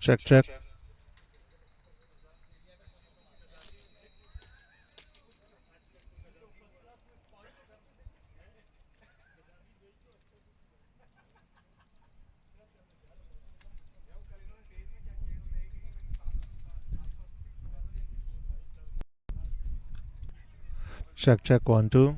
Check, check. Check, check, 1, 2.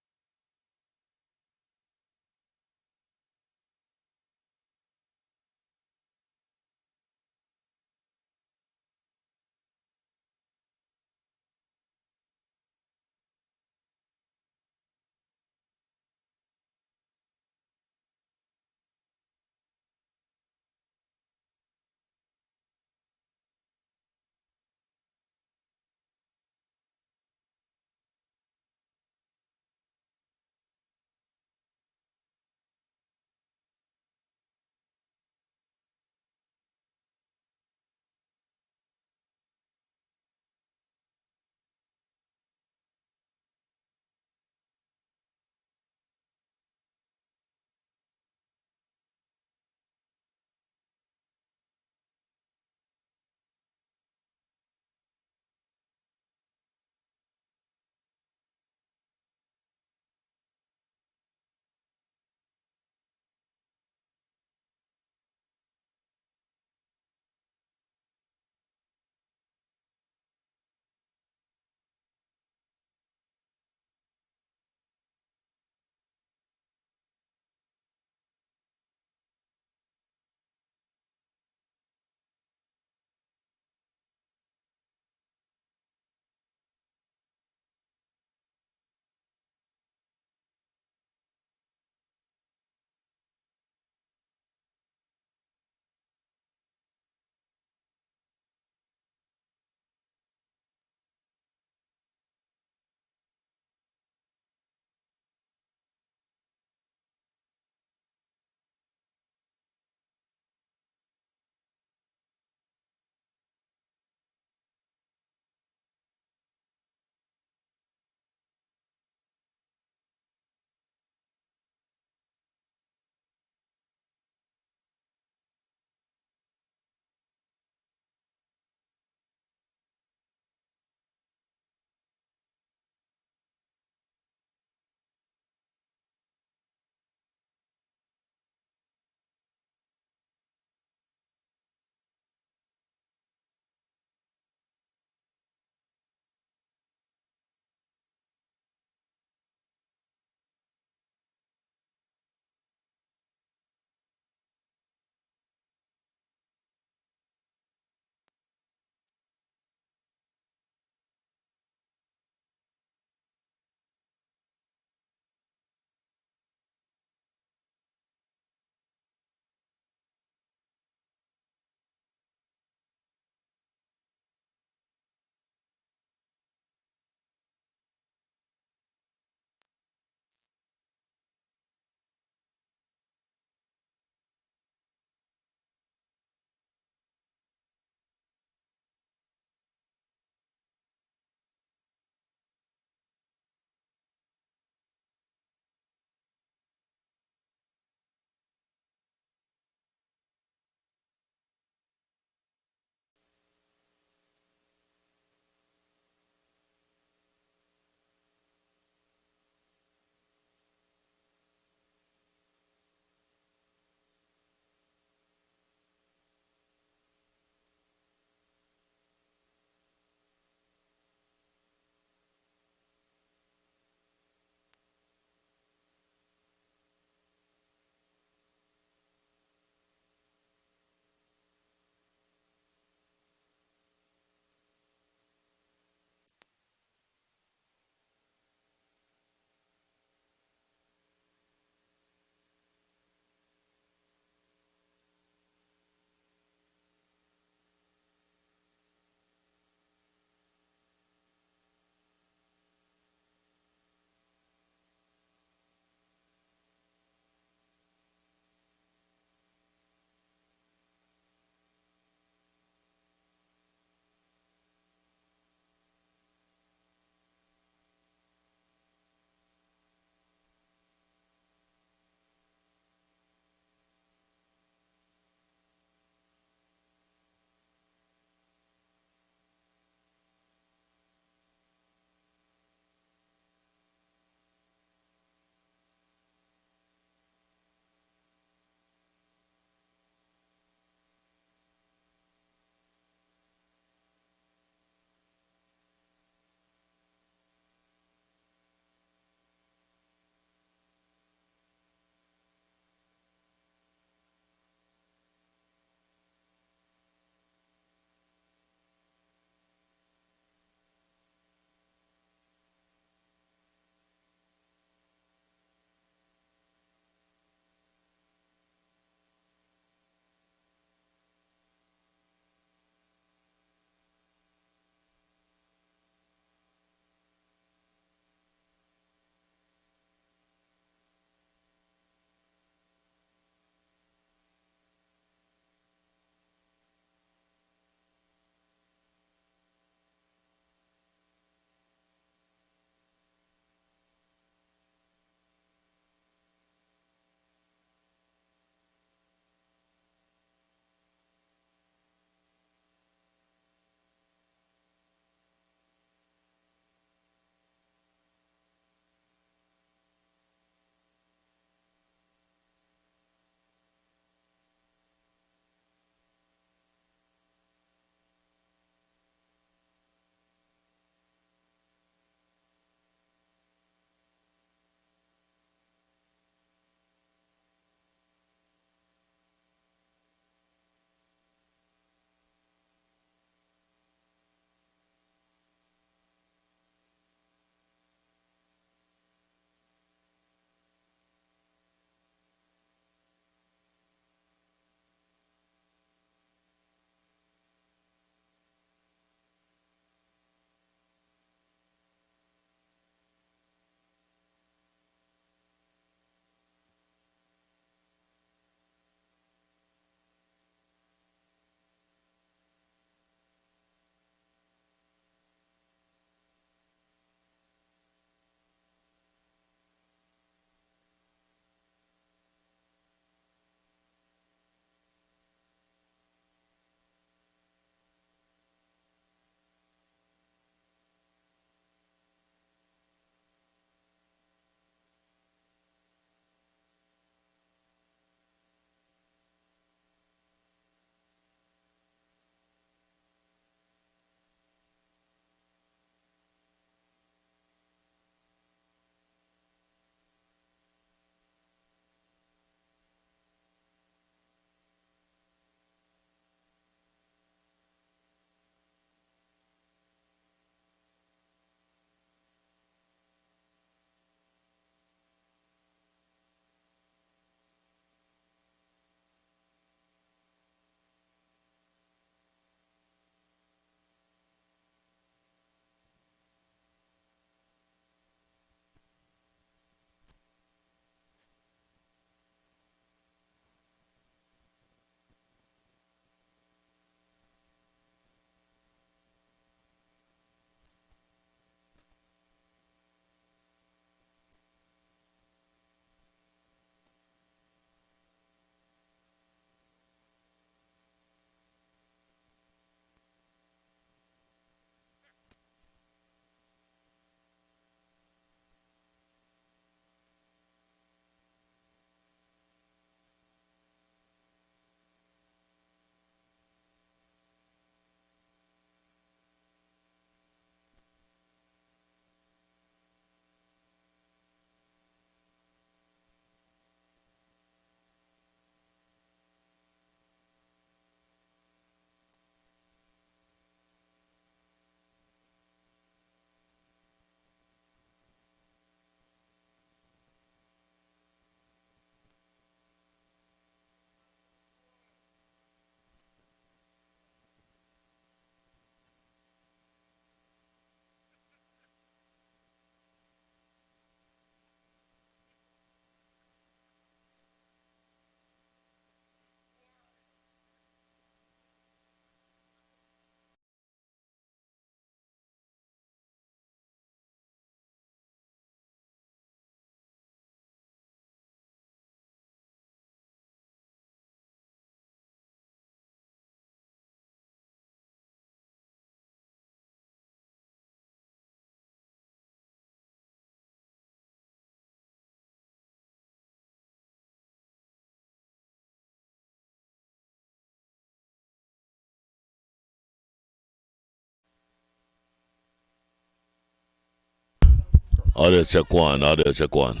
Audio check one, audio check one.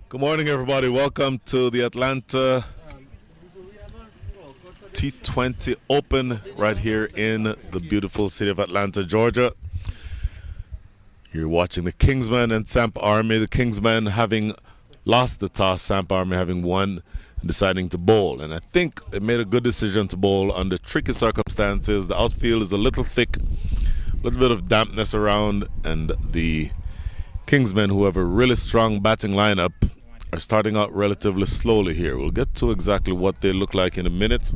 Good morning, everybody. Welcome to the Atlanta T20 Open right here in the beautiful city of Atlanta, Georgia. You're watching the Kingsmen and Samp Army. The Kingsmen having lost the toss, Samp Army having won, and deciding to bowl. And I think they made a good decision to bowl under tricky circumstances. The outfield is a little thick, a little bit of dampness around, and the Kingsmen, who have a really strong batting lineup, are starting out relatively slowly here. We'll get to exactly what they look like in a minute.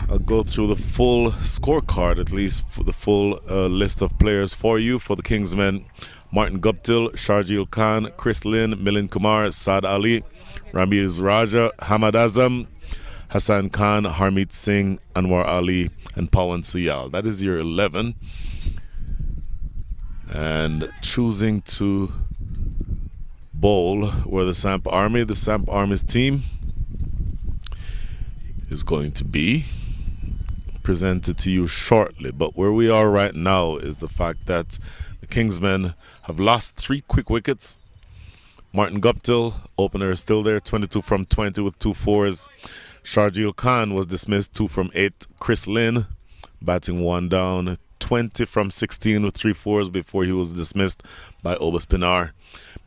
I'll go through the full scorecard, at least for the full list of players for you. For the Kingsmen, Martin Guptill, Sharjeel Khan, Chris Lynn, Milind Kumar, Saad Ali, Ramiz Raja, Hamad Azam, Hassan Khan, Harmeet Singh, Anwar Ali, and Pawan Suyal. That is your 11. And choosing to bowl were the Samp Army. The Samp Army's team is going to be presented to you shortly. But where we are right now is the fact that the Kingsmen have lost 3 quick wickets. Martin Guptill, opener, is still there, 22 from 20 with 2 fours. Sharjeel Khan was dismissed, 2 from 8. Chris Lynn, batting 1 down, 20 from 16 with 3 fours before he was dismissed by Obas Pinar.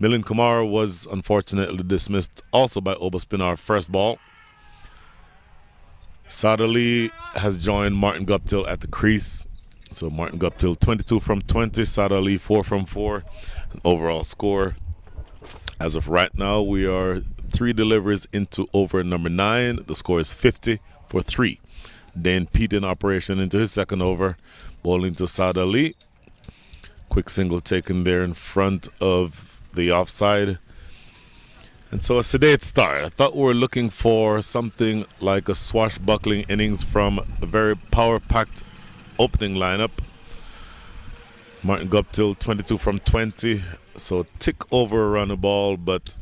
Milind Kumar was unfortunately dismissed also by Obas Pinar first ball. Saad Ali has joined Martin Guptill at the crease. So Martin Guptill 22 from 20, Saad Ali 4 from 4. An overall score. As of right now, we are 3 deliveries into over number 9. The score is 50 for 3. Dane Pete in operation into his second over, bowling to Saad Ali. Quick single taken there in front of the offside. And so a sedate start. I thought we were looking for something like a swashbuckling innings from a very power-packed opening lineup. Martin Guptill 22 from 20, so tick over a run a ball, but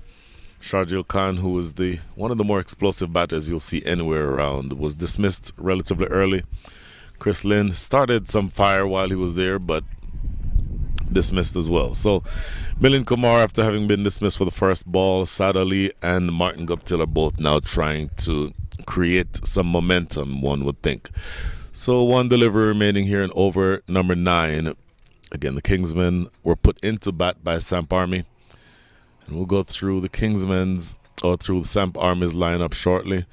Sharjeel Khan, who was one of the more explosive batters you'll see anywhere around, was dismissed relatively early. Chris Lynn started some fire while he was there, but dismissed as well. So Milind Kumar, after having been dismissed for the first ball, Saad Ali and Martin Guptill are both now trying to create some momentum, one would think. So 1 delivery remaining here in over number 9. Again, the Kingsmen were put into bat by Samp Army. And we'll go through the Kingsmen's or through the Samp Army's lineup shortly.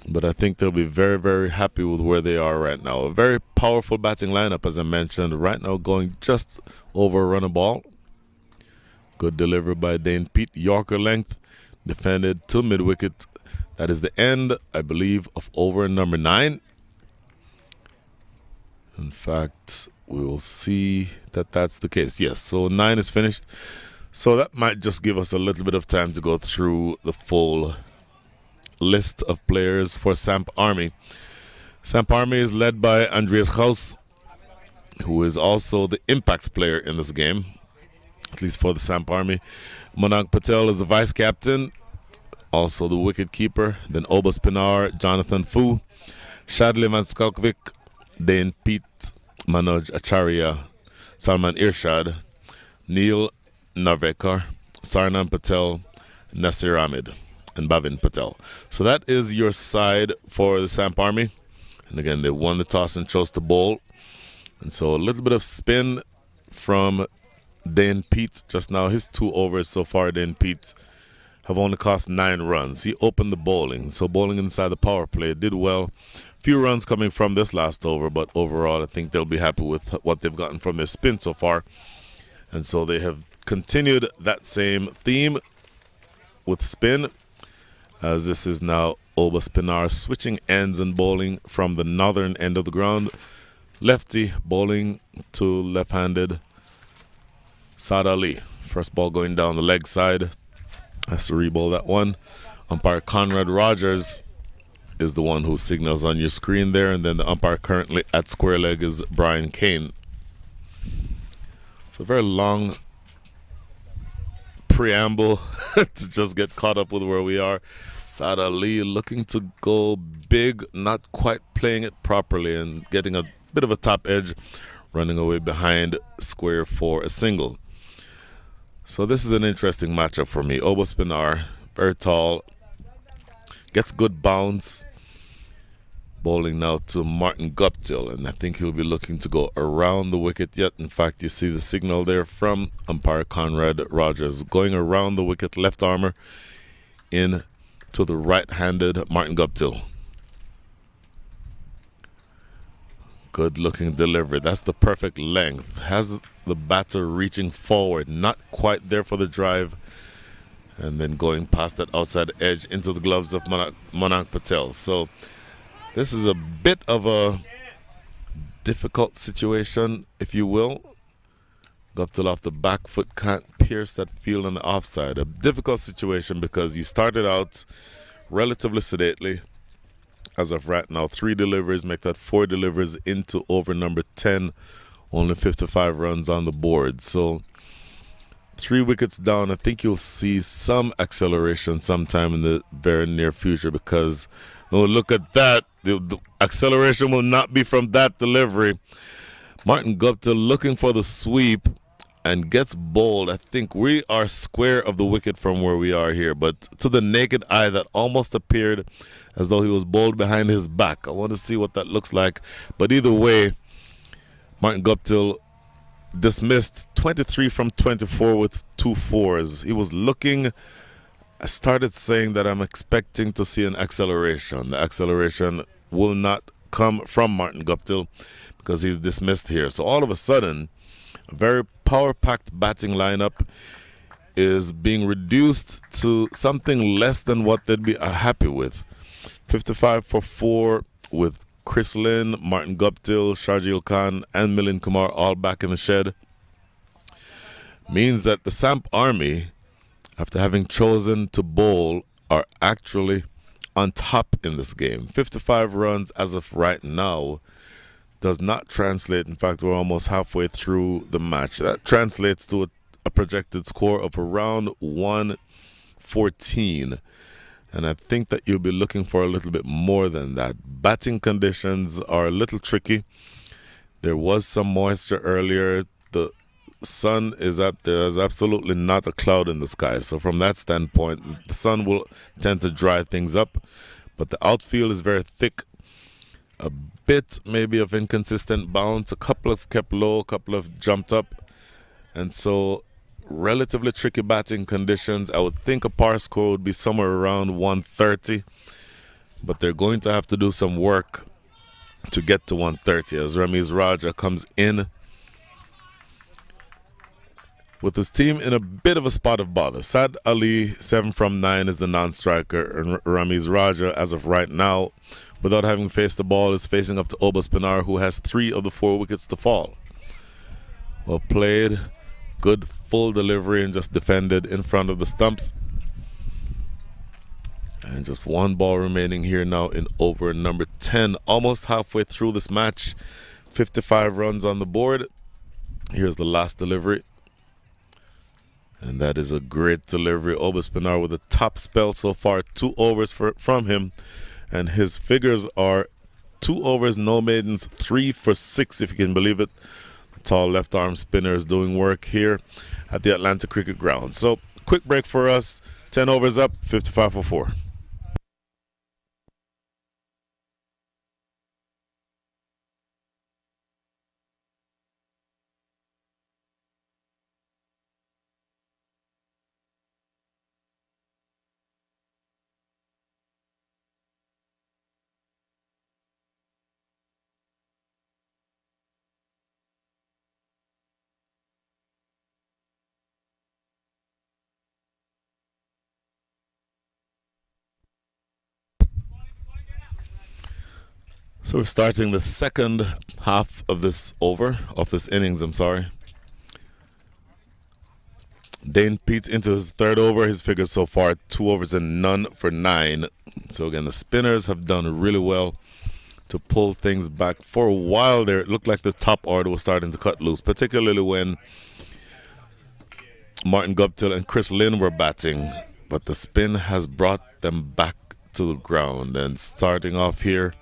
But I think they'll be very, very happy with where they are right now. A very powerful batting lineup, as I mentioned. Right now going just over a run a ball. Good delivery by Dane Pete. Yorker length, defended to mid-wicket. That is the end, I believe, of over number 9. In fact, we will see that that's the case. Yes, so 9 is finished. So that might just give us a little bit of time to go through the full list of players for Samp Army. Samp Army is led by Andreas Gauss, who is also the impact player in this game, at least for the Samp Army. Manang Patel is the vice captain, also the wicket keeper. Then Obas Pinar, Jonathan Fu, Shadley Van Skalkovic, Dane Pete, Manoj Acharya, Salman Irshad, Neil Narvekar, Sarnam Patel, Nasir Ahmed, and Bhavin Patel. So that is your side for the Samp Army. And again, they won the toss and chose to bowl. And so a little bit of spin from Dane Pete just now. His 2 overs so far, Dane Pete, have only cost 9 runs. He opened the bowling. So bowling inside the power play did well. Few runs coming from this last over, but overall I think they'll be happy with what they've gotten from their spin so far. And so they have continued that same theme with spin, as this is now Obas Pinar switching ends and bowling from the northern end of the ground. Lefty bowling to left-handed Saad Ali. First ball going down the leg side. Has to re-bowl that one. Umpire Conrad Rogers is the one who signals on your screen there, and then the umpire currently at square leg is Brian Kane. So very long preamble to just get caught up with where we are. Saad Ali looking to go big, not quite playing it properly and getting a bit of a top edge, running away behind square for a single. So this is an interesting matchup for me. Obo Spinar, very tall, gets good bounce. Bowling now to Martin Guptill, and I think he'll be looking to go around the wicket yet. In fact, you see the signal there from umpire Conrad Rogers going around the wicket, left armor in to the right-handed Martin Guptill. Good looking delivery. That's the perfect length. Has the batter reaching forward, not quite there for the drive, and then going past that outside edge into the gloves of Manak Patel. So this is a bit of a difficult situation, if you will. Guptill off the back foot, can't pierce that field on the offside. A difficult situation because you started out relatively sedately. As of right now, 3 deliveries, make that 4 deliveries into over number 10. Only 55 runs on the board. So 3 wickets down. I think you'll see some acceleration sometime in the very near future because, oh, look at that. The acceleration will not be from that delivery. Martin Guptill looking for the sweep and gets bowled. I think we are square of the wicket from where we are here, but to the naked eye that almost appeared as though he was bowled behind his back. I want to see what that looks like, but either way, Martin Guptill dismissed 23 from 24 with 2 fours. He was looking, I started saying that I'm expecting to see an acceleration. The acceleration will not come from Martin Guptill because he's dismissed here. So all of a sudden, a very power-packed batting lineup is being reduced to something less than what they'd be happy with. 55 for 4 with Chris Lynn, Martin Guptill, Shardil Khan, and Milind Kumar all back in the shed. Means that the Samp Army, after having chosen to bowl, are actually on top in this game. 55 runs as of right now does not translate. In fact, we're almost halfway through the match. That translates to a projected score of around 114. And I think that you'll be looking for a little bit more than that. Batting conditions are a little tricky. There was some moisture earlier. The sun is up. There's absolutely not a cloud in the sky. So from that standpoint, the sun will tend to dry things up. But the outfield is very thick. A bit maybe of inconsistent bounce. A couple of kept low, a couple of jumped up. And so relatively tricky batting conditions. I would think a par score would be somewhere around 130. But they're going to have to do some work to get to 130 as Ramiz Raja comes in with his team in a bit of a spot of bother. Saad Ali, 7 from 9, is the non-striker. And Ramiz Raja, as of right now, without having faced the ball, is facing up to Oba Spinar, who has 3 of the 4 wickets to fall. Well played. Good full delivery and just defended in front of the stumps. And just 1 ball remaining here now in over number 10. Almost halfway through this match. 55 runs on the board. Here's the last delivery. And that is a great delivery. Oba Spinar with a top spell so far. 2 overs from him. And his figures are 2 overs, no maidens, 3 for 6, if you can believe it. The tall left arm spinner is doing work here at the Atlanta Cricket Ground. So, quick break for us. 10 overs up, 55 for 4. So we're starting the second half of this innings, I'm sorry. Dane Pete into his third over. His figures so far 2 overs and none for 9. So again, the spinners have done really well to pull things back. For a while there, it looked like the top order was starting to cut loose, particularly when Martin Guptill and Chris Lynn were batting. But the spin has brought them back to the ground. And starting off here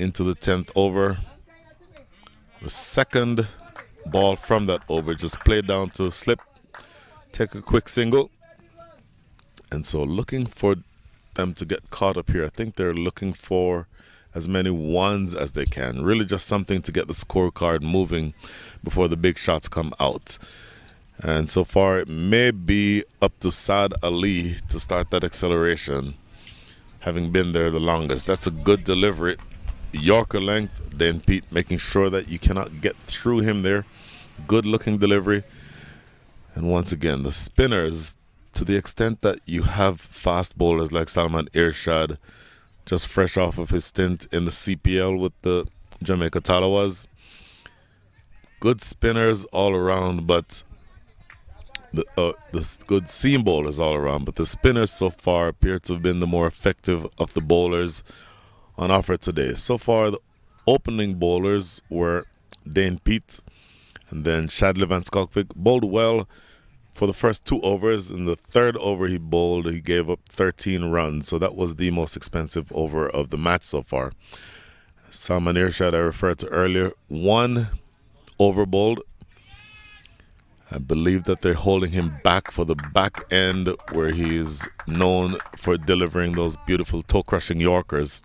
into the 10th over, the second ball from that over just played down to slip, take a quick single. And so looking for them to get caught up here. I think they're looking for as many ones as they can. Really just something to get the scorecard moving before the big shots come out. And so far it may be up to Saad Ali to start that acceleration, having been there the longest. That's a good delivery. Yorker length, then Pete making sure that you cannot get through him there. Good looking delivery. And once again, the spinners, to the extent that you have fast bowlers like Salman Irshad, just fresh off of his stint in the CPL with the Jamaica Talawas. Good spinners all around, but the good seam bowlers all around. But the spinners so far appear to have been the more effective of the bowlers on offer today. So far, the opening bowlers were Dane Pete and then Shadley Van Skalkvik. Bowled well for the first 2 overs. In the third over he bowled, he gave up 13 runs. So that was the most expensive over of the match so far. Salman Irshad I referred to earlier, 1 over bowled. I believe that they're holding him back for the back end where he's known for delivering those beautiful toe-crushing Yorkers.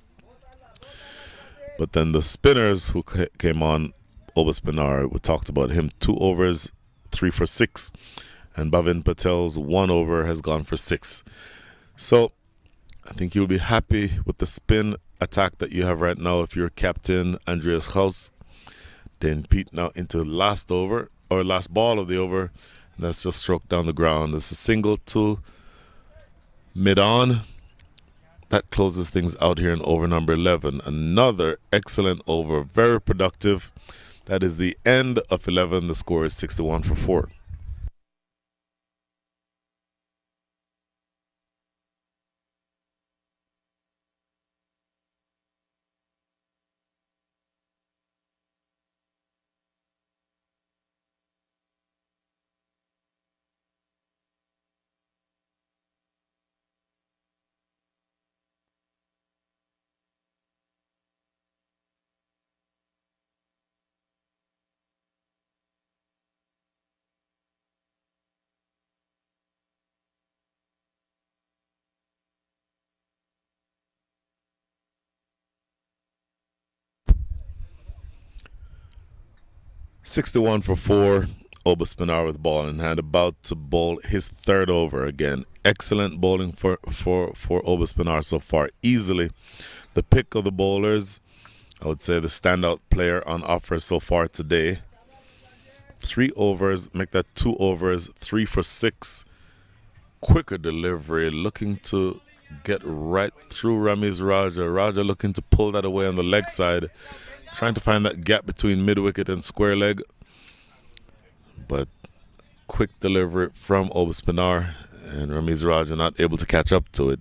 But then the spinners who came on, Oba Spinar, we talked about him, 2 overs, 3 for 6. And Bhavin Patel's 1 over has gone for 6. So I think you'll be happy with the spin attack that you have right now if you're captain Andreas Haus. Then Pete now into last over, or last ball of the over. And that's just stroked down the ground. It's a single to mid-on. That closes things out here in over number 11. Another excellent over, very productive. That is the end of 11. The score is 61 for 4. $61 for 4. Oba Spinar with ball in hand, about to bowl his third over again. Excellent bowling for Oba Spinar so far. Easily the pick of the bowlers. I would say the standout player on offer so far today. 3 overs, make that 2 overs, 3 for 6. Quicker delivery, looking to get right through Ramiz Raja. Raja looking to pull that away on the leg side, trying to find that gap between mid-wicket and square leg. But quick delivery from Oba Spinar, and Ramiz Raja not able to catch up to it.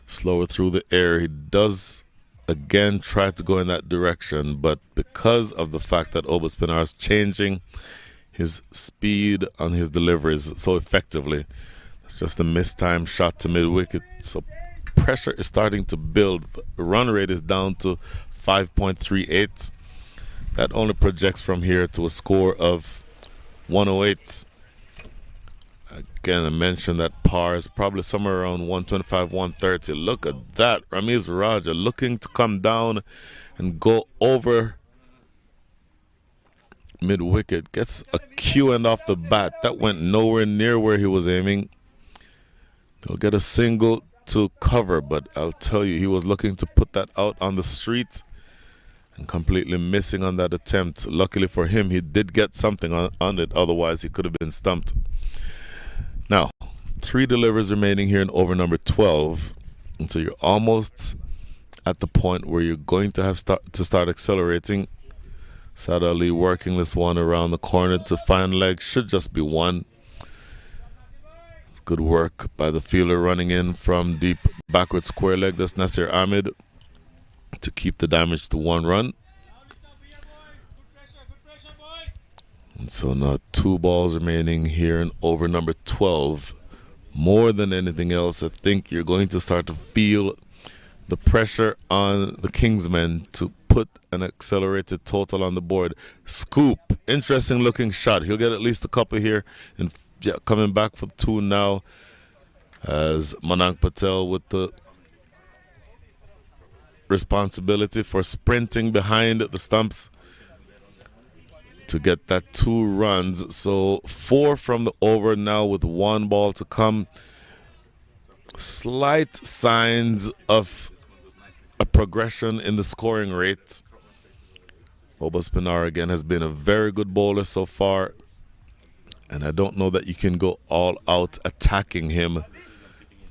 Slower through the air. He does again try to go in that direction, but because of the fact that Oba Spinar is changing his speed on his deliveries so effectively, it's just a mistimed shot to mid-wicket. So pressure is starting to build. The run rate is down to 5.38. That only projects from here to a score of 108. Again, I mentioned that par is probably somewhere around 125, 130. Look at that. Ramiz Raja looking to come down and go over mid-wicket. Gets a Q end off the bat. That went nowhere near where he was aiming. He'll get a single to cover, but I'll tell you, he was looking to put that out on the street and completely missing on that attempt. Luckily for him, he did get something on it. Otherwise, he could have been stumped. Now, 3 deliveries remaining here in over number 12. And so you're almost at the point where you're going to have to start accelerating. Sad Ali working this one around the corner to find leg. Should just be one. Good work by the fielder running in from deep backward square leg. That's Nasir Ahmed to keep the damage to 1 run. And so now 2 balls remaining here in over number 12. More than anything else, I think you're going to start to feel the pressure on the Kingsmen to put an accelerated total on the board. Scoop, interesting looking shot. He'll get at least a couple here. And yeah, coming back for 2 now as Manang Patel with the responsibility for sprinting behind the stumps to get that 2 runs. So 4 from the over now with 1 ball to come. Slight signs of a progression in the scoring rate. Obaspinar again has been a very good bowler so far, and I don't know that you can go all out attacking him,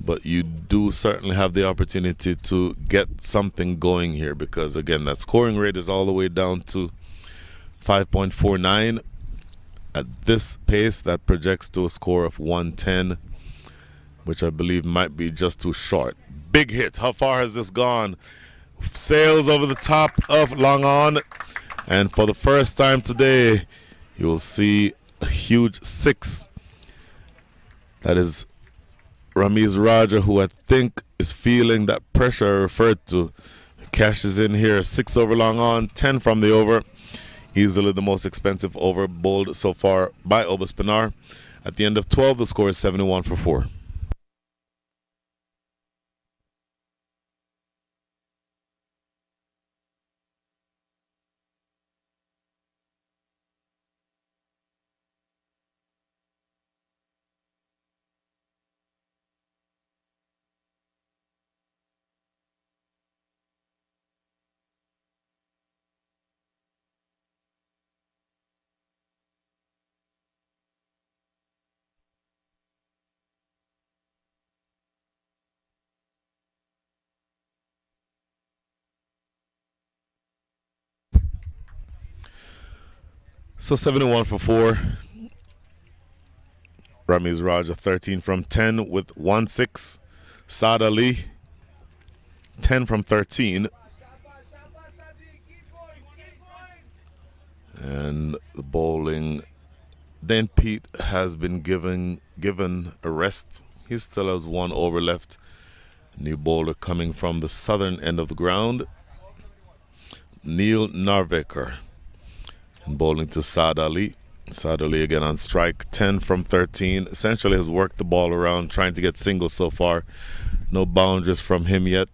but you do certainly have the opportunity to get something going here, because again that scoring rate is all the way down to 5.49. At this pace that projects to a score of 110, which I believe might be just too short. Big hit. How far has this gone? Sails over the top of long on, and for the first time today you will see a huge 6. That is Ramiz Raja, who I think is feeling that pressure I referred to. Cashes in here. 6 over long on, 10 from the over. Easily the most expensive over bowled so far by Obaspinar. At the end of 12, the score is 71 for 4. So 71 for 4. Ramiz Raja 13 from 10 with 1-6. Saad Ali 10 from 13. And the bowling, Dan Pete has been given a rest. He still has 1 over left. New bowler coming from the southern end of the ground, Neil Narvekar. And bowling to Saad Ali. Saad Ali again on strike, 10 from 13. Essentially has worked the ball around, trying to get singles so far. No boundaries from him yet.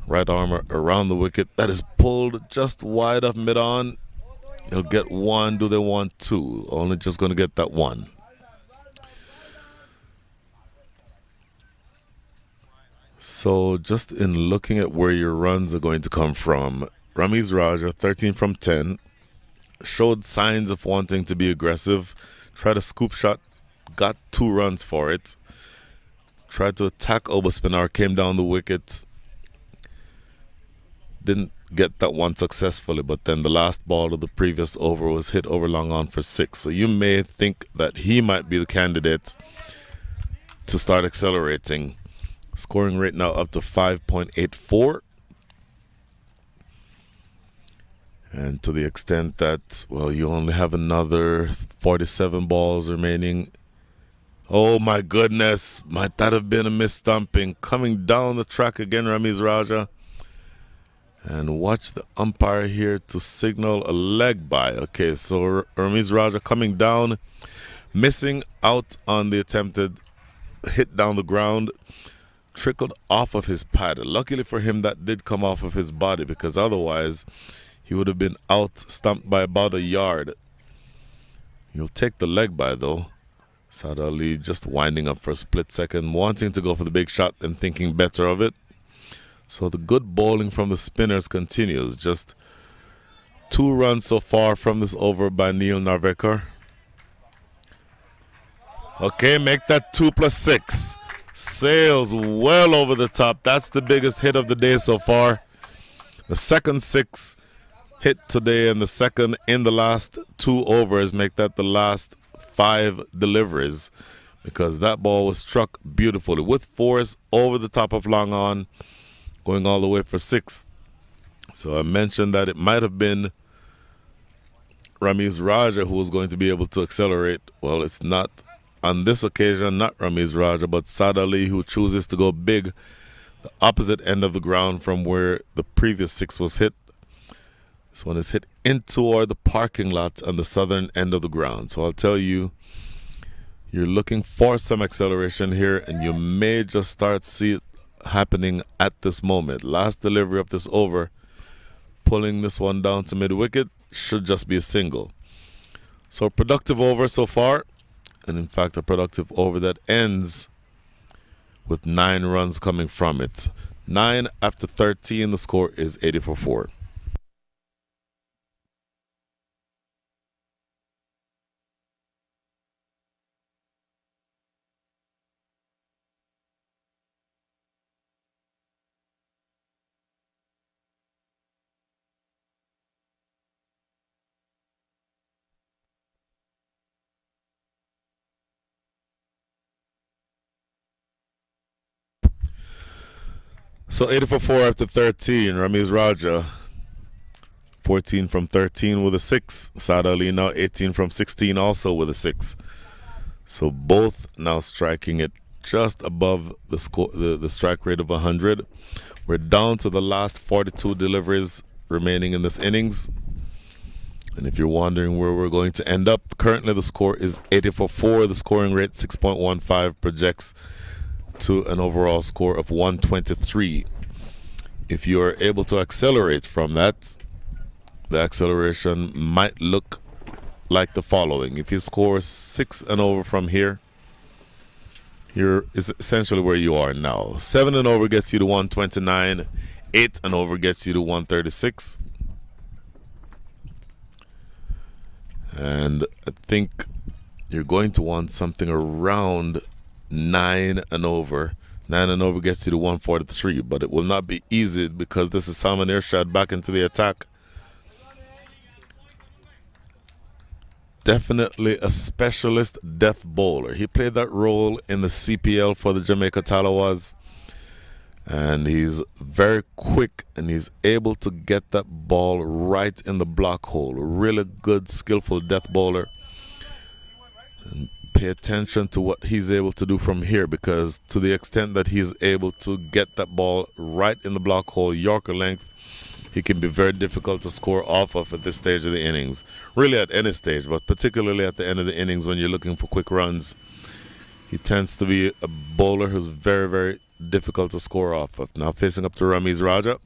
Right arm around the wicket. That is pulled just wide of mid-on. He'll get 1. Do they want 2? Only just going to get that 1. So just in looking at where your runs are going to come from, Ramiz Raja, 13 from 10, showed signs of wanting to be aggressive. Tried a scoop shot, got 2 runs for it. Tried to attack Obaspinar, came down the wicket. Didn't get that one successfully, but then the last ball of the previous over was hit over long on for 6. So you may think that he might be the candidate to start accelerating. Scoring rate now up to 5.84. And to the extent that, well, you only have another 47 balls remaining. Oh my goodness, might that have been a misstumping? Coming down the track again, Ramiz Raja. And watch the umpire here to signal a leg by. Okay, so Ramiz Raja coming down, missing out on the attempted hit down the ground. Trickled off of his pad. Luckily for him, that did come off of his body, because otherwise he would have been out stumped by about a yard. He'll take the leg by though. Saad Ali just winding up for a split second, wanting to go for the big shot and thinking better of it. So the good bowling from the spinners continues. Just 2 runs so far from this over by Neil Narvekar. Okay, make that 2 + 6. Sails well over the top. That's the biggest hit of the day so far. The second 6 hit today and the second in the last 2 overs make that the last 5 deliveries, because that ball was struck beautifully with force over the top of long on, going all the way for 6. So I mentioned that it might have been Ramiz Raja who was going to be able to accelerate. Well, it's not on this occasion, not Ramiz Raja, but Saad Ali, who chooses to go big, the opposite end of the ground from where the previous 6 was hit. This one is hit in toward the parking lot on the southern end of the ground. So I'll tell you, you're looking for some acceleration here, and you may just start see it happening at this moment. Last delivery of this over, pulling this one down to mid-wicket, should just be a single. So productive over so far, and in fact a productive over that ends with 9 runs coming from it. 9 after 13, the score is 80 for 4. So 80 for 4 after 13. Ramiz Raja 14 from 13 with a 6. Saad Ali now 18 from 16 also with a 6. So both now striking it just above the score, the strike rate of 100. We're down to the last 42 deliveries remaining in this innings. And if you're wondering where we're going to end up, currently the score is 80 for 4. The scoring rate 6.15 projects to an overall score of 123. If you are able to accelerate from that, the acceleration might look like the following. If you score 6 and over from here, here is essentially where you are now. 7 and over gets you to 129. 8 and over gets you to 136. And I think you're going to want something around 9 and over. 9 and over gets you to 143, but it will not be easy because this is Salman Irshad back into the attack. Definitely a specialist death bowler. He played that role in the CPL for the Jamaica Talawas, and he's very quick and he's able to get that ball right in the block hole. A really good, skillful death bowler. And pay attention to what he's able to do from here, because to the extent that he's able to get that ball right in the block hole, Yorker length, he can be very difficult to score off of at this stage of the innings. Really at any stage, but particularly at the end of the innings when you're looking for quick runs. He tends to be a bowler who's very, very difficult to score off of. Now facing up to Ramiz Raja.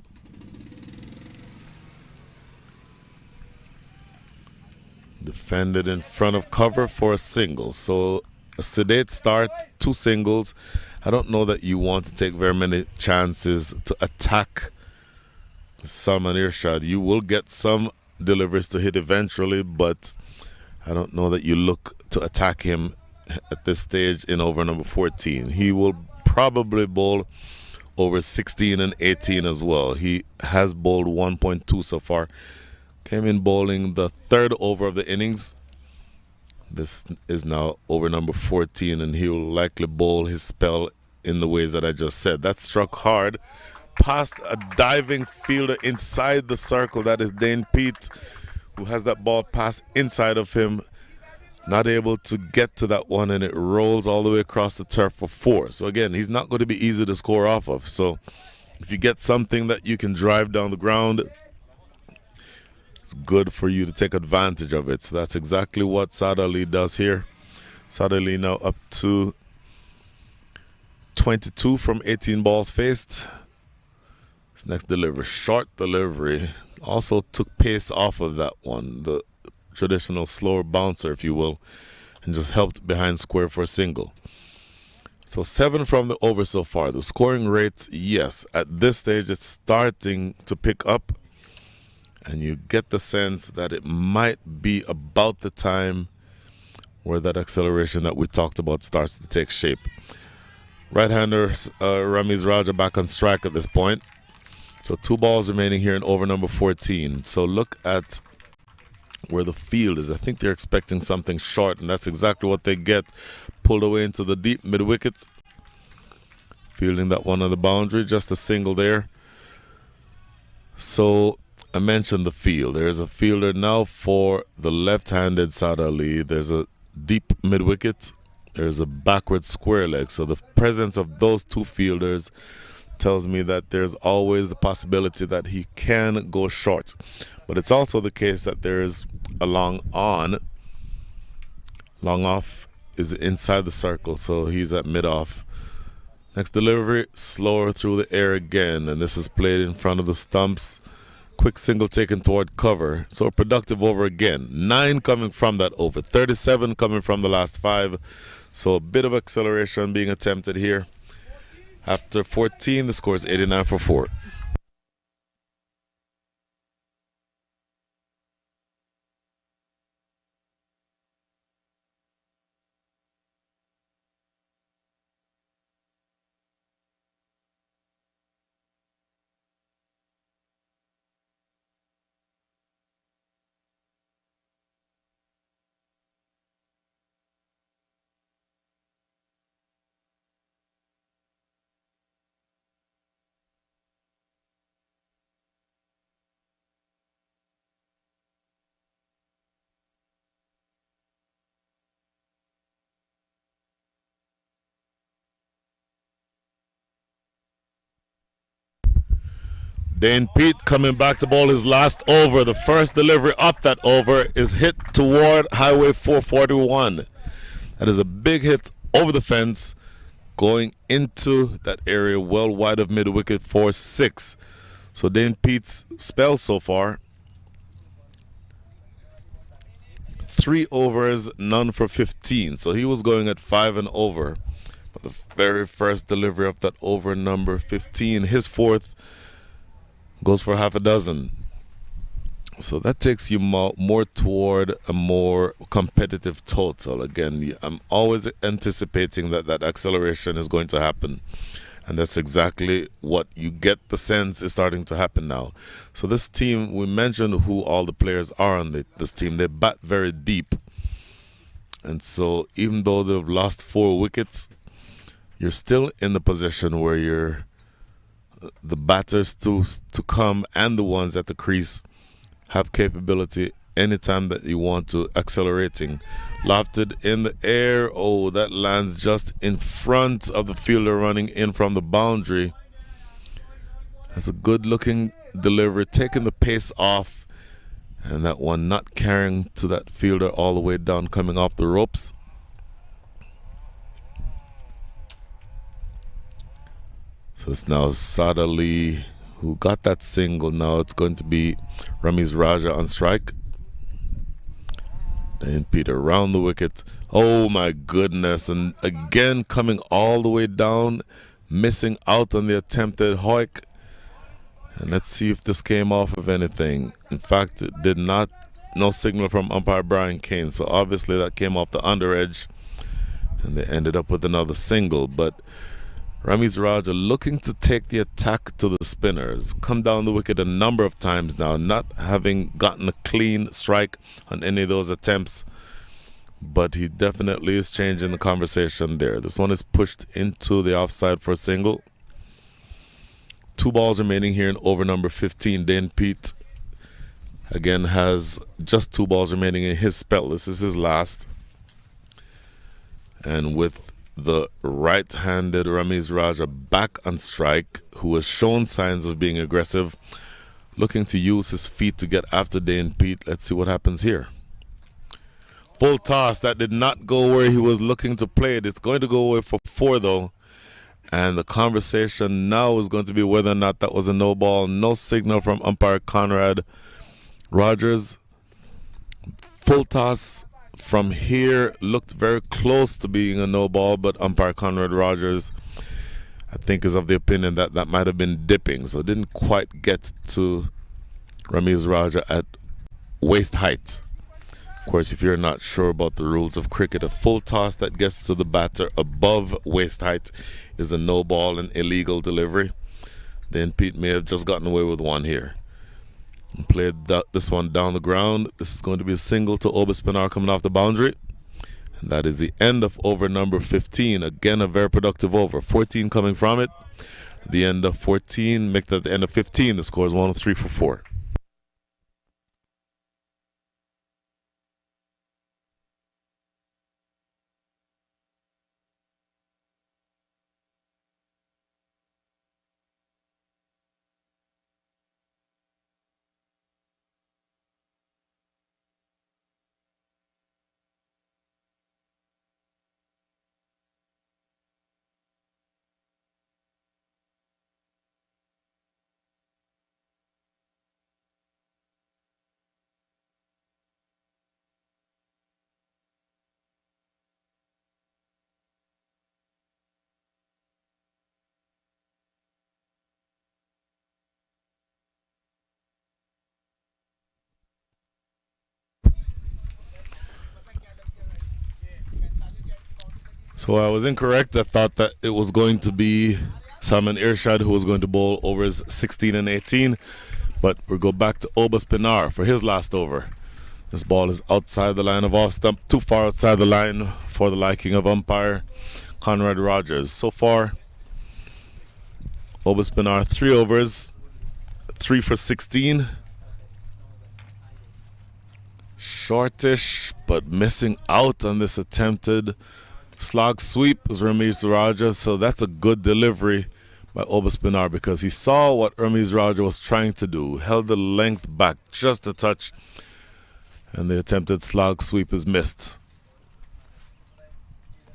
Defended in front of cover for a single. So a sedate start, 2 singles. I don't know that you want to take very many chances to attack Salman Irshad. You will get some deliveries to hit eventually, but I don't know that you look to attack him at this stage in over number 14. He will probably bowl over 16 and 18 as well. He has bowled 1.2 so far. Came in bowling the 3rd over of the innings. This is now over number 14, and he will likely bowl his spell in the ways that I just said. That struck hard past a diving fielder inside the circle. That is Dane Pete, who has that ball pass inside of him. Not able to get to that one, and it rolls all the way across the turf for 4. So again, he's not going to be easy to score off of. So if you get something that you can drive down the ground, it's good for you to take advantage of it. So that's exactly what Saad Ali does here. Saad Ali now up to 22 from 18 balls faced. His next delivery, short delivery, also took pace off of that one. The traditional slower bouncer, if you will, and just helped behind square for a single. So 7 from the over so far. The scoring rate, yes, at this stage it's starting to pick up, and you get the sense that it might be about the time where that acceleration that we talked about starts to take shape. Right-hander Ramiz Raja back on strike at this point. So 2 balls remaining here in over number 14. So look at where the field is. I think they're expecting something short, and that's exactly what they get. Pulled away into the deep mid-wicket. Fielding that one on the boundary, just a single there. So I mentioned the field. There's a fielder now for the left-handed Saad Ali. There's a deep mid-wicket. There's a backward square leg. So the presence of those two fielders tells me that there's always the possibility that he can go short. But it's also the case that there's a long on. Long off is inside the circle, so he's at mid-off. Next delivery, slower through the air again, and this is played in front of the stumps. Quick single taken toward cover, so a productive over again. 9 coming from that over, 37 coming from the last 5. So a bit of acceleration being attempted here. After 14, the score is 89 for 4. Dane Pete coming back to bowl his last over. The first delivery off that over is hit toward Highway 441. That is a big hit over the fence, going into that area well wide of mid-wicket for 6. So Dane Pete's spell so far, 3 overs, none for 15. So he was going at 5 and over. But the very first delivery of that over number 15, his 4th, goes for half a dozen. So that takes you more toward a more competitive total. Again, I'm always anticipating that that acceleration is going to happen. And that's exactly what you get the sense is starting to happen now. So this team, we mentioned who all the players are on this team. They bat very deep. And so even though they've lost 4 wickets, you're still in the position where you're the batters to come and the ones at the crease have capability anytime that you want to. Accelerating, lofted in the air. Oh, that lands just in front of the fielder running in from the boundary. That's a good looking delivery, taking the pace off, and that one not carrying to that fielder all the way down, coming off the ropes. So it's now Saad Ali who got that single. Now it's going to be Ramiz Raja on strike. Then Peter around the wicket. Oh my goodness. And again coming all the way down, missing out on the attempted hoik. And let's see if this came off of anything. In fact, it did not. No signal from umpire Brian Kane. So obviously that came off the under edge. And they ended up with another single. But Ramiz Raja looking to take the attack to the spinners. Come down the wicket a number of times now, not having gotten a clean strike on any of those attempts. But he definitely is changing the conversation there. This one is pushed into the offside for a single. 2 balls remaining here in over number 15. Dane Pete again has just 2 balls remaining in his spell. This is his last. And with the right-handed Ramiz Raja back on strike, who has shown signs of being aggressive, looking to use his feet to get after Dane Pete. Let's see what happens here. Full toss. That did not go where he was looking to play it. It's going to go away for 4 though. And the conversation now is going to be whether or not that was a no ball. No signal from umpire Conrad Rogers. Full toss from here looked very close to being a no ball, but umpire Conrad Rogers, I think, is of the opinion that that might have been dipping, so it didn't quite get to Ramiz Raja at waist height. Of course, if you're not sure about the rules of cricket, a full toss that gets to the batter above waist height is a no ball and illegal delivery. then Pete may have just gotten away with one here. And played this one down the ground. This is going to be a single to Obaspinar coming off the boundary. And that is the end of over number 15. Again, a very productive over. 14 coming from it. The end of 14, make that the end of 15. The score is 103 for 4. So I was incorrect. I thought that it was going to be Salman Irshad who was going to bowl overs 16 and 18. But we'll go back to Obaspinar for his last over. This ball is outside the line of off stump, too far outside the line for the liking of umpire Conrad Rogers. So far, Obaspinar 3 overs, 3 for 16. Shortish, but missing out on this attempted slog sweep is Ramesh Raja, so that's a good delivery by Obaspinar because he saw what Ramesh Raja was trying to do, held the length back just a touch, and the attempted slog sweep is missed.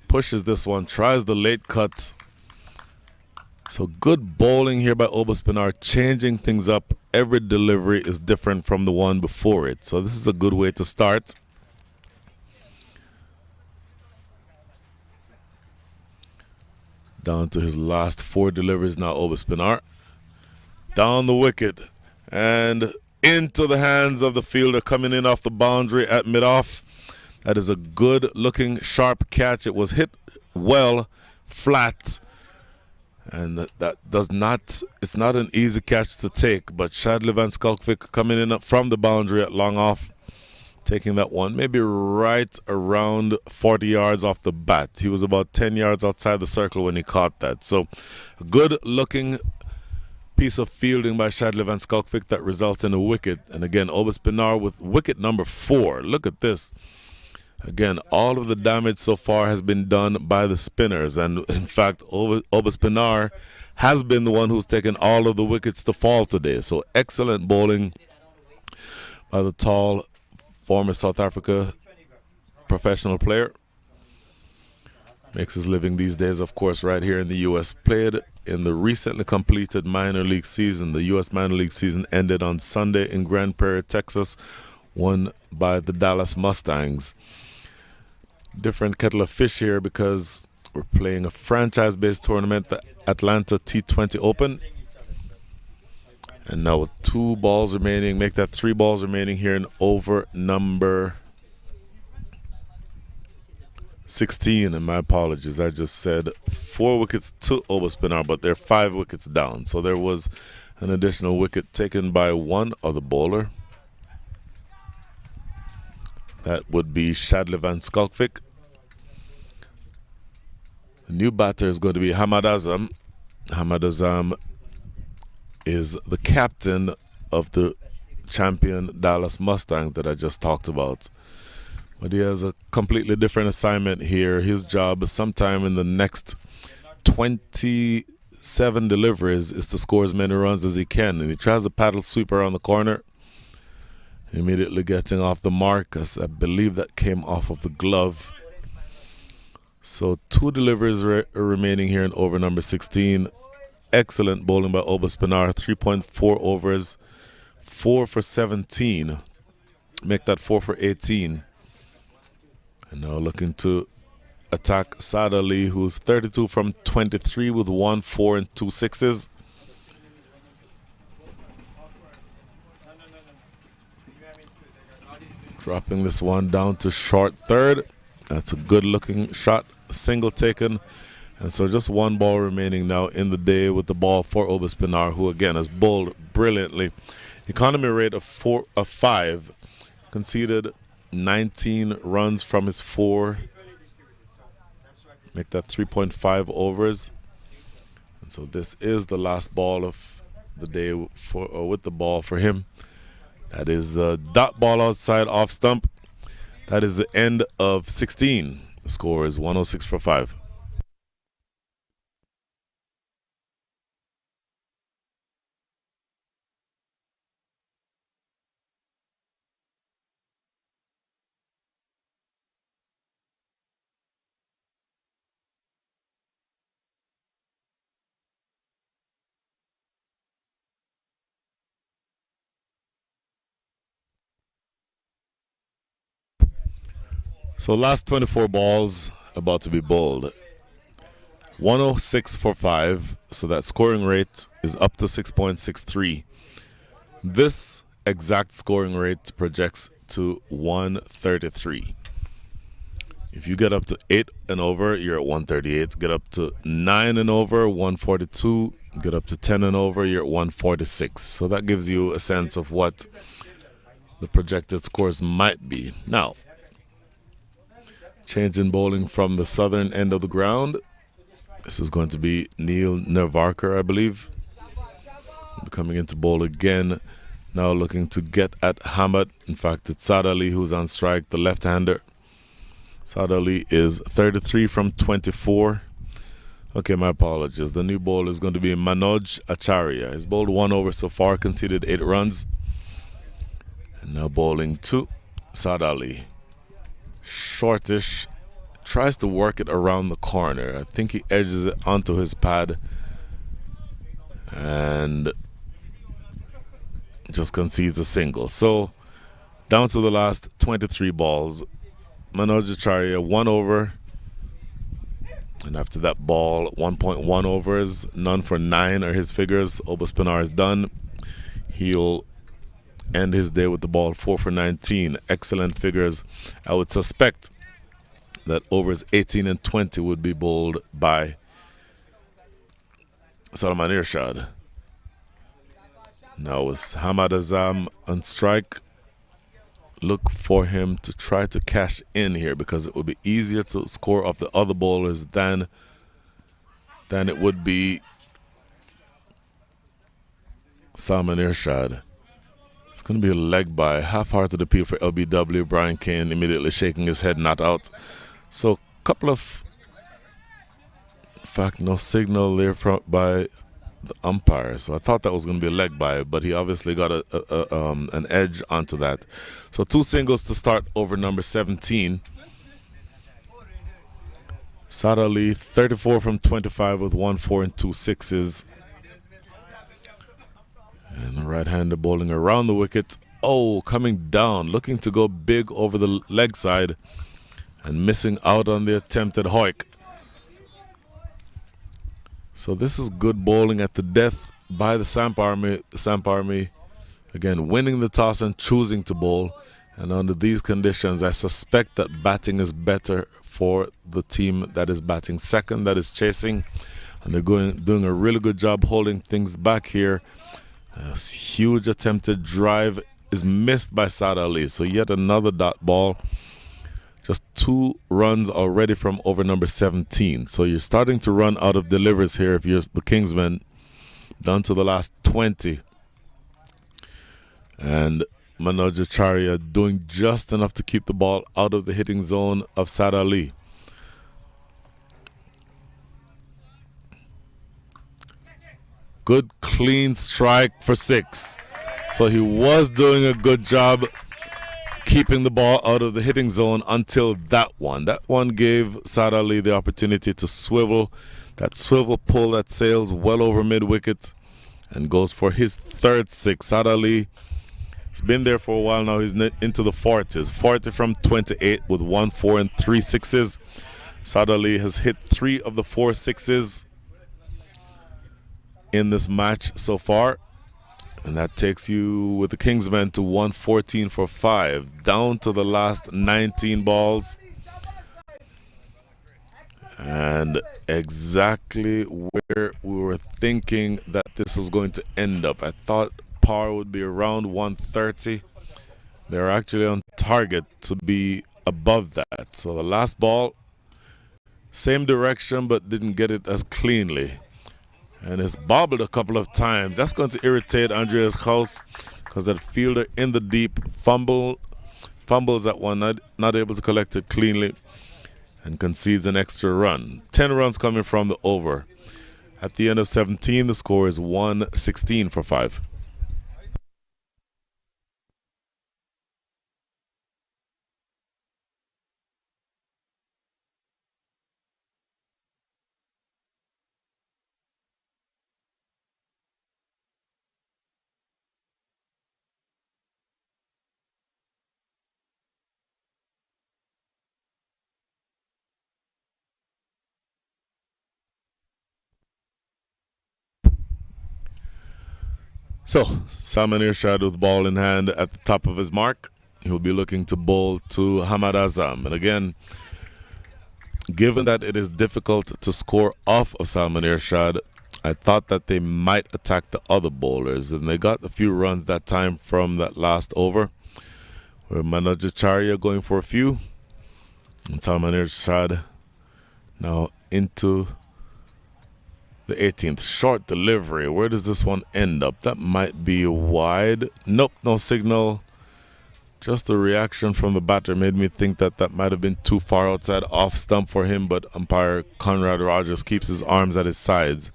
Pushes this one, tries the late cut. So good bowling here by Obaspinar, changing things up. Every delivery is different from the one before it, so this is a good way to start. Down to his last 4 deliveries now, Obaspinar. Down the wicket and into the hands of the fielder coming in off the boundary at mid-off. That is a good looking sharp catch. It was hit well, flat. And that does not, it's not an easy catch to take, but Shadley Van Skalkvik coming in from the boundary at long off, taking that one maybe right around 40 yards off the bat. He was about 10 yards outside the circle when he caught that. So a good looking piece of fielding by Shadley Van Skalkvik that results in a wicket. And again, Obaspinar with wicket number 4. Look at this. Again, all of the damage so far has been done by the spinners. And in fact, Obaspinar has been the one who's taken all of the wickets to fall today. So excellent bowling by the tall former South Africa professional player. Makes his living these days, of course, right here in the U.S. Played in the recently completed minor league season. The U.S. minor league season ended on Sunday in Grand Prairie, Texas, won by the Dallas Mustangs. Different kettle of fish here because we're playing a franchise-based tournament, the Atlanta T20 Open. And now with 2 balls remaining, make that 3 balls remaining here in over number 16. And my apologies, I just said 4 wickets to Obaspinar, but they're 5 wickets down. So there was an additional wicket taken by one other bowler. That would be Shadley Van Skalkvik. The new batter is going to be Hamad Azam. Hamad Azam is the captain of the champion Dallas Mustangs that I just talked about. But he has a completely different assignment here. His job is sometime in the next 27 deliveries is to score as many runs as he can. And he tries to paddle sweep around the corner, immediately getting off the mark, as I believe that came off of the glove. So 2 deliveries remaining here in over number 16. Excellent bowling by Obaspinar, 3.4 overs, 4 for 17. Make that 4 for 18. And now looking to attack Saad Ali, who's 32 from 23 with 1 4 and 2 sixes. Dropping this one down to short third. That's a good looking shot. Single taken And so just one ball remaining now in the day with the ball for Obaspinar, who again has bowled brilliantly. Economy rate of 5, conceded 19 runs from his 4. Make that 3.5 overs. And so this is the last ball of the day with the ball for him. That is the dot ball outside off stump. That is the end of 16. The score is 106 for 5. So last 24 balls about to be bowled. 106 for 5, so that scoring rate is up to 6.63. This exact scoring rate projects to 133. If you get up to 8 and over, you're at 138. Get up to 9 and over, 142. Get up to 10 and over, you're at 146. So that gives you a sense of what the projected scores might be. Now, change in bowling from the southern end of the ground. This is going to be Neil Nevarkar, I believe. Coming into bowl again. Now looking to get at Hamad. In fact, it's Saad Ali who's on strike, the left-hander. Saad Ali is 33 from 24. Okay, my apologies. The new bowler is going to be Manoj Acharya. He's bowled 1 over so far, conceded 8 runs. And now bowling to Saad Ali. Shortish, tries to work it around the corner. I think he edges it onto his pad and just concedes a single. So down to the last 23 balls. Manoj Acharya 1 over, and after that ball 1.1 overs, none for 9 are his figures. Obaspinar is done. He'll end his day with the ball 4 for 19. Excellent figures. I would suspect that overs 18 and 20 would be bowled by Salman Irshad. Now with Hamad Azam on strike, look for him to try to cash in here, because it would be easier to score off the other bowlers than it would be Salman Irshad. It's going to be a leg by. Half-hearted appeal for LBW. Brian Kane immediately shaking his head, not out. So, couple of, in fact, no signal there by the umpire. So I thought that was going to be a leg by, but he obviously got an edge onto that. So 2 singles to start over number 17. Saad Ali, 34 from 25 with 1 4 and 2 6s. And the right-hander bowling around the wicket. Oh, coming down, looking to go big over the leg side and missing out on the attempted hoik. So this is good bowling at the death by the Samp Army. The Samp Army, again, winning the toss and choosing to bowl. And under these conditions, I suspect that batting is better for the team that is batting second, that is chasing. And they're doing a really good job holding things back here. A huge attempted drive is missed by Saad Ali. So yet another dot ball. Just 2 runs already from over number 17. So you're starting to run out of delivers here if you're the Kingsmen. Down to the last 20. And Manoj Acharya doing just enough to keep the ball out of the hitting zone of Saad Ali. Good clean strike for 6. So he was doing a good job keeping the ball out of the hitting zone until that one. That one gave Saad Ali the opportunity to swivel. That swivel pull that sails well over mid-wicket and goes for his 3rd 6. Saad Ali has been there for a while now. He's into the 40s. 40 from 28 with 1 4 and 3 6s. Saad Ali has hit 3 of the 4 6s in this match so far. And that takes you with the Kingsmen to 114 for 5. Down to the last 19 balls. And exactly where we were thinking that this was going to end up. I thought par would be around 130. They're actually on target to be above that. So the last ball, same direction, but didn't get it as cleanly. And it's bobbled a couple of times. That's going to irritate Andreas Haus because that fielder in the deep fumbles that one, not able to collect it cleanly, and concedes an extra run. 10 runs coming from the over. At the end of 17, the score is 116 for 5. So, Salman Irshad with the ball in hand at the top of his mark. He'll be looking to bowl to Hamad Azam. And again, given that it is difficult to score off of Salman Irshad, I thought that they might attack the other bowlers. And they got a few runs that time from that last over, with Manoj Acharya going for a few. And Salman Irshad now into the 18th. Short delivery. Where does this one end up? That might be wide. Nope, no signal. Just the reaction from the batter made me think that that might have been too far outside off stump for him, but umpire Conrad Rogers keeps his arms at his sides.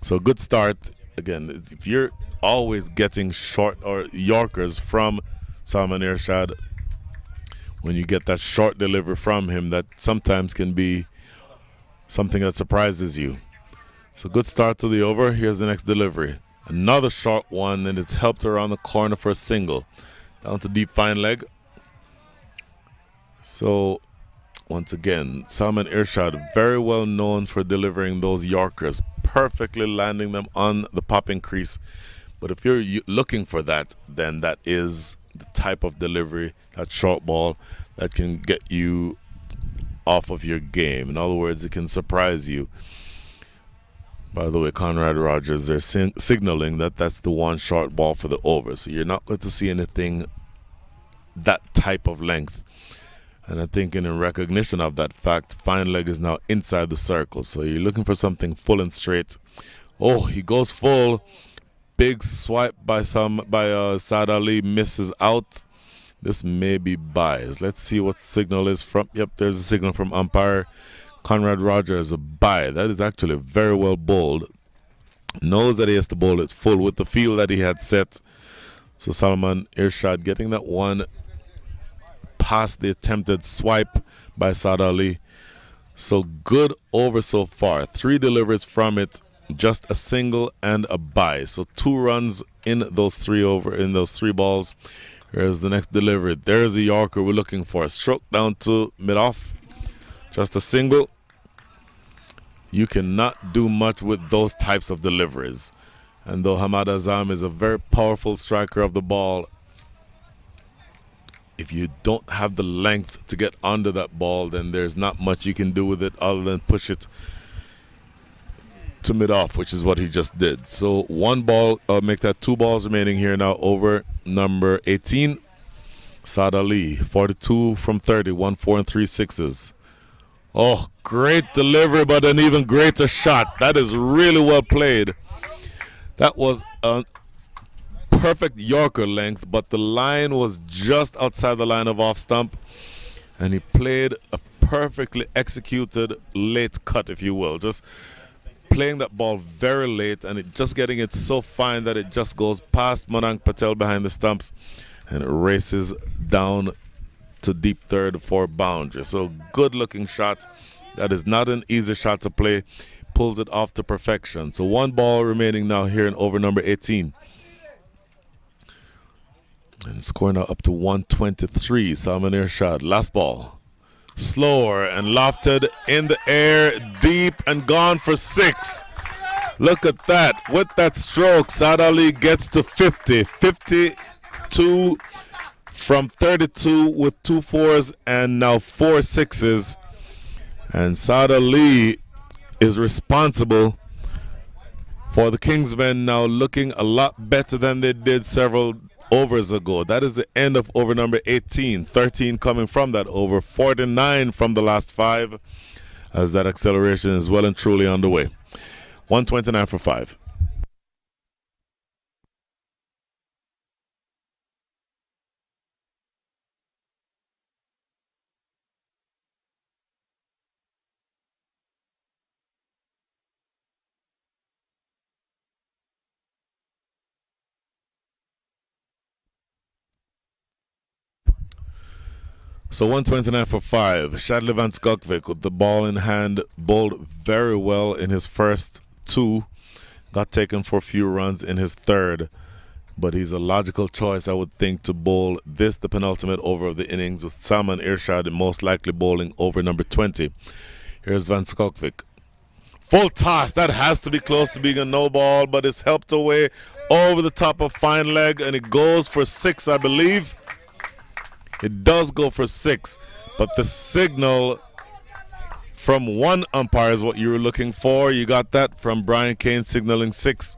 So good start. Again, if you're always getting short or Yorkers from Salman Irshad, when you get that short delivery from him, that sometimes can be something that surprises you. So good start to the over. Here's the next delivery. Another short one, and it's helped around the corner for a single. Down to deep fine leg. So once again, Salman Irshad, very well known for delivering those Yorkers, perfectly landing them on the popping crease. But if you're looking for that, then that is the type of delivery, that short ball, that can get you off of your game. In other words, it can surprise you. By the way, Conrad Rogers, they're signaling that that's the one short ball for the over. So you're not going to see anything that type of length. And I'm thinking in recognition of that fact, fine leg is now inside the circle. So you're looking for something full and straight. Oh, he goes full. Big swipe by Saad Ali, misses out. This may be biased. Let's see what signal is from. Yep, there's a signal from umpire Conrad Rogers, a bye. That is actually very well bowled. Knows that he has to bowl it full with the field that he had set. So Salman Irshad getting that one past the attempted swipe by Saad Ali. So good over so far. 3 deliveries from it, just a single and a bye. So 2 runs in those 3 balls. Here's the next delivery. There's a Yorker we're looking for. Stroke down to mid-off. Just a single. You cannot do much with those types of deliveries. And though Hamad Azam is a very powerful striker of the ball, if you don't have the length to get under that ball, then there's not much you can do with it other than push it to mid-off, which is what he just did. So 1 ball, make that 2 balls remaining here now over number 18. Saad Ali, 42 from 30, 1 4 and 3 sixes. Oh, great delivery, but an even greater shot. That is really well played. That was a perfect Yorker length, but the line was just outside the line of off stump, and he played a perfectly executed late cut, if you will. Just playing that ball very late, and just getting it so fine that it just goes past Madank Patel behind the stumps, and it races down to deep third for boundary. So good looking shot. That is not an easy shot to play. Pulls it off to perfection. So 1 ball remaining now here in over number 18. And score now up to 123. Salman Irshad. Last ball. Slower and lofted in the air, deep and gone for 6. Look at that. With that stroke, Saad Ali gets to 50. 52 from 32 with 2 4s and now 4 6s. And Sada Lee is responsible for the Kingsmen now looking a lot better than they did several overs ago. That is the end of over number 18. 13 coming from that over. 49 from the last 5 as that acceleration is well and truly underway. 129 for 5. So 129 for 5. Shadley Van Skokvik with the ball in hand bowled very well in his first 2. Got taken for a few runs in his third. But he's a logical choice, I would think, to bowl this, the penultimate over of the innings, with Salman Irshad most likely bowling over number 20. Here's Van Skokvik. Full toss. That has to be close to being a no ball, but it's helped away over the top of fine leg, and it goes for 6, I believe. It does go for 6, but the signal from one umpire is what you were looking for. You got that from Brian Kane signaling 6.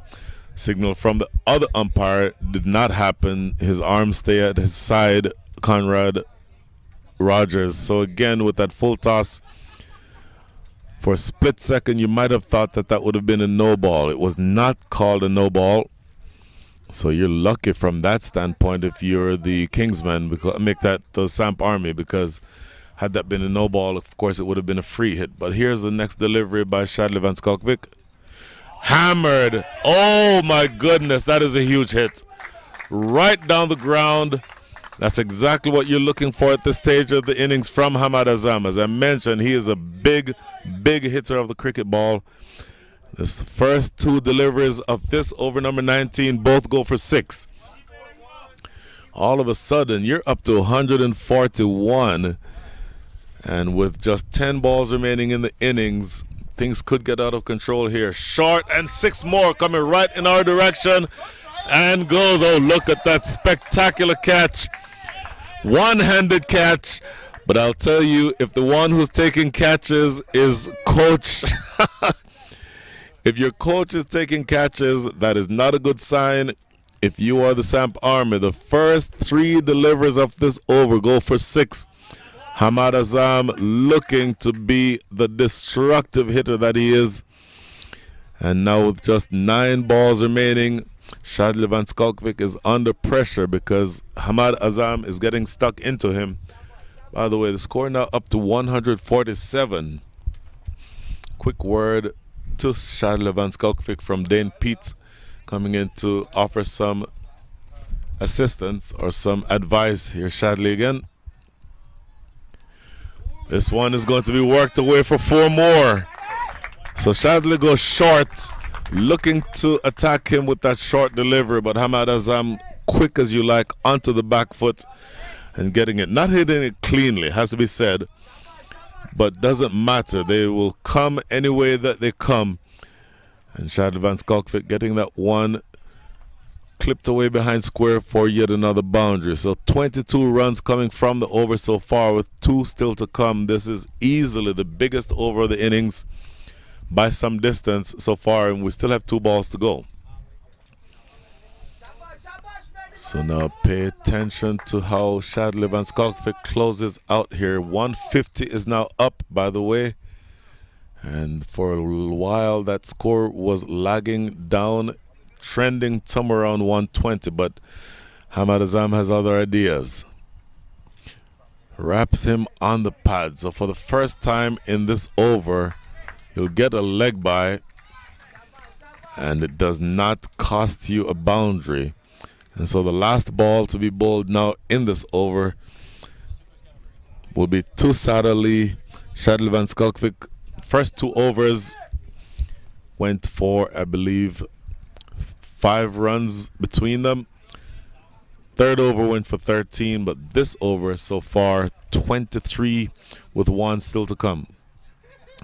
Signal from the other umpire did not happen. His arms stay at his side, Conrad Rogers. So again, with that full toss, for a split second, you might have thought that that would have been a no ball. It was not called a no ball. So you're lucky from that standpoint if you're the Kingsmen, because make that the Samp Army, because had that been a no ball, of course it would have been a free hit. But here's the next delivery by Shadley Van Skokvik. Hammered. Oh my goodness, that is a huge hit. Right down the ground. That's exactly what you're looking for at this stage of the innings from Hamad Azam. As I mentioned, he is a big, big hitter of the cricket ball. This first 2 deliveries of this over number 19 both go for 6. All of a sudden, you're up to 141. And with just 10 balls remaining in the innings, things could get out of control here. Short and 6 more coming right in our direction. And goes, oh, look at that spectacular catch. One-handed catch. But I'll tell you, if the one who's taking catches is Coach... If your coach is taking catches, that is not a good sign. If you are the Samp Army, the first 3 deliveries of this over go for 6. Hamad Azam looking to be the destructive hitter that he is. And now with just 9 balls remaining, Shadley Van Skokvik is under pressure because Hamad Azam is getting stuck into him. By the way, the score now up to 147. Quick word to Shadley Van Skokvik from Dane Pete, coming in to offer some assistance or some advice. Here's Shadley again. This one is going to be worked away for 4 more. So Shadley goes short, looking to attack him with that short delivery, but Hamad Azam, quick as you like, onto the back foot and getting it. Not hitting it cleanly, has to be said, but doesn't matter. They will come any way that they come. And Shadley Van Skokvik getting that one clipped away behind square for yet another boundary. So 22 runs coming from the over so far, with 2 still to come. This is easily the biggest over of the innings by some distance so far, and we still have 2 balls to go. So now pay attention to how Shadley Van Skokvik closes out here. 150 is now up, by the way. And for a while that score was lagging down, trending somewhere around 120. But Hamad Azam has other ideas. Wraps him on the pad. So for the first time in this over, he'll get a leg by. And it does not cost you a boundary. And so the last ball to be bowled now in this over will be to Sada Lee. Shadley Van Skokvik, first 2 overs went for, I believe, 5 runs between them. Third over went for 13, but this over so far, 23 with 1 still to come.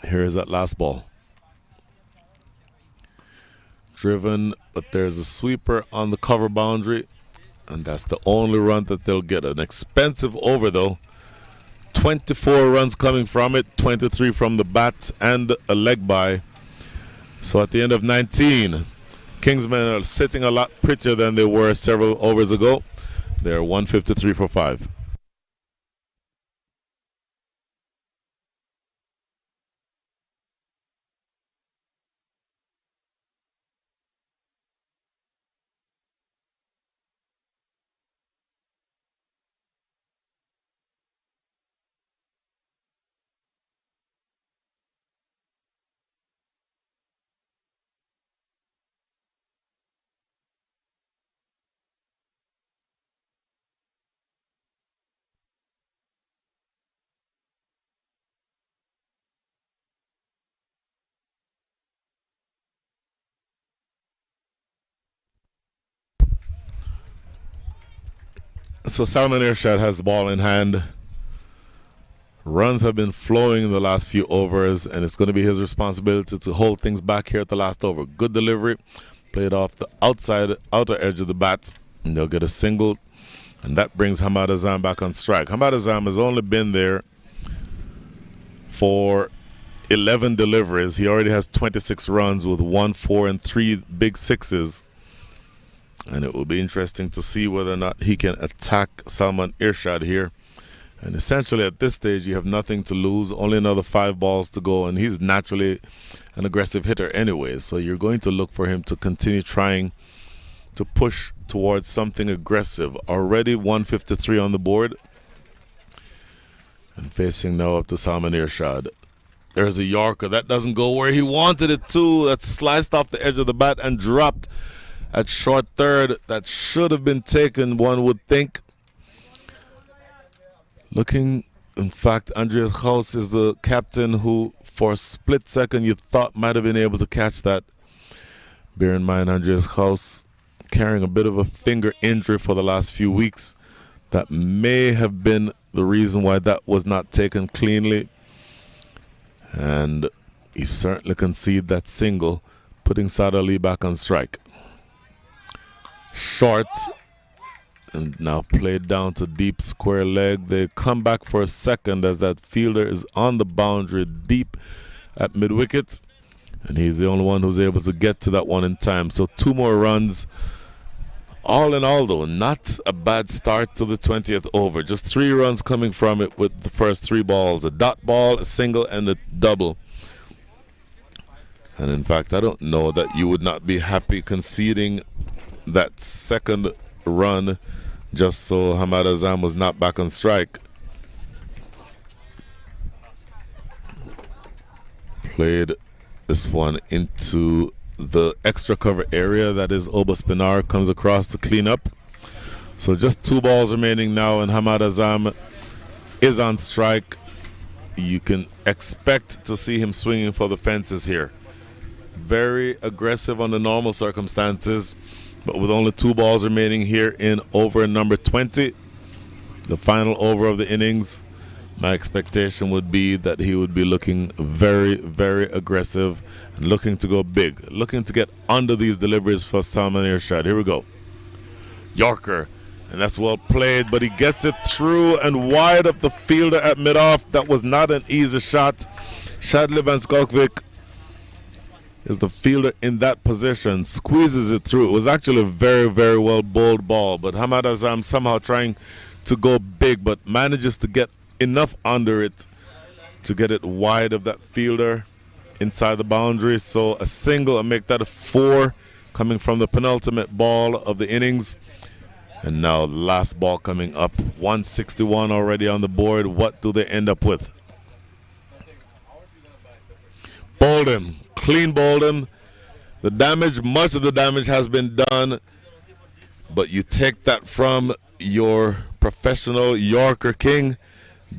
Here is that last ball. Driven, but there's a sweeper on the cover boundary, and that's the only run that they'll get. An expensive over, though. 24 runs coming from it, 23 from the bat and a leg by. So at the end of 19, Kingsmen are sitting a lot prettier than they were several overs ago. They're 153 for 5. So Salman Irshad has the ball in hand. Runs have been flowing in the last few overs, and it's going to be his responsibility to hold things back here at the last over. Good delivery, played off the outer edge of the bat, and they'll get a single, and that brings Hamad Azam back on strike. Hamad Azam has only been there for 11 deliveries. He already has 26 runs with 1, 4, and 3 big sixes. And it will be interesting to see whether or not he can attack Salman Irshad here. And essentially at this stage, you have nothing to lose, only another 5 balls to go, and he's naturally an aggressive hitter anyway. So you're going to look for him to continue trying to push towards something aggressive. Already 153 on the board. And facing now up to Salman Irshad. There's a Yorker. That doesn't go where he wanted it to. That's sliced off the edge of the bat and dropped at short third. That should have been taken, one would think. Looking, in fact, Andreas Haus is the captain who, for a split second, you thought might have been able to catch that. Bear in mind, Andreas Haus carrying a bit of a finger injury for the last few weeks. That may have been the reason why that was not taken cleanly. And he certainly conceded that single, putting Saad Ali back on strike. Short, and now played down to deep square leg. They come back for a second as that fielder is on the boundary deep at mid-wicket, and he's the only one who's able to get to that one in time. So 2 more runs. All in all, though, not a bad start to the 20th over. Just 3 runs coming from it with the first 3 balls. A dot ball, a single, and a double. And in fact, I don't know that you would not be happy conceding that second run just so Hamad Azam was not back on strike. Played this one into the extra cover area. That is Oba Spinar comes across to clean up. So just 2 balls remaining now, and Hamad Azam is on strike. You can expect to see him swinging for the fences here. Very aggressive under normal circumstances, but with only 2 balls remaining here in over number 20, the final over of the innings, my expectation would be that he would be looking very, very aggressive and looking to go big, looking to get under these deliveries for Salman Irshad. Here we go. Yorker, and that's well played, but he gets it through and wide of the fielder at mid-off. That was not an easy shot. Shadley Van Skalkvik is the fielder in that position, squeezes it through. It was actually a very, very well bowled ball, but Hamad Azam somehow trying to go big, but manages to get enough under it to get it wide of that fielder inside the boundary. So a single and make that a 4 coming from the penultimate ball of the innings. And now the last ball coming up, 161 already on the board. What do they end up with? Bowled him. Clean bowled him. The damage, much of the damage has been done, but you take that from your professional Yorker king.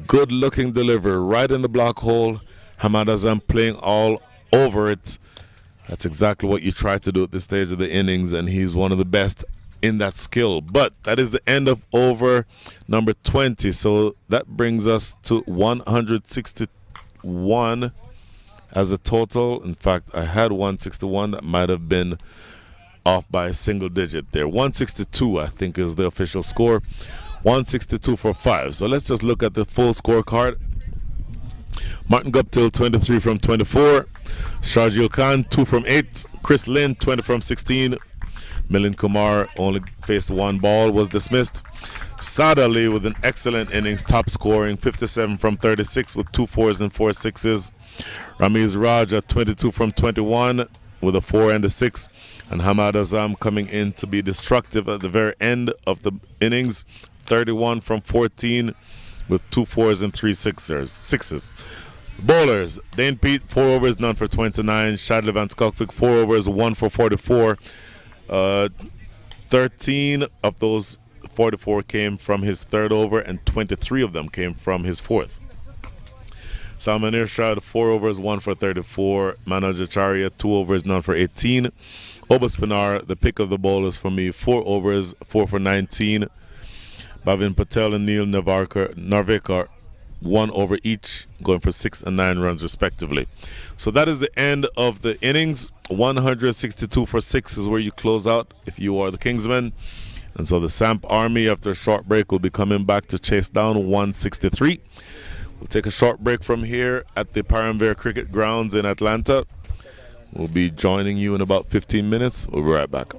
Good looking delivery right in the block hole. Hamad Azam playing all over it. That's exactly what you try to do at this stage of the innings, and he's one of the best in that skill. But that is the end of over number 20. So that brings us to 161 as a total. In fact, I had 161. That might have been off by a single digit there. 162, I think, is the official score. 162 for 5. So let's just look at the full scorecard. Martin Guptill 23 from 24. Sharjil Khan 2 from 8. Chris Lynn 20 from 16. Milind Kumar only faced one ball, was dismissed. Saad Ali with an excellent innings, top scoring 57 from 36 with 2 fours and 4 sixes. Ramiz Raja 22 from 21 with a 4 and a 6. And Hamad Azam coming in to be destructive at the very end of the innings, 31 from 14 with 2 fours and 3 sixes. Bowlers, Dane Pete 4 overs, none for 29. Shadley Van Skalkvik 4 overs, 1 for 44. 13 of those 44 came from his third over, and 23 of them came from his fourth. Salman Irshad 4 overs, 1 for 34. Manoj Acharya 2 overs, none for 18. Oba Spinar, the pick of the bowlers for me, 4 overs, 4 for 19. Bhavin Patel and Neil Narvekar 1 over each, going for 6 and 9 runs respectively. So that is the end of the innings. 162 for 6 is where you close out if you are the Kingsmen. And so the Samp Army, after a short break, will be coming back to chase down 163. We'll take a short break from here at the Paramvere Cricket Grounds in Atlanta. We'll be joining you in about 15 minutes. We'll be right back.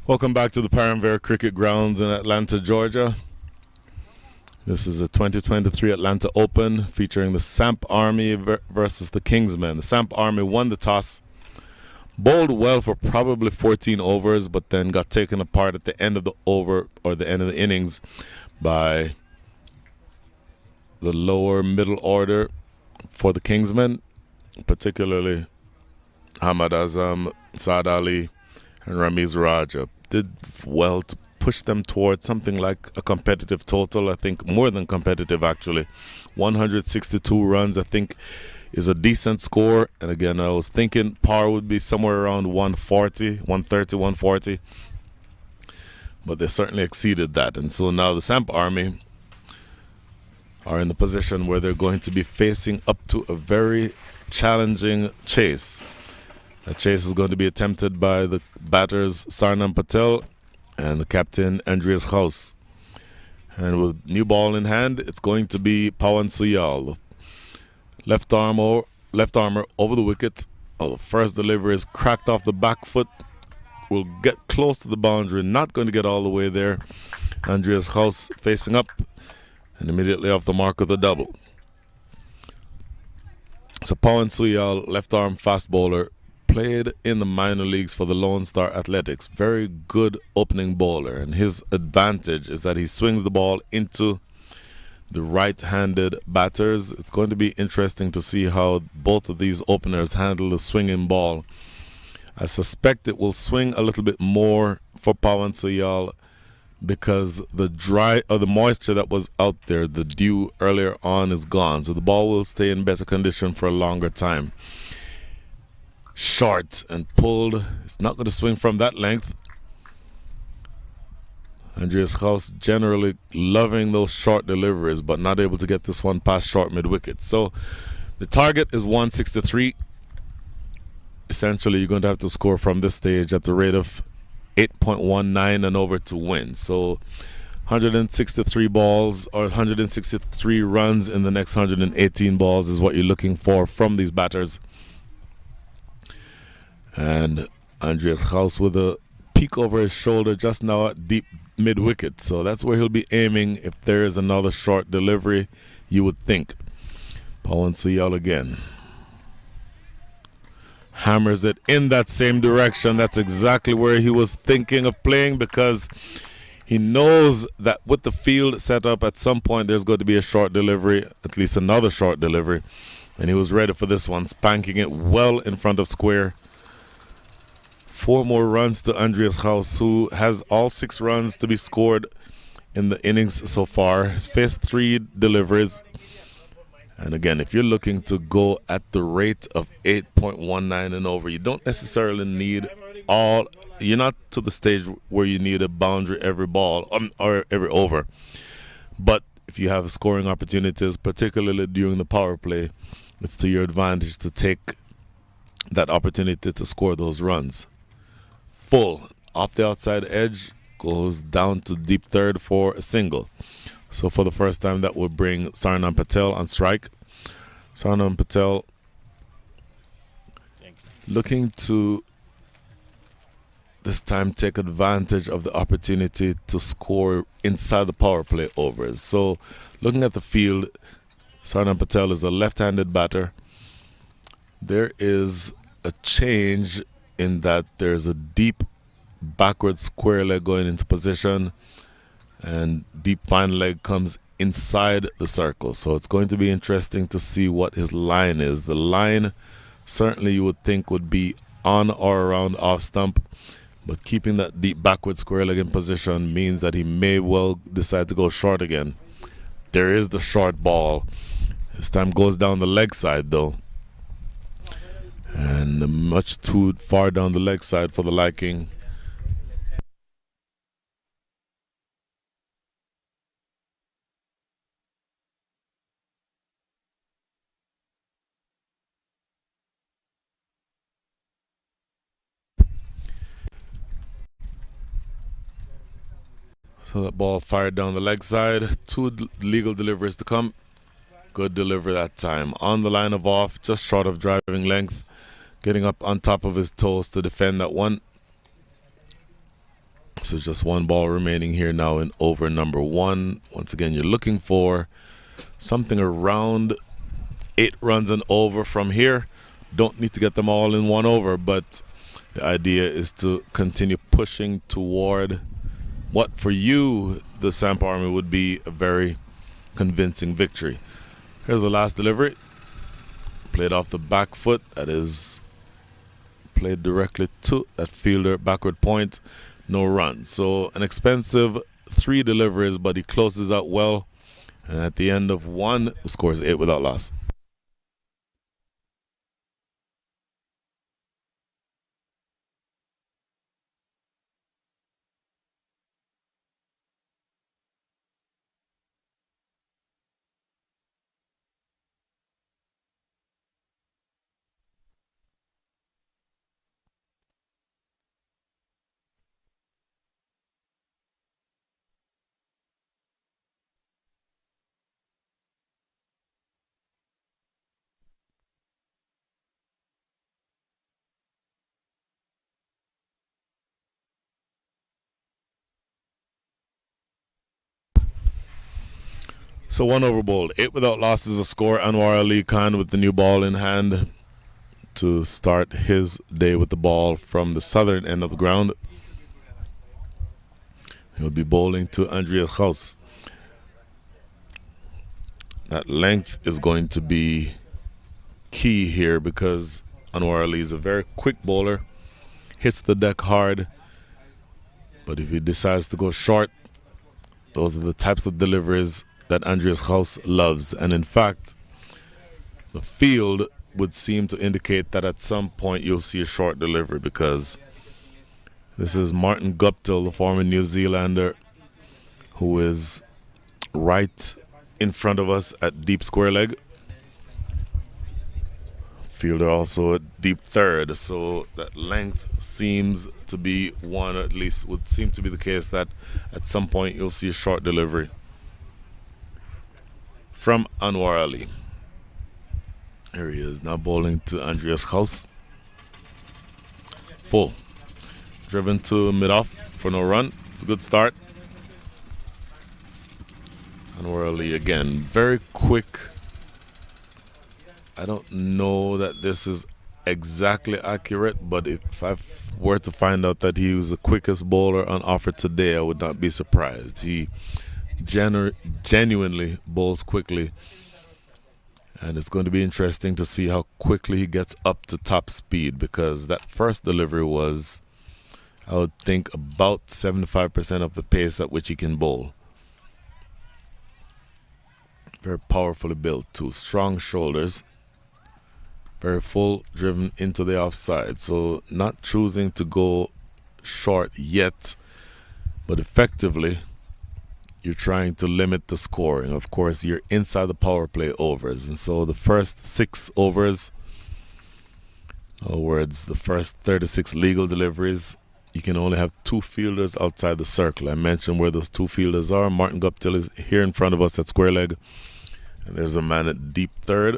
Welcome back to the Paramvere Cricket Grounds in Atlanta, Georgia. This is a 2023 Atlanta Open featuring the Samp Army versus the Kingsmen. The Samp Army won the toss, bowled well for probably 14 overs, but then got taken apart at the end of the over or the end of the innings by the lower middle order for the Kingsmen, particularly Ahmad Azam, Saad Ali, and Ramiz Raja. Did well to push them towards something like a competitive total. I think more than competitive, actually. 162 runs, I think, is a decent score. And again, I was thinking par would be somewhere around 140, 130, 140. But they certainly exceeded that. And so now the Samp Army are in the position where they're going to be facing up to a very challenging chase. The chase is going to be attempted by the batters Sarnam Patel and the captain Andreas Haus. And with new ball in hand, it's going to be Pawan Suyal. Left armour over the wicket. Oh, the first delivery is cracked off the back foot. Will get close to the boundary, not going to get all the way there. Andreas Haus facing up and immediately off the mark of the double. So Pawan Suyal, left arm fast bowler, played in the minor leagues for the Lone Star Athletics. Very good opening bowler, and his advantage is that he swings the ball into the right-handed batters. It's going to be interesting to see how both of these openers handle the swinging ball. I suspect it will swing a little bit more for Pawan Suyal because the moisture that was out there, the dew earlier on, is gone, so the ball will stay in better condition for a longer time. Short and pulled. It's not going to swing from that length. Andreas Haus generally loving those short deliveries, but not able to get this one past short mid-wicket. So the target is 163. Essentially, you're going to have to score from this stage at the rate of 8.19 and over to win. So 163 balls or 163 runs in the next 118 balls is what you're looking for from these batters. And Andreas Haus with a peek over his shoulder just now at deep mid-wicket. So that's where he'll be aiming if there is another short delivery, you would think. Pawan Suyal again. Hammers it in that same direction. That's exactly where he was thinking of playing, because he knows that with the field set up, at some point there's going to be a short delivery, at least another short delivery. And he was ready for this one, spanking it well in front of square. 4 more runs to Andreas Haus, who has all 6 runs to be scored in the innings so far. He's faced 3 deliveries. And again, if you're looking to go at the rate of 8.19 and over, you don't necessarily need you're not to the stage where you need a boundary every ball or every over. But if you have scoring opportunities, particularly during the power play, it's to your advantage to take that opportunity to score those runs. Full off the outside edge, goes down to deep third for a single. So for the first time, that will bring Sarnam Patel on strike. Sarnam Patel looking to this time take advantage of the opportunity to score inside the power play overs. So looking at the field, Sarnam Patel is a left-handed batter. There is a change in that there's a deep backward square leg going into position, and deep fine leg comes inside the circle. So it's going to be interesting to see what his line is. The line certainly you would think would be on or around off stump, but keeping that deep backward square leg in position means that he may well decide to go short again. There is the short ball. This time goes down the leg side though, and much too far down the leg side for the liking. So that ball fired down the leg side. 2 legal deliveries to come. Good delivery that time. On the line of off, just short of driving length. Getting up on top of his toes to defend that one. So just one ball remaining here now in over number 1. Once again, you're looking for something around 8 runs and over from here. Don't need to get them all in 1 over, but the idea is to continue pushing toward what for you, the Samp Army, would be a very convincing victory. Here's the last delivery. Played off the back foot. That is played directly to that fielder, backward point, no run. So an expensive 3 deliveries, but he closes out well. And at the end of 1, the score is 8 without loss. So 1 over bowled, 8 without loss is a score. Anwar Ali Khan with the new ball in hand to start his day with the ball from the southern end of the ground. He'll be bowling to Andreas Gauss. That length is going to be key here because Anwar Ali is a very quick bowler, hits the deck hard, but if he decides to go short, those are the types of deliveries that Andreas Gauss loves. And in fact, the field would seem to indicate that at some point you'll see a short delivery because this is Martin Guptill, the former New Zealander, who is right in front of us at deep square leg. Fielder also at deep third, so that length seems to be one, or at least would seem to be the case, that at some point you'll see a short delivery from Anwar Ali. Here he is now bowling to Andreas Gauss. Full. Driven to mid-off for no run. It's a good start. Anwar Ali again, very quick. I don't know that this is exactly accurate, but if I were to find out that he was the quickest bowler on offer today, I would not be surprised. He genuinely bowls quickly, and it's going to be interesting to see how quickly he gets up to top speed, because that first delivery was, I would think, about 75% of the pace at which he can bowl. Very powerfully built too, strong shoulders, very full, driven into the offside. So not choosing to go short yet, but effectively you're trying to limit the scoring. Of course, you're inside the power play overs, and so the first 6 overs, in other words, the first 36 legal deliveries, you can only have 2 fielders outside the circle. I mentioned where those 2 fielders are. Martin Guptill is here in front of us at square leg, and there's a man at deep third.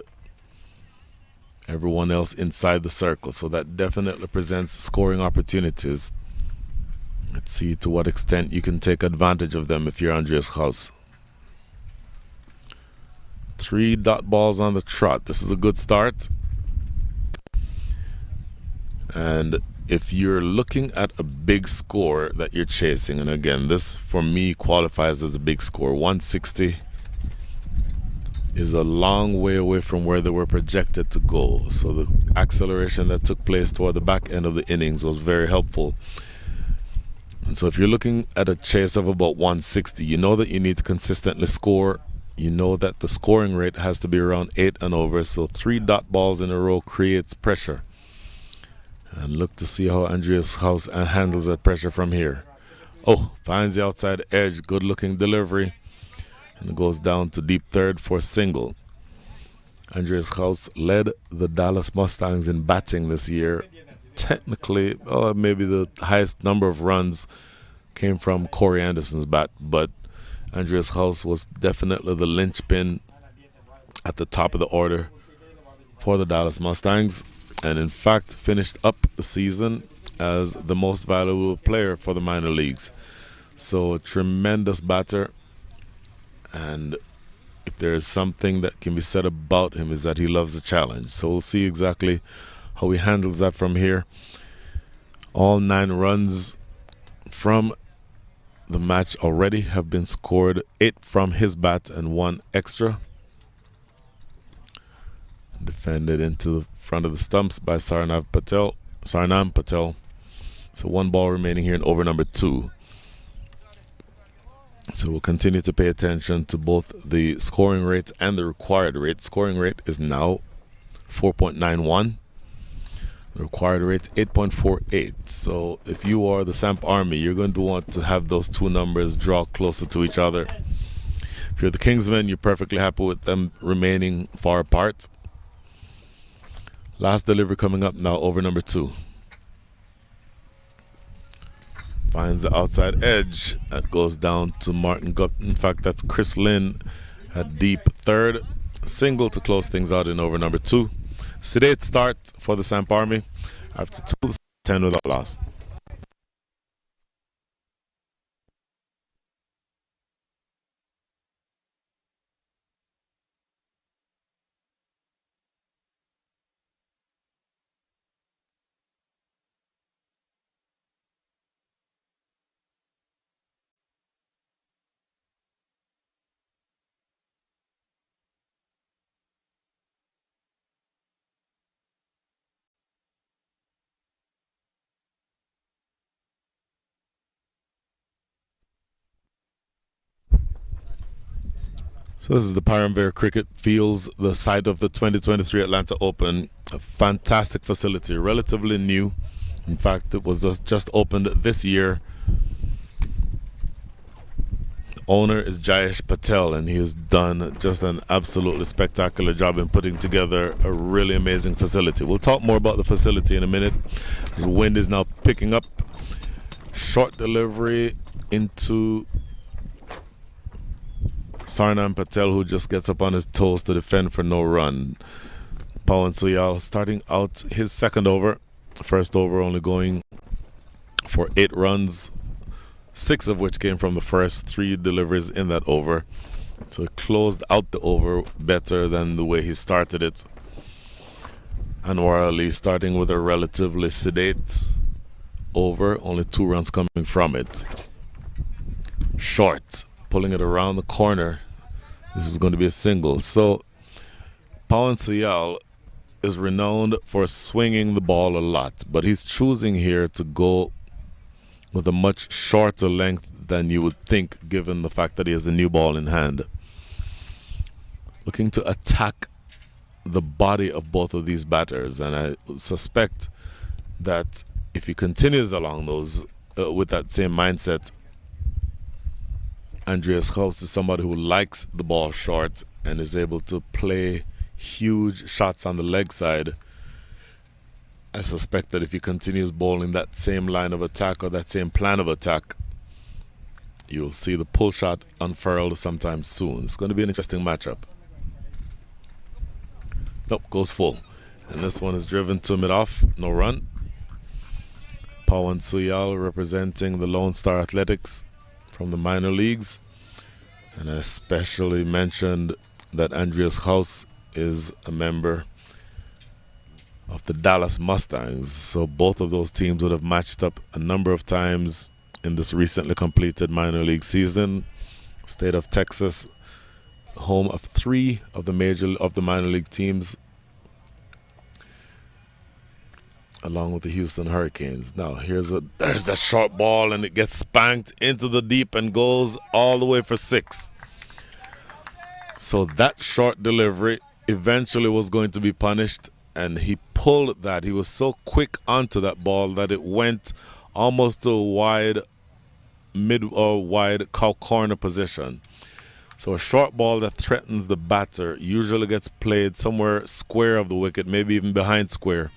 Everyone else inside the circle, so that definitely presents scoring opportunities. Let's see to what extent you can take advantage of them if you're Andreas Gauss. 3 dot balls on the trot. This is a good start. And if you're looking at a big score that you're chasing, and again, this for me qualifies as a big score, 160 is a long way away from where they were projected to go. So the acceleration that took place toward the back end of the innings was very helpful. And so if you're looking at a chase of about 160, you know that you need to consistently score. You know that the scoring rate has to be around 8 and over. So 3 dot balls in a row creates pressure. And look to see how Andreas Gauss handles that pressure from here. Oh, finds the outside edge. Good looking delivery. And it goes down to deep third for a single. Andreas Gauss led the Dallas Mustangs in batting this year. Technically, maybe the highest number of runs came from Corey Anderson's bat, but Andreas Gauss was definitely the linchpin at the top of the order for the Dallas Mustangs, and in fact finished up the season as the most valuable player for the minor leagues. So a tremendous batter, and if there is something that can be said about him is that he loves a challenge. So we'll see exactly how he handles that from here. All 9 runs from the match already have been scored, 8 from his bat and 1 extra. Defended into the front of the stumps by Sarnam Patel. So 1 ball remaining here in over number 2. So we'll continue to pay attention to both the scoring rate and the required rate. Scoring rate is now 4.91. The required rate 8.48. So if you are the Samp Army, you're going to want to have those 2 numbers draw closer to each other. If you're the Kingsmen, you're perfectly happy with them remaining far apart. Last delivery coming up now, over number 2. Finds the outside edge. That goes down to Martin Gup. In fact, that's Chris Lynn at deep third. Single to close things out in over number 2. Sedate start for the Samp Army after 2-10 without loss. So this is the Paramvere Cricket Fields, the site of the 2023 Atlanta Open. A fantastic facility, relatively new. In fact, it was just opened this year. The owner is Jayesh Patel, and he has done just an absolutely spectacular job in putting together a really amazing facility. We'll talk more about the facility in a minute. The wind is now picking up. Short delivery into Sarnam Patel, who just gets up on his toes to defend for no run. Pawan Suyal starting out his second over. First over only going for 8 runs, 6 of which came from the first 3 deliveries in that over. So he closed out the over better than the way he started it. Anwar Ali starting with a relatively sedate over, only 2 runs coming from it. Short, pulling it around the corner. This is going to be a single. So Pawan Suyal is renowned for swinging the ball a lot, but he's choosing here to go with a much shorter length than you would think, given the fact that he has a new ball in hand. Looking to attack the body of both of these batters, and I suspect that if he continues along those with that same mindset, Andreas Haus is somebody who likes the ball short and is able to play huge shots on the leg side. I suspect that if he continues bowling that same line of attack or that same plan of attack, you'll see the pull shot unfurled sometime soon. It's going to be an interesting matchup. Nope, goes full. And this one is driven to mid-off, no run. Pawan Suyal representing the Lone Star Athletics from the minor leagues, and I especially mentioned that Andreas Haus is a member of the Dallas Mustangs, so both of those teams would have matched up a number of times in this recently completed minor league season. State of Texas, home of 3 of the minor league teams, along with the Houston Hurricanes. Now there's that short ball, and it gets spanked into the deep and goes all the way for 6. So that short delivery eventually was going to be punished, and he pulled that. He was so quick onto that ball that it went almost to a wide cow corner position. So a short ball that threatens the batter usually gets played somewhere square of the wicket, maybe even behind square.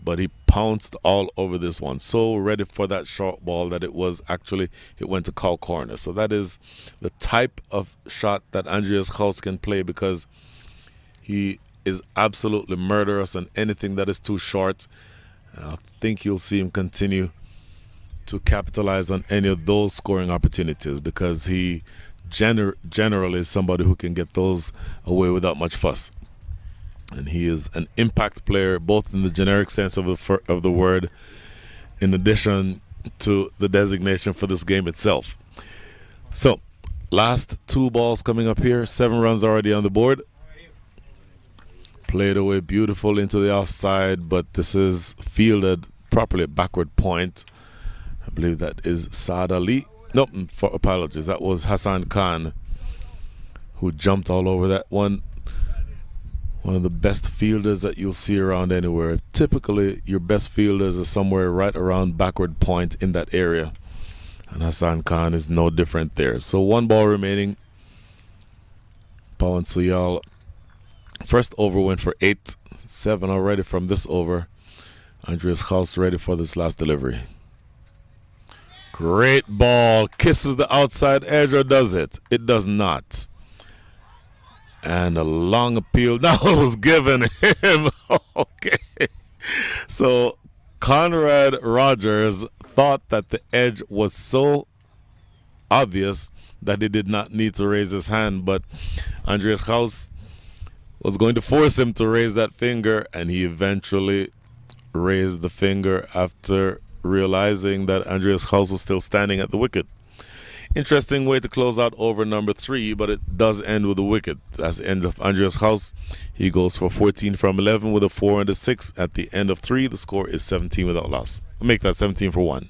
But he pounced all over this one, so ready for that short ball that it went to cow corner. So that is the type of shot that Andreas Haus can play, because he is absolutely murderous on anything that is too short. And I think you'll see him continue to capitalize on any of those scoring opportunities because he generally is somebody who can get those away without much fuss. And he is an impact player, both in the generic sense of the word, in addition to the designation for this game itself. So, last 2 balls coming up here. 7 runs already on the board. Played away beautiful into the offside, but this is fielded properly at backward point. I believe that is Saad Ali. Nope, apologies. That was Hassan Khan who jumped all over that one. One of the best fielders that you'll see around anywhere. Typically, your best fielders are somewhere right around backward point in that area. And Hassan Khan is no different there. So 1 ball remaining. Pawan Suyal. First over went for 8. 7 already from this over. Andreas Haus ready for this last delivery. Great ball. Kisses the outside edge, or does it? It does not. And a long appeal now was given him. Okay. So Conrad Rogers thought that the edge was so obvious that he did not need to raise his hand, but Andreas Haus was going to force him to raise that finger, and he eventually raised the finger after realizing that Andreas Haus was still standing at the wicket. Interesting way to close out over number 3, but it does end with a wicket. That's the end of Andreas Haus. He goes for 14 from 11 with a 4 and a 6. At the end of 3, the score is 17 without loss. We'll make that 17 for 1.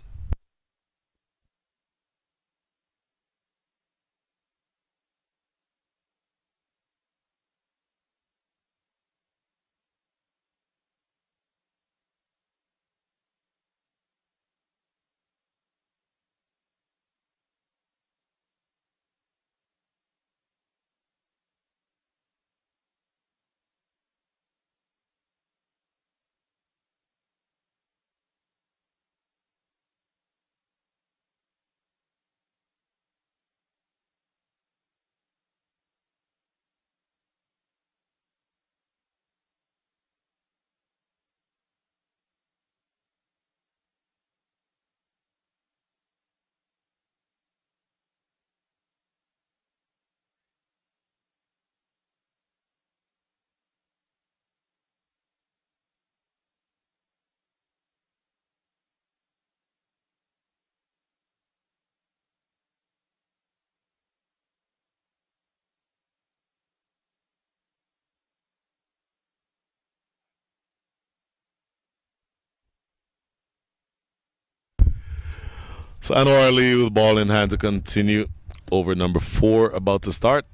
So Anwar Ali with the ball in hand to continue. Over number 4 about to start.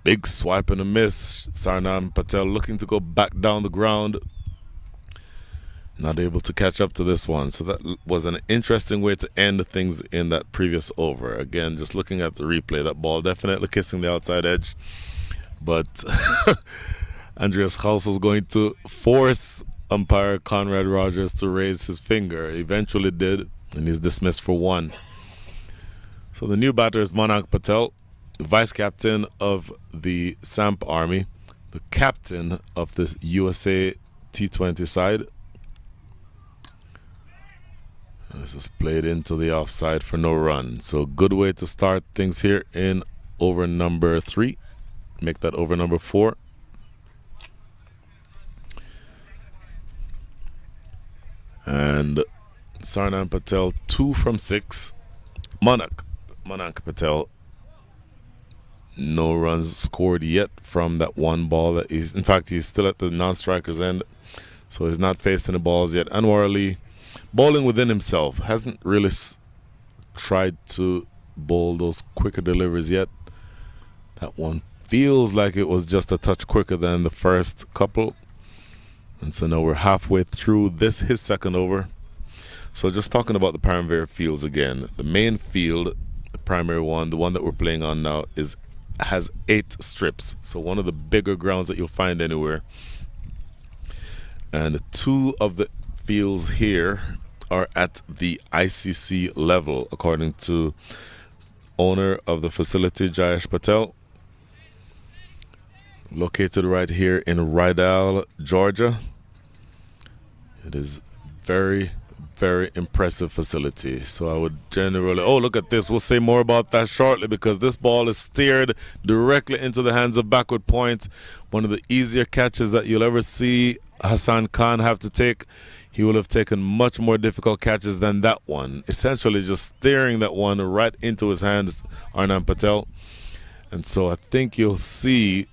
Big swipe and a miss. Sarnam Patel looking to go back down the ground. Not able to catch up to this one. So that was an interesting way to end things in that previous over. Again, just looking at the replay, that ball definitely kissing the outside edge. But Andreas Haus was going to force umpire Conrad Rogers to raise his finger. Eventually did, and he's dismissed for 1. So the new batter is Manak Patel, the vice captain of the Samp Army, the captain of the USA T20 side. This is played into the offside for no run. So good way to start things here in over number 3. Make that over number 4. And Sarnam Patel 2 from 6. Manak Patel, no runs scored yet from that 1 ball that he's, in fact, he's still at the non-striker's end, so he's not faced any balls yet. Anwar Ali bowling within himself, hasn't really tried to bowl those quicker deliveries yet. That one feels like it was just a touch quicker than the first couple, and so now we're halfway through this, his second over. So just talking about the Paramvere fields again, the main field, the primary one, the one that we're playing on now, has 8 strips. So one of the bigger grounds that you'll find anywhere. And 2 of the fields here are at the ICC level, according to owner of the facility, Jayesh Patel. Located right here in Rydal, Georgia. It is very, very impressive facility. So I would generally, oh, look at this. We'll say more about that shortly because this ball is steered directly into the hands of backward point. One of the easier catches that you'll ever see Hassan Khan have to take. He will have taken much more difficult catches than that one. Essentially just steering that one right into his hands, Arnam Patel. And so I think you'll see,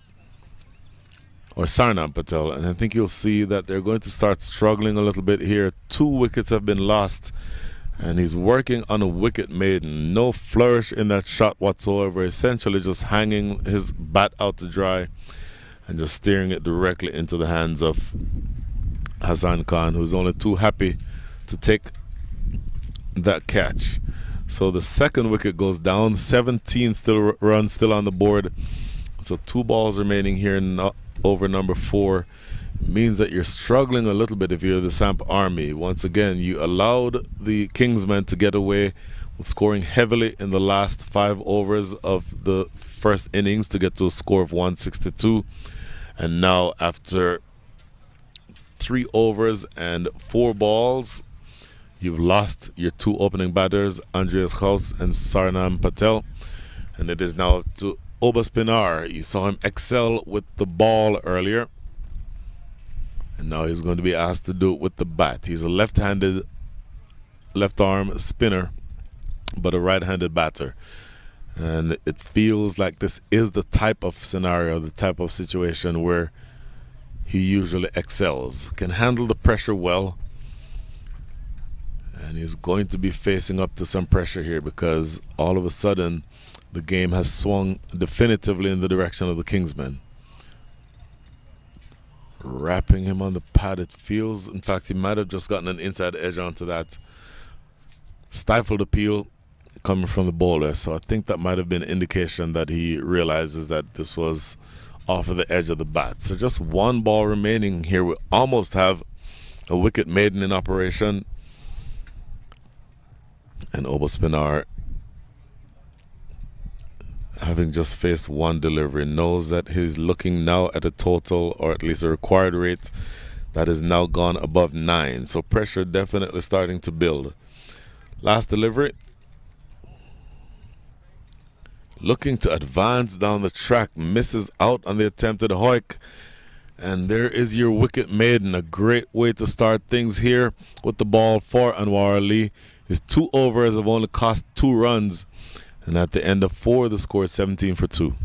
or Sarnam Patel, and I think you'll see that they're going to start struggling a little bit here. 2 wickets have been lost, and he's working on a wicket maiden. No flourish in that shot whatsoever, essentially just hanging his bat out to dry and just steering it directly into the hands of Hassan Khan, who's only too happy to take that catch. So the second wicket goes down, 17 runs still on the board. So 2 balls remaining here over number 4. Means that you're struggling a little bit if you're the Samp Army. Once again, you allowed the Kingsmen to get away with scoring heavily in the last 5 overs of the first innings to get to a score of 162. And now after 3 overs and 4 balls, you've lost your 2 opening batters, Andreas Kraus and Sarnam Patel. And it is now to Obaspinar. You saw him excel with the ball earlier. And now he's going to be asked to do it with the bat. He's a left-handed, left-arm spinner, but a right-handed batter. And it feels like this is the type of scenario, the type of situation where he usually excels. Can handle the pressure well. And he's going to be facing up to some pressure here because all of a sudden the game has swung definitively in the direction of the Kingsmen. Wrapping him on the pad, it feels, in fact, he might have just gotten an inside edge onto that. Stifled appeal coming from the bowler, so I think that might have been an indication that he realizes that this was off of the edge of the bat. So just 1 ball remaining here. We almost have a wicket maiden in operation. And Obaspinar, having just faced 1 delivery, knows that he's looking now at a total, or at least a required rate, that is now gone above 9. So pressure definitely starting to build. Last delivery. Looking to advance down the track, misses out on the attempted hoik. And there is your wicket maiden. A great way to start things here with the ball for Anwar Ali. His 2 overs have only cost 2 runs. And at the end of 4, the score is 17 for 2.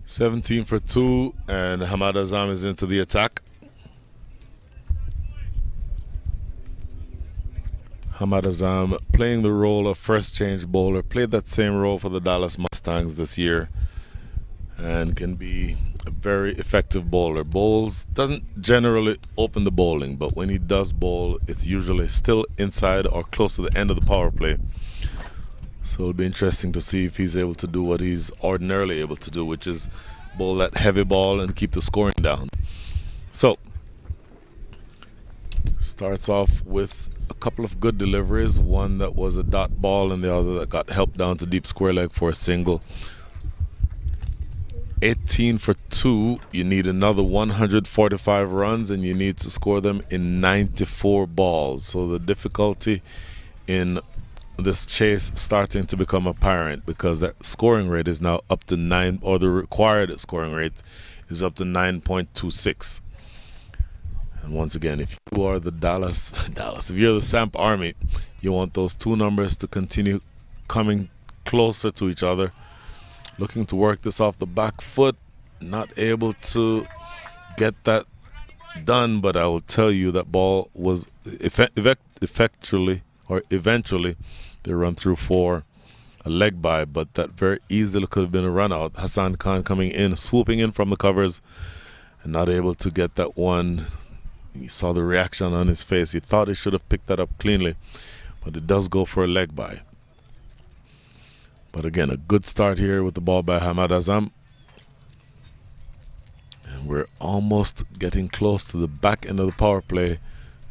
$17 for 2, and Hamad Azam is into the attack. Hamad Azam playing the role of first change bowler, played that same role for the Dallas Mustangs this year, and can be a very effective bowler. Bowls, doesn't generally open the bowling, but when he does bowl, it's usually still inside or close to the end of the power play. So it'll be interesting to see if he's able to do what he's ordinarily able to do, which is bowl that heavy ball and keep the scoring down. So, starts off with a couple of good deliveries, one that was a dot ball and the other that got helped down to deep square leg for a single. 18 for 2. You need another 145 runs, and you need to score them in 94 balls. So the difficulty in this chase starting to become apparent, because that scoring rate is now up to 9, or the required scoring rate is up to 9.26. And once again, if you are the if you're the Samp Army, you want those two numbers to continue coming closer to each other. Looking to work this off the back foot, not able to get that done, but I will tell you that ball was eventually they run through for a leg by, but that very easily could have been a run out. Hassan Khan coming in, swooping in from the covers, and not able to get that one. You saw the reaction on his face. He thought he should have picked that up cleanly, but it does go for a leg by. But again, a good start here with the ball by Hamad Azam. And we're almost getting close to the back end of the power play.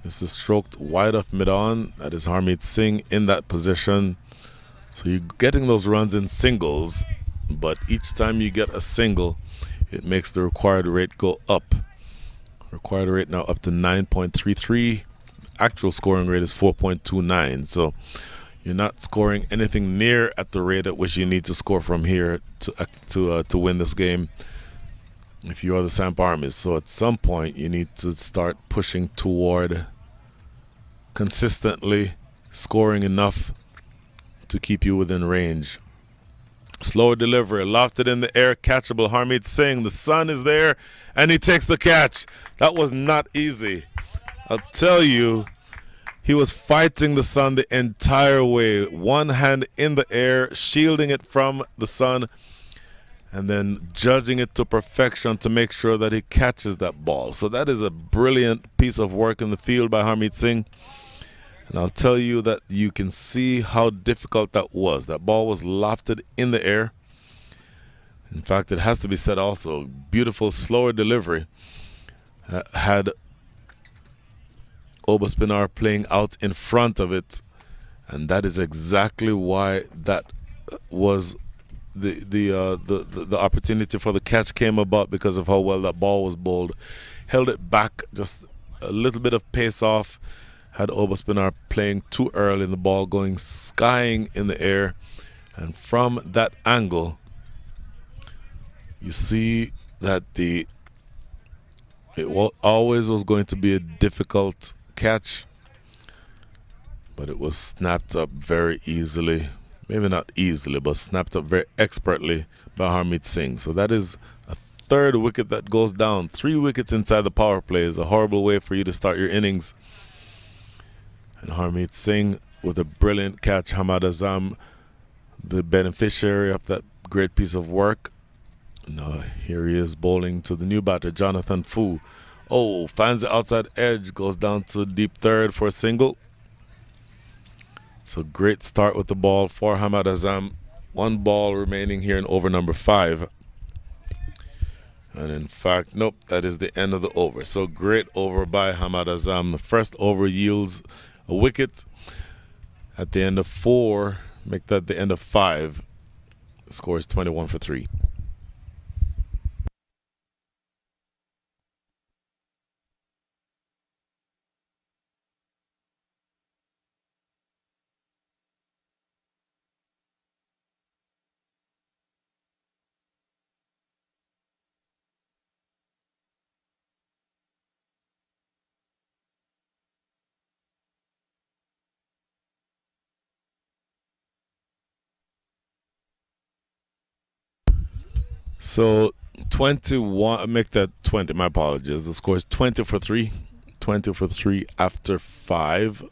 This is stroked wide off mid-on. That is Harmeet Singh in that position. So you're getting those runs in singles, but each time you get a single, it makes the required rate go up. Required rate now up to 9.33. Actual scoring rate is 4.29. So you're not scoring anything near at the rate at which you need to score from here to win this game if you are the Samp Army. So at some point you need to start pushing toward consistently scoring enough to keep you within range. Slower delivery, lofted in the air, catchable. Harmeet Singh, the sun is there, and he takes the catch. That was not easy. I'll tell you, he was fighting the sun the entire way. One hand in the air, shielding it from the sun, and then judging it to perfection to make sure that he catches that ball. So that is a brilliant piece of work in the field by Harmeet Singh. And I'll tell you that you can see how difficult that was. That ball was lofted in the air. In fact, it has to be said also, beautiful slower delivery. Had Obaspinar playing out in front of it, and that is exactly why that was the opportunity for the catch came about, because of how well that ball was bowled. Held it back just a little bit of pace off. Had Obaspinar playing too early, and the ball going skying in the air, and from that angle you see that always was going to be a difficult catch, but it was snapped up very easily. Maybe not easily, but snapped up very expertly by Harmeet Singh. So that is a third wicket that goes down. 3 wickets inside the power play is a horrible way for you to start your innings. And Harmeet Singh with a brilliant catch. Hamad Azam, the beneficiary of that great piece of work. Now here he is bowling to the new batter, Jonathan Fu. Oh, finds the outside edge, goes down to deep third for a single. So great start with the ball for Hamad Azam. 1 ball remaining here in over number 5. And in fact, nope, that is the end of the over. So great over by Hamad Azam. The first over yields a wicket. At the end of 4, make that the end of 5. The score is 21 for 3. So 21, make that 20, my apologies. The score is 20 for 3. 20 for 3 after 5.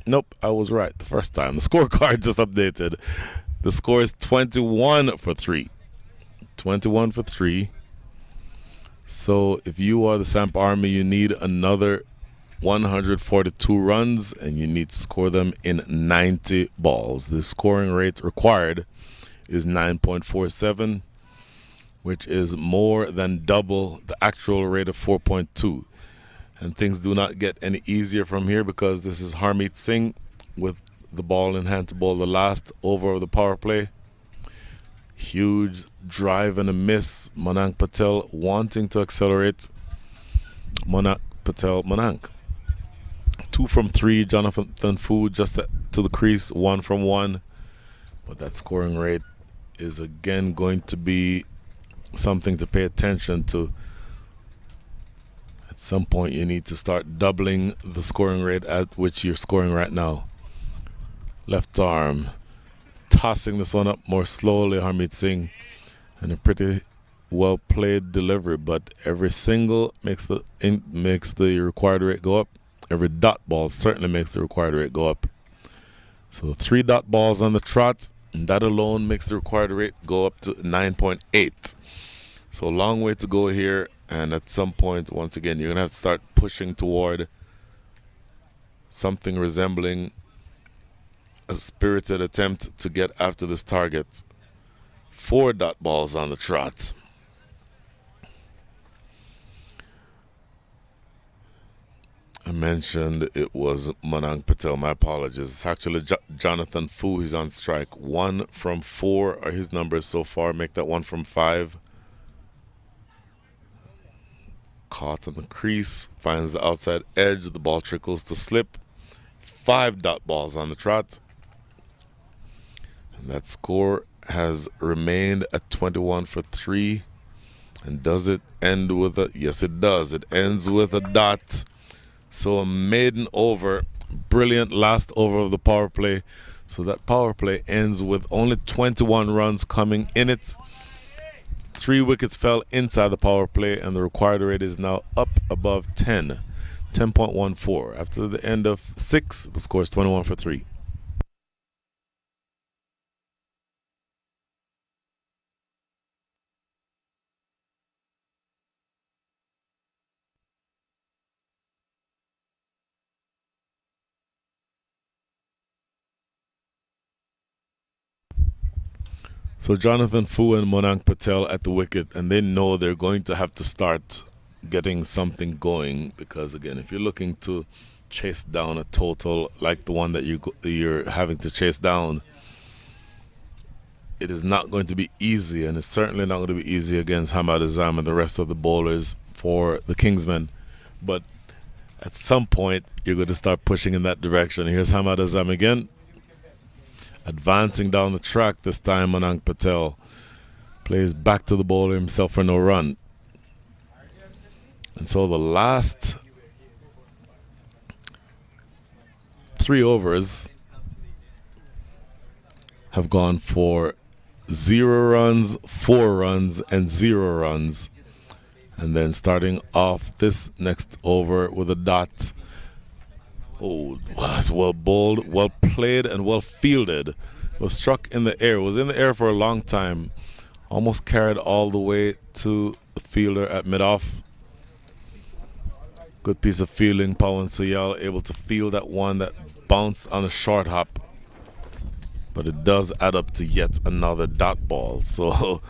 Nope, I was right the first time. The scorecard just updated. The score is 21 for 3. 21 for 3. So if you are the Samp Army, you need another 142 runs, and you need to score them in 90 balls. The scoring rate required is 9.47. which is more than double the actual rate of 4.2. And things do not get any easier from here, because this is Harmeet Singh with the ball in hand to bowl the last over of the power play. Huge drive and a miss. Manank Patel wanting to accelerate. Manank Patel, Manank. 2 from 3. Jonathan Fu just to the crease. 1 from 1. But that scoring rate is again going to be something to pay attention to. At some point, you need to start doubling the scoring rate at which you're scoring right now. Left arm, tossing this one up more slowly, Harmeet Singh, and a pretty well played delivery. But every single makes the required rate go up. Every dot ball certainly makes the required rate go up. So 3 dot balls on the trot, and that alone makes the required rate go up to 9.8. So a long way to go here. And at some point, once again, you're going to have to start pushing toward something resembling a spirited attempt to get after this target. 4 dot balls on the trot. I mentioned it was Manank Patel. My apologies. It's actually Jonathan Fu. He's on strike. 1 from 4 are his numbers so far. Make that 1 from 5. Caught on the crease, finds the outside edge, the ball trickles to slip. 5 dot balls on the trot. And that score has remained at 21 for 3. And does it end with a... Yes, it does. It ends with a dot. So a maiden over. Brilliant last over of the power play. So that power play ends with only 21 runs coming in it. 3 wickets fell inside the power play, and the required rate is now up above 10, 10.14. After the end of 6, the score is 21 for 3. So Jonathan Fu and Manank Patel at the wicket, and they know they're going to have to start getting something going because, again, if you're looking to chase down a total like the one that you're having to chase down, it is not going to be easy, and it's certainly not going to be easy against Hamad Azam and the rest of the bowlers for the Kingsmen. But at some point, you're going to start pushing in that direction. Here's Hamad Azam again. Advancing down the track this time, Manank Patel plays back to the bowler himself for no run. And so the last 3 overs have gone for 0 runs, 4 runs, and 0 runs. And then starting off this next over with a dot. Oh, was well bowled, well played, and well fielded. It was struck in the air. It was in the air for a long time. Almost carried all the way to the fielder at mid-off. Good piece of fielding. Pawan Suyal able to field that one that bounced on a short hop. But it does add up to yet another dot ball. So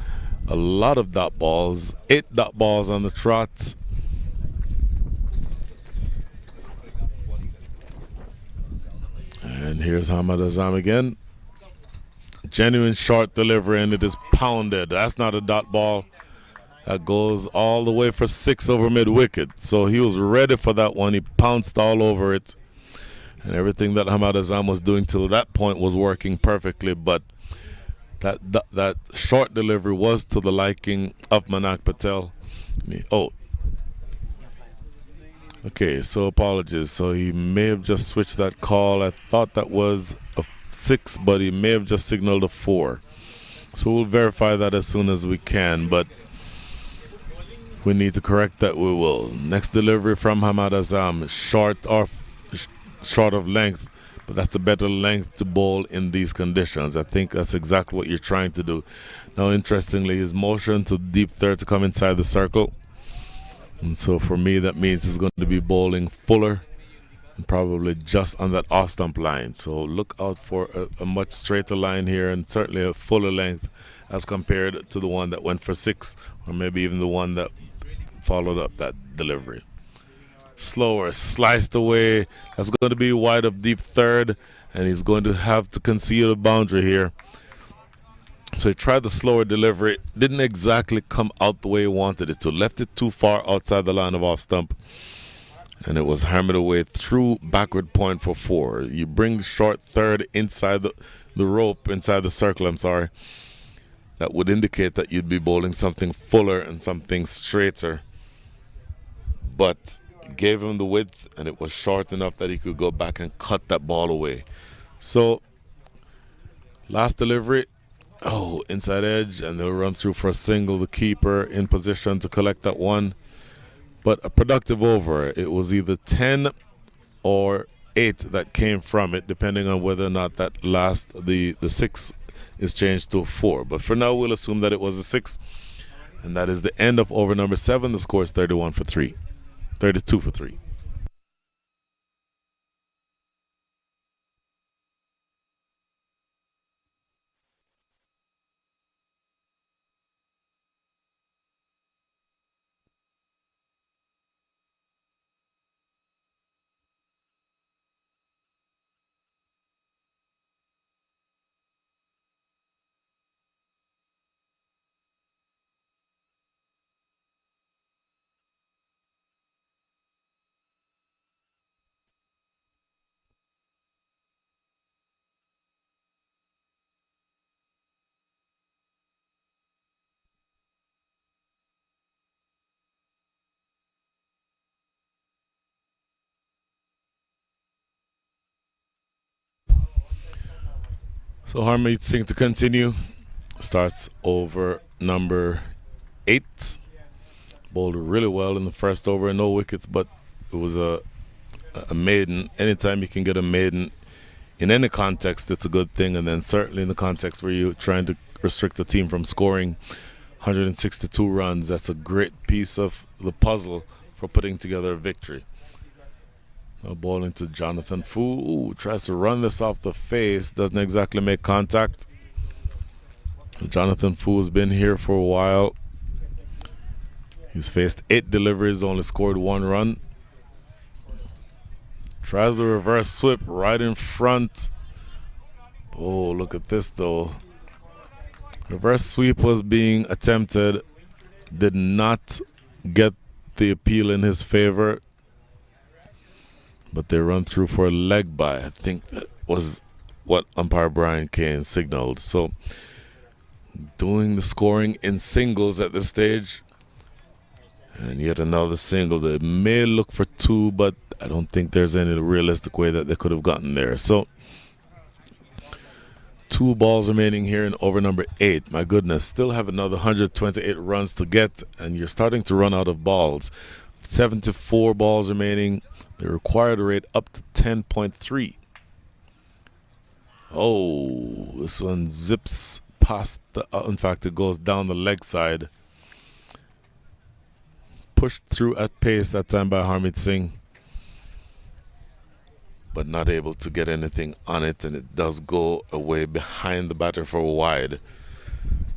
a lot of dot balls. 8 dot balls on the trot. And here's Hamad Azam again. Genuine short delivery, and it is pounded. That's not a dot ball. That goes all the way for 6 over mid-wicket. So he was ready for that one. He pounced all over it. And everything that Hamad Azam was doing till that point was working perfectly. But that short delivery was to the liking of Manank Patel. Okay, so apologies. So he may have just switched that call. I thought that was a 6, but he may have just signaled a 4. So we'll verify that as soon as we can, but if we need to correct that, we will. Next delivery from Hamad Azam, short of length, but that's a better length to bowl in these conditions. I think that's exactly what you're trying to do. Now, interestingly, his motion to deep third to come inside the circle. And so for me, that means he's going to be bowling fuller and probably just on that off-stump line. So look out for a much straighter line here and certainly a fuller length as compared to the one that went for 6 or maybe even the one that followed up that delivery. Slower, sliced away. That's going to be wide of deep third, and he's going to have to concede a boundary here. So he tried the slower delivery. Didn't exactly come out the way he wanted it to. Left it too far outside the line of off stump. And it was hammered away through backward point for 4. You bring the short third inside the rope, inside the circle, I'm sorry. That would indicate that you'd be bowling something fuller and something straighter. But gave him the width, and it was short enough that he could go back and cut that ball away. So, last delivery, inside edge, and they'll run through for a single. The keeper in position to collect that one. But a productive over. It was either 10 or 8 that came from it, depending on whether or not that the 6 is changed to a 4. But for now, we'll assume that it was a 6. And that is the end of over number 7. The score is 31 for 3. 32 for 3. So Harmony Singh to continue. Starts over number 8. Bowled really well in the first over, no wickets, but it was a maiden. Anytime you can get a maiden in any context, it's a good thing. And then certainly in the context where you're trying to restrict the team from scoring 162 runs, that's a great piece of the puzzle for putting together a victory. Now ball into Jonathan Fu. Ooh, tries to run this off the face. Doesn't exactly make contact. Jonathan Fu has been here for a while. He's faced 8 deliveries, only scored 1 run. Tries the reverse sweep right in front. Oh, look at this though. Reverse sweep was being attempted. Did not get the appeal in his favor. But they run through for a leg by. I think that was what umpire Brian Kane signaled. So doing the scoring in singles at this stage. And yet another single. They may look for 2, but I don't think there's any realistic way that they could have gotten there. So 2 balls remaining here in over number 8. My goodness, still have another 128 runs to get, and you're starting to run out of balls. 74 balls remaining. The required rate up to 10.3. Oh, this one zips past the. In fact, it goes down the leg side. Pushed through at pace that time by Harmeet Singh, but not able to get anything on it, and it does go away behind the batter for a wide.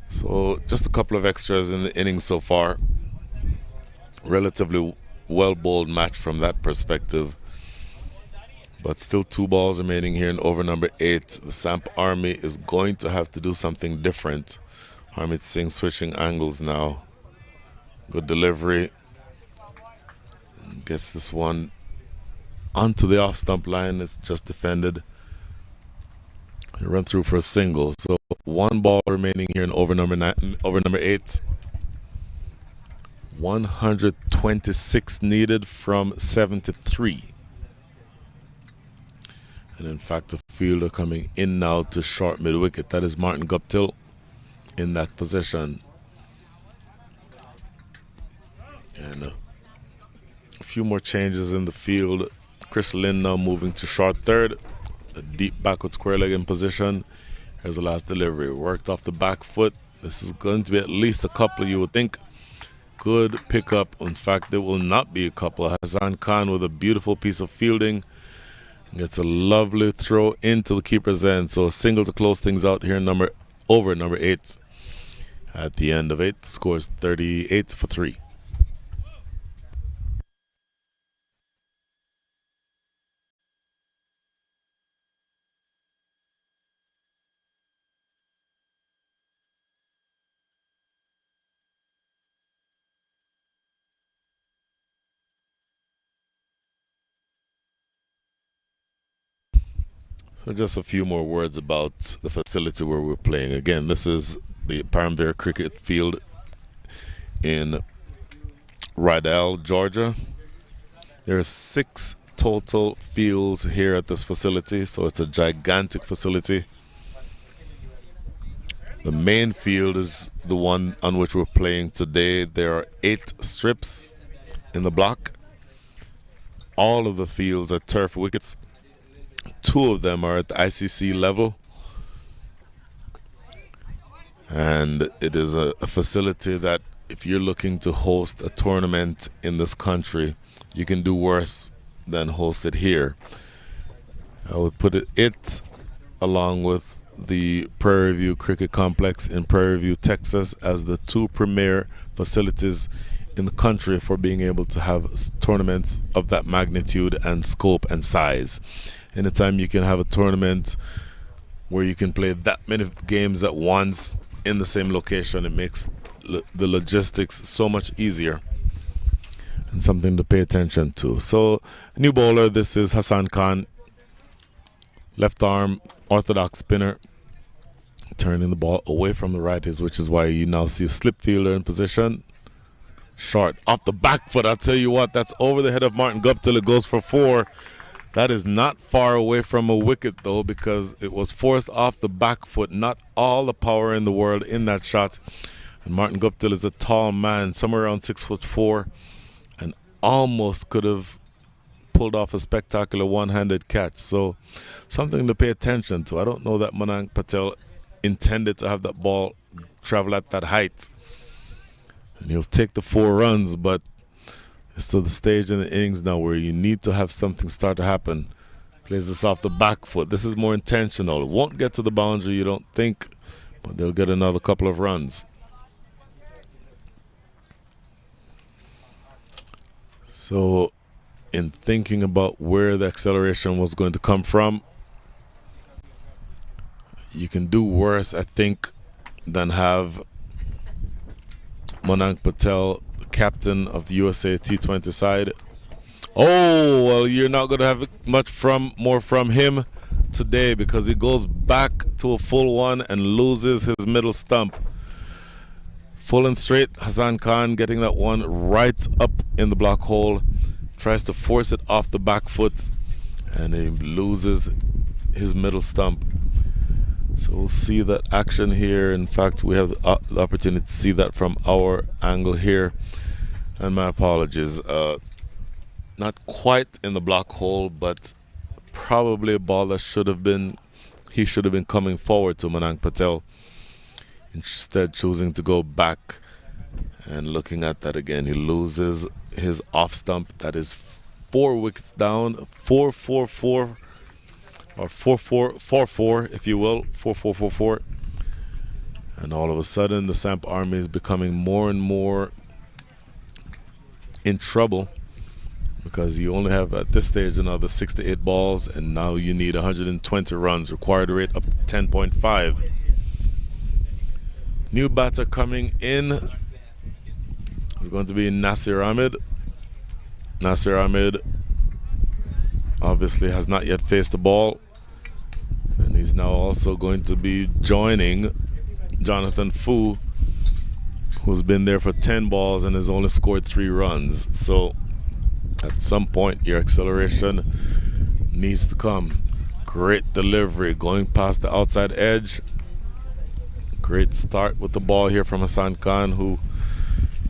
So just a couple of extras in the innings so far. Relatively well bowled match from that perspective. But still 2 balls remaining here in over number 8. The Samp Army is going to have to do something different. Harmeet Singh switching angles now. Good delivery. Gets this one onto the off stump line. It's just defended. They run through for a single. So 1 ball remaining here in over number 8. 126 needed from 73. And in fact, the fielder coming in now to short mid wicket. That is Martin Guptill in that position. And a few more changes in the field. Chris Lynn now moving to short third. A deep backward square leg in position. Here's the last delivery. Worked off the back foot. This is going to be at least a couple, you would think. Good pickup. In fact, there will not be a couple. Hassan Khan with a beautiful piece of fielding. Gets a lovely throw into the keeper's end. So a single to close things out here over number 8. At the end of 8, scores 38 for 3. So just a few more words about the facility where we're playing. Again, this is the Parambear Cricket Field in Rydell, Georgia. There are 6 total fields here at this facility, so it's a gigantic facility. The main field is the one on which we're playing today. There are 8 strips in the block. All of the fields are turf wickets. 2 of them are at the ICC level. And it is a facility that if you're looking to host a tournament in this country, you can do worse than host it here. I would put it along with the Prairie View Cricket Complex in Prairie View, Texas, as the 2 premier facilities in the country for being able to have tournaments of that magnitude and scope and size. Anytime you can have a tournament where you can play that many games at once in the same location, it makes the logistics so much easier and something to pay attention to. So, new bowler, this is Hassan Khan, left arm orthodox spinner, turning the ball away from the righties, which is why you now see a slip fielder in position. Short off the back foot. I'll tell you what, that's over the head of Martin Guptill. It goes for 4. That is not far away from a wicket, though, because it was forced off the back foot. Not all the power in the world in that shot. And Martin Guptill is a tall man, somewhere around 6'4", and almost could have pulled off a spectacular one-handed catch. So something to pay attention to. I don't know that Manan Patel intended to have that ball travel at that height. And he'll take the 4 runs, but it's to the stage in the innings now where you need to have something start to happen. Plays this off the back foot. This is more intentional. It won't get to the boundary, you don't think, but they'll get another couple of runs. So in thinking about where the acceleration was going to come from, you can do worse, I think, than have Manan Patel, the captain of the USA T20 side. Oh, well, you're not going to have much more from him today because he goes back to a full one and loses his middle stump. Full and straight, Hassan Khan getting that one right up in the block hole. Tries to force it off the back foot and he loses his middle stump. So we'll see that action here. In fact, we have the opportunity to see that from our angle here. And my apologies. Not quite in the block hole, but probably a ball that he should have been coming forward to Manan Patel. Instead, choosing to go back and looking at that again. He loses his off stump. That is 4 wickets down. 4-4-4. Or 4-4-4-4, if you will. 4-4-4-4. And all of a sudden, the Samp Army is becoming more and more in trouble because you only have, at this stage, another 6 to 8 balls, and now you need 120 runs. Required rate up to 10.5. New batter coming in is going to be Nasir Ahmed. Nasir Ahmed obviously has not yet faced the ball. And he's now also going to be joining Jonathan Fu, who's been there for 10 balls and has only scored 3 runs. So at some point, your acceleration needs to come. Great delivery going past the outside edge. Great start with the ball here from Hassan Khan, who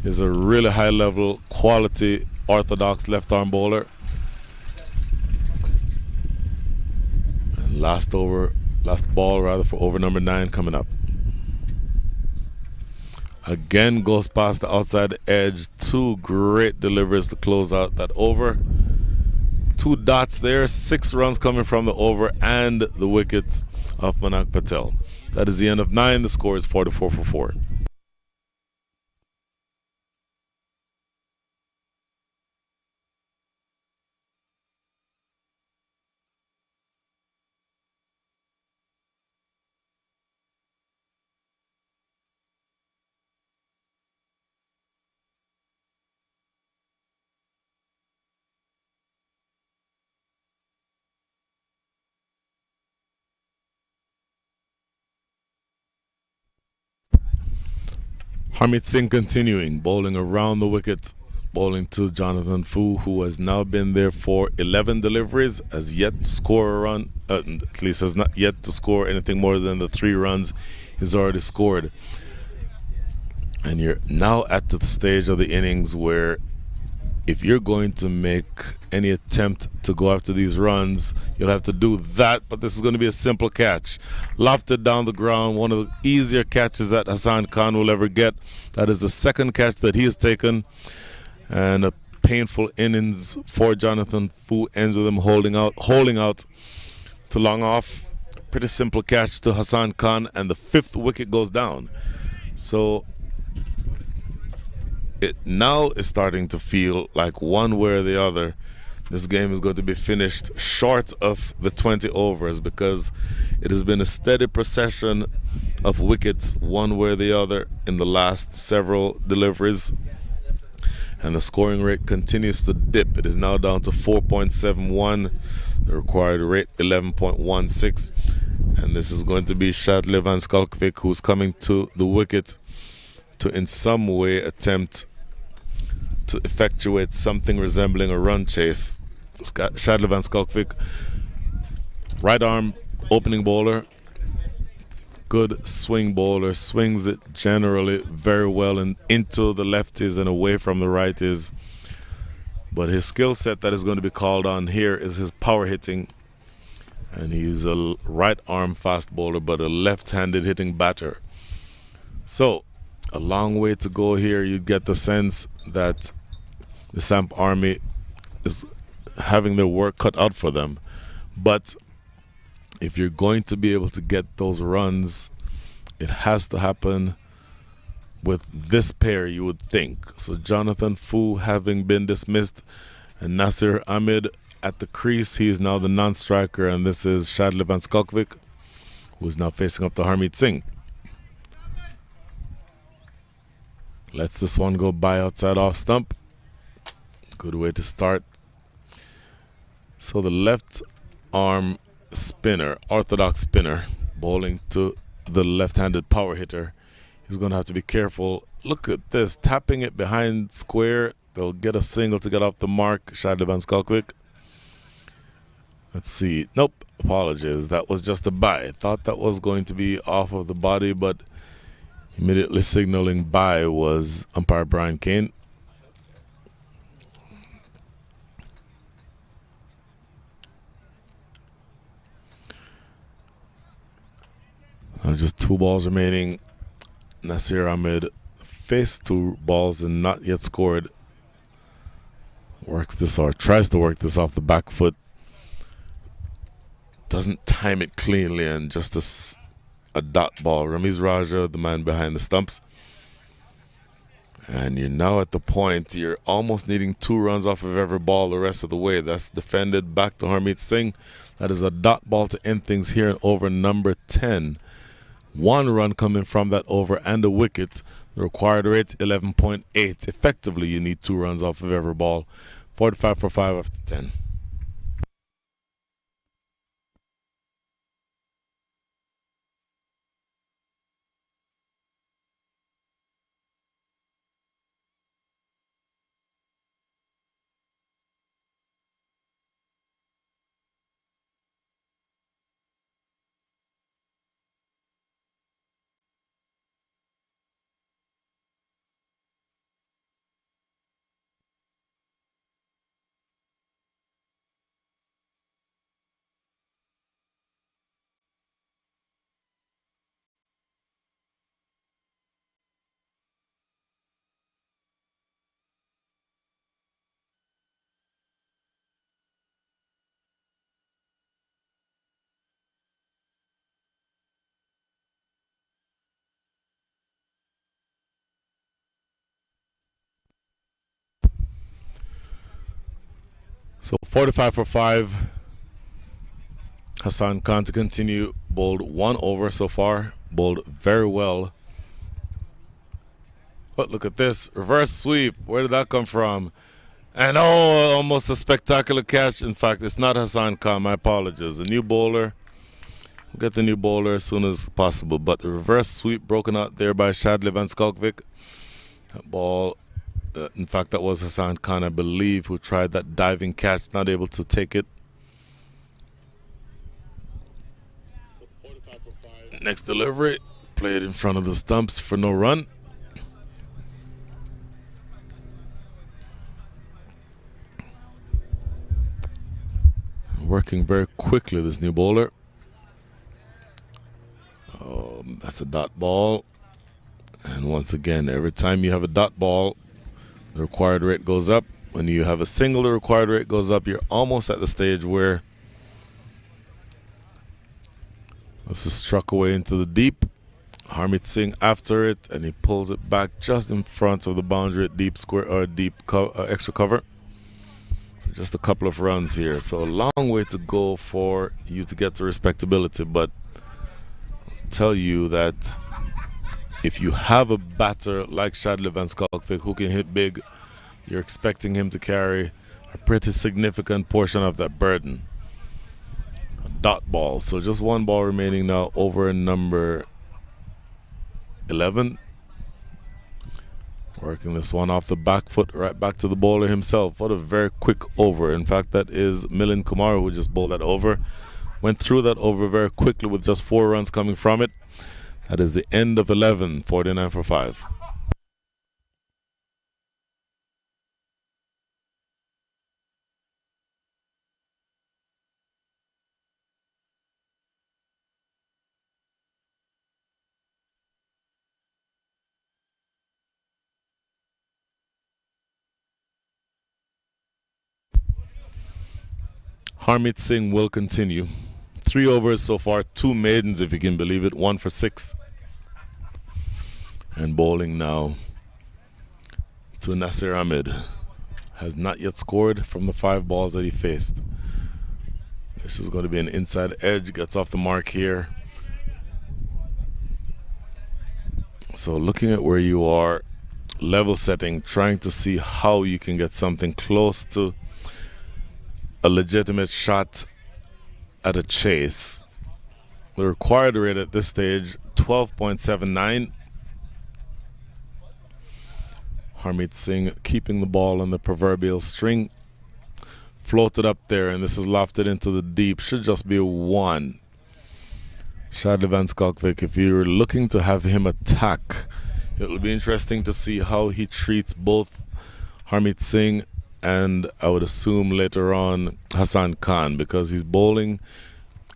is a really high-level, quality, orthodox left-arm bowler. Last ball for over number 9 coming up. Again goes past the outside edge. 2 great deliveries to close out that over. 2 dots there. 6 runs coming from the over and the wickets of Manan Patel. That is the end of 9. The score is 44-4. Harmeet Singh continuing, bowling around the wicket, bowling to Jonathan Fu, who has now been there for 11 deliveries, has yet to score a run, at least has not yet to score anything more than the 3 runs he's already scored. And you're now at the stage of the innings where if you're going to make any attempt to go after these runs, you'll have to do that, but this is going to be a simple catch. Lofted down the ground, one of the easier catches that Hassan Khan will ever get. That is the second catch that he has taken, and a painful innings for Jonathan Fu ends with him holding out to long off. Pretty simple catch to Hassan Khan, and the 5th wicket goes down. So it now is starting to feel like one way or the other this game is going to be finished short of the 20 overs, because it has been a steady procession of wickets one way or the other in the last several deliveries, and the scoring rate continues to dip. It is now down to 4.71, the required rate 11.16, and this is going to be Shadley Van Skalkvik who's coming to the wicket to in some way attempt to effectuate something resembling a run chase. Shadley Van Skalkvik, right arm opening bowler, good swing bowler, swings it generally very well and into the lefties and away from the righties. But his skill set that is going to be called on here is his power hitting, and he's a right arm fast bowler but a left-handed hitting batter. So a long way to go here. You get the sense that the Samp Army is having their work cut out for them. But if you're going to be able to get those runs, it has to happen with this pair, you would think. So Jonathan Fu having been dismissed, and Nasir Ahmed at the crease. He is now the non-striker, and this is Shadley Van Skalkvik, who is now facing up to Harmeet Singh. Lets this one go by outside off stump. Good way to start. So the left arm spinner, orthodox spinner, bowling to the left-handed power hitter. He's going to have to be careful. Look at this, tapping it behind square. They'll get a single to get off the mark. Shadley Van Skalkvik. Let's see. Nope, apologies. That was just a bye. Thought that was going to be off of the body, but immediately signaling bye was umpire Brian Kane. Just 2 balls remaining. Nasir Ahmed faced 2 balls and not yet scored. Works this or tries to work this off the back foot. Doesn't time it cleanly, and just a dot ball. Ramiz Raja, the man behind the stumps. And you're now at the point you're almost needing 2 runs off of every ball the rest of the way. That's defended back to Harmeet Singh. That is a dot ball to end things here in over number 10. 1 run coming from that over and a wicket. The required rate 11.8. Effectively, you need 2 runs off of every ball. 45 for 5 after 10. So 45 for 5. Hassan Khan to continue. Bowled 1 over so far. Bowled very well. But look at this. Reverse sweep. Where did that come from? And almost a spectacular catch. In fact, it's not Hassan Khan. My apologies. A new bowler get the new bowler as soon as possible. But the reverse sweep broken out there by Shadley Van Skalkvik. That ball, in fact, that was Hassan Khan, I believe, who tried that diving catch, not able to take it. Next delivery, played in front of the stumps for no run. Working very quickly, this new bowler. That's a dot ball. And once again, every time you have a dot ball, the required rate goes up. When you have a single, the required rate goes up. You're almost at the stage where this is struck away into the deep. Harmeet Singh after it, and he pulls it back just in front of the boundary at deep square or deep extra cover. Just a couple of runs here, so a long way to go for you to get to respectability. But I'll tell you that if you have a batter like Shadley Van Skalkvik who can hit big, you're expecting him to carry a pretty significant portion of that burden. A dot ball, so just one ball remaining now over number 11. Working this one off the back foot right back to the bowler himself. What a very quick over. In fact, that is Milind Kumar who just bowled that over. Went through that over very quickly with just 4 runs coming from it. That is the end of 11, 49 for 5. Harmeet Singh will continue. 3 overs so far, 2 maidens if you can believe it, 1 for 6. And bowling now to Nasir Ahmed. Has not yet scored from the 5 balls that he faced. This is going to be an inside edge, gets off the mark here. So looking at where you are, level setting, trying to see how you can get something close to a legitimate shot at a chase. The required rate at this stage, 12.79. Harmeet Singh keeping the ball on the proverbial string. Floated up there, and this is lofted into the deep. Should just be a 1. Shadley Van Skalkvik, if you're looking to have him attack, it'll be interesting to see how he treats both Harmeet Singh and I would assume later on Hassan Khan, because he's bowling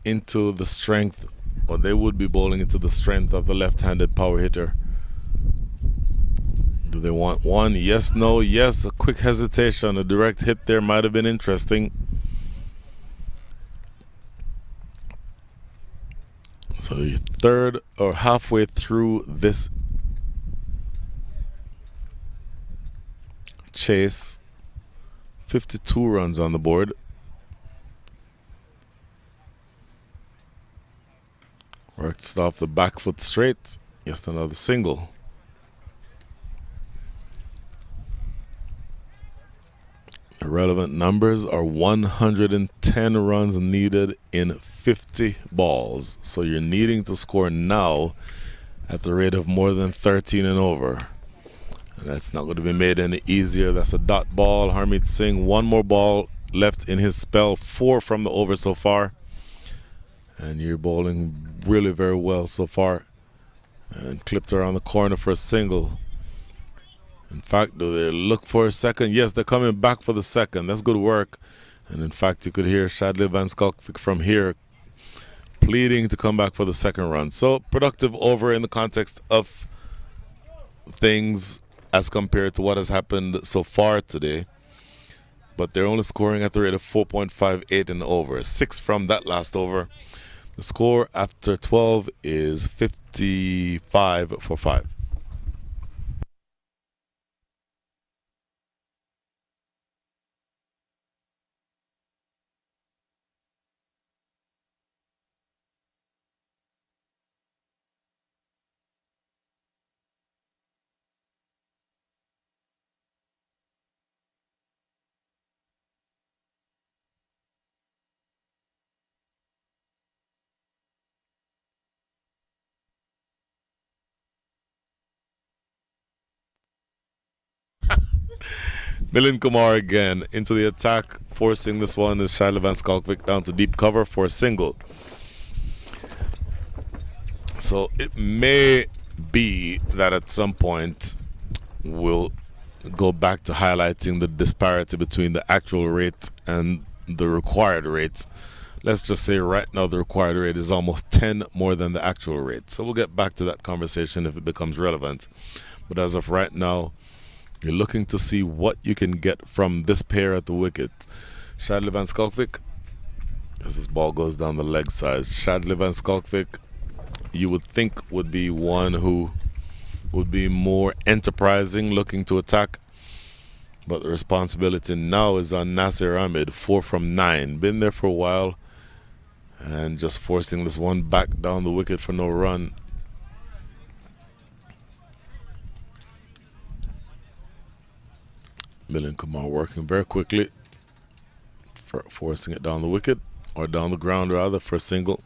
into the strength, or they would be bowling into the strength of the left-handed power hitter. Do they want 1? Yes, no, yes. A quick hesitation. A direct hit there might have been interesting. So you're third or halfway through this chase. 52 runs on the board. Works off the back foot straight. Just another single. The relevant numbers are 110 runs needed in 50 balls. So you're needing to score now at the rate of more than 13 and over. And that's not going to be made any easier. That's a dot ball. Harmeet Singh, 1 more ball left in his spell. 4 from the over so far. And you're bowling really very well so far. And clipped around the corner for a single. In fact, do they look for a second? Yes, they're coming back for the second. That's good work. And in fact, you could hear Shadley Van Skalkvik from here pleading to come back for the second run. So productive over in the context of things as compared to what has happened so far today. But they're only scoring at the rate of 4.58 and over. 6 from that last over. The score after 12 is 55 for 5. Milind Kumar again into the attack, forcing this one is Shadley Van Skalkvik down to deep cover for a single. So it may be that at some point we'll go back to highlighting the disparity between the actual rate and the required rate. Let's just say right now the required rate is almost 10 more than the actual rate. So we'll get back to that conversation if it becomes relevant. But as of right now, you're looking to see what you can get from this pair at the wicket. Shadley Van Skalkvik, as this ball goes down the leg side. Shadley Van Skalkvik, you would think would be one who would be more enterprising, looking to attack. But the responsibility now is on Nasir Ahmed, 4 from 9. Been there for a while and just forcing this one back down the wicket for no run. Milind Kumar working very quickly, forcing it down the wicket, or down the ground rather, for a single.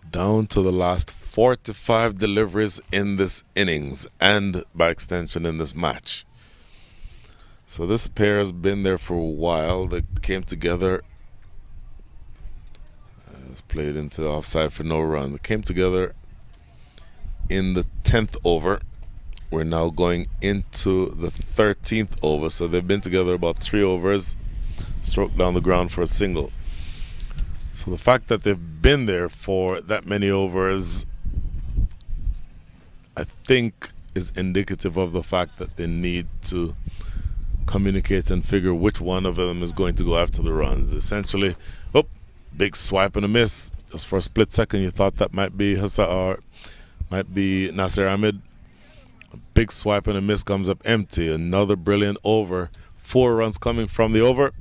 Down to the last 45 deliveries in this innings, and by extension in this match. So this pair has been there for a while. They came together, played into the offside for no run. They came together in the 10th over. We're now going into the 13th over. So they've been together about 3 overs, stroked down the ground for a single. So the fact that they've been there for that many overs, I think, is indicative of the fact that they need to communicate and figure which one of them is going to go after the runs. Essentially, big swipe and a miss. Just for a split second, you thought that might be Nasir Ahmed. A big swipe and a miss comes up empty. Another brilliant over. 4 runs coming from the over.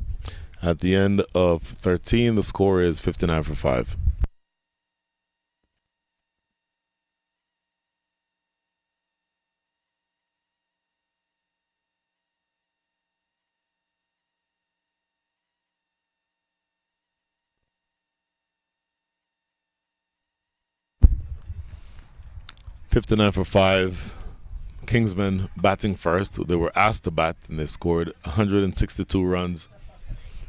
At the end of 13, the score is 59 for 5. $59 for 5. Kingsmen batting first. They were asked to bat and they scored 162 runs.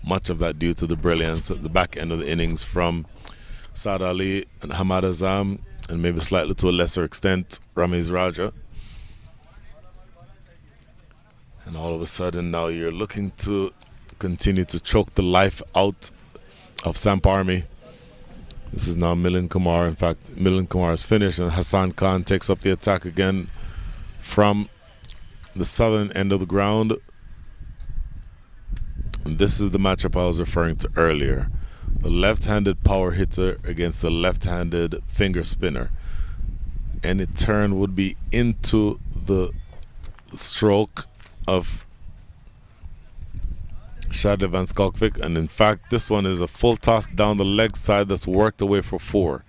Much of that due to the brilliance at the back end of the innings from Saad Ali and Hamad Azam, and maybe slightly to a lesser extent Ramiz Raja. And all of a sudden now you're looking to continue to choke the life out of Samp Army. This is now Milind Kumar. In fact, Milind Kumar is finished and Hassan Khan takes up the attack again from the southern end of the ground. And this is the matchup I was referring to earlier. The left-handed power hitter against the left-handed finger spinner. Any turn would be into the stroke of Shadley Van Skalkvik, and in fact this one is a full toss down the leg side that's worked away for 4.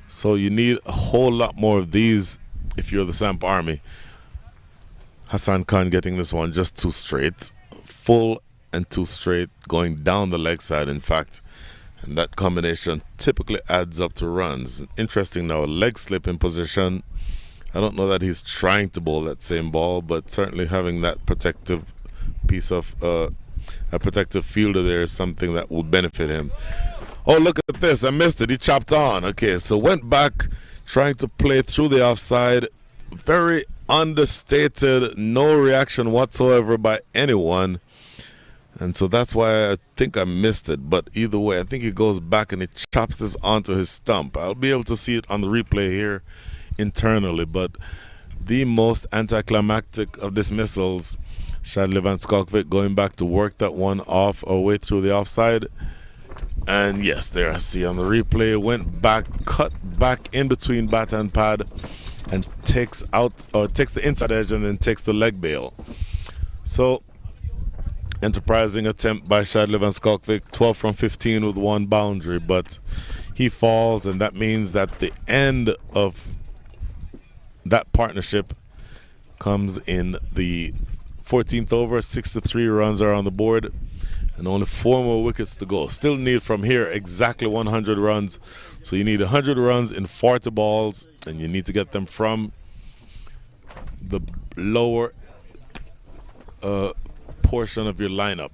So you need a whole lot more of these if you're the Samp Army. Hassan Khan getting this one just too straight. Full and too straight, going down the leg side, in fact. And that combination typically adds up to runs. Interesting now, a leg slip in position. I don't know that he's trying to bowl that same ball, but certainly having that protective piece of a protective fielder there is something that will benefit him. Oh, look at this. I missed it. He chopped on. Okay, so went back trying to play through the offside. Very understated. No reaction whatsoever by anyone. And so that's why I think I missed it. But either way, I think he goes back and he chops this onto his stump. I'll be able to see it on the replay here internally. But the most anticlimactic of dismissals, Shadley Van Skalkvik going back to work that one off or way through the offside. And yes, there I see on the replay, went back, cut back in between bat and pad, and takes the inside edge and then takes the leg bail. So enterprising attempt by Shadley Van Skalkvik, 12 from 15 with 1 boundary, but he falls, and that means that the end of that partnership comes in the 14th over. 63 runs are on the board and only 4 more wickets to go. Still need from here exactly 100 runs. So you need 100 runs in 40 balls, and you need to get them from the lower portion of your lineup.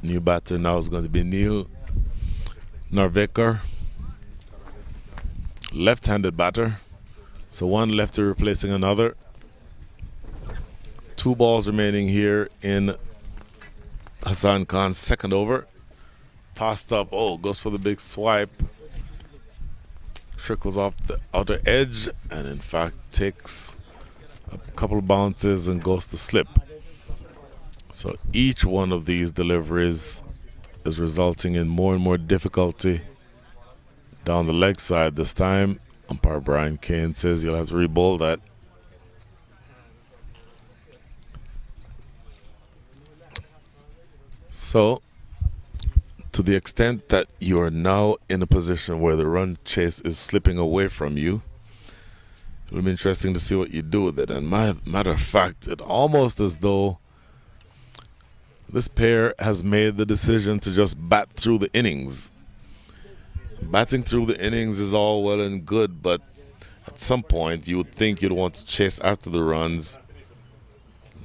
New batter now is going to be Neil Narvekar, left-handed batter. So one lefty replacing another. 2 balls remaining here in Hassan Khan's second over. Tossed up, goes for the big swipe. Trickles off the outer edge and in fact takes a couple of bounces and goes to slip. So each one of these deliveries is resulting in more and more difficulty down the leg side. This time, umpire Brian Kane says you'll have to re-bowl that. So, to the extent that you are now in a position where the run chase is slipping away from you, it'll be interesting to see what you do with it. And matter of fact, it's almost as though this pair has made the decision to just bat through the innings. Batting through the innings is all well and good, but at some point you would think you'd want to chase after the runs,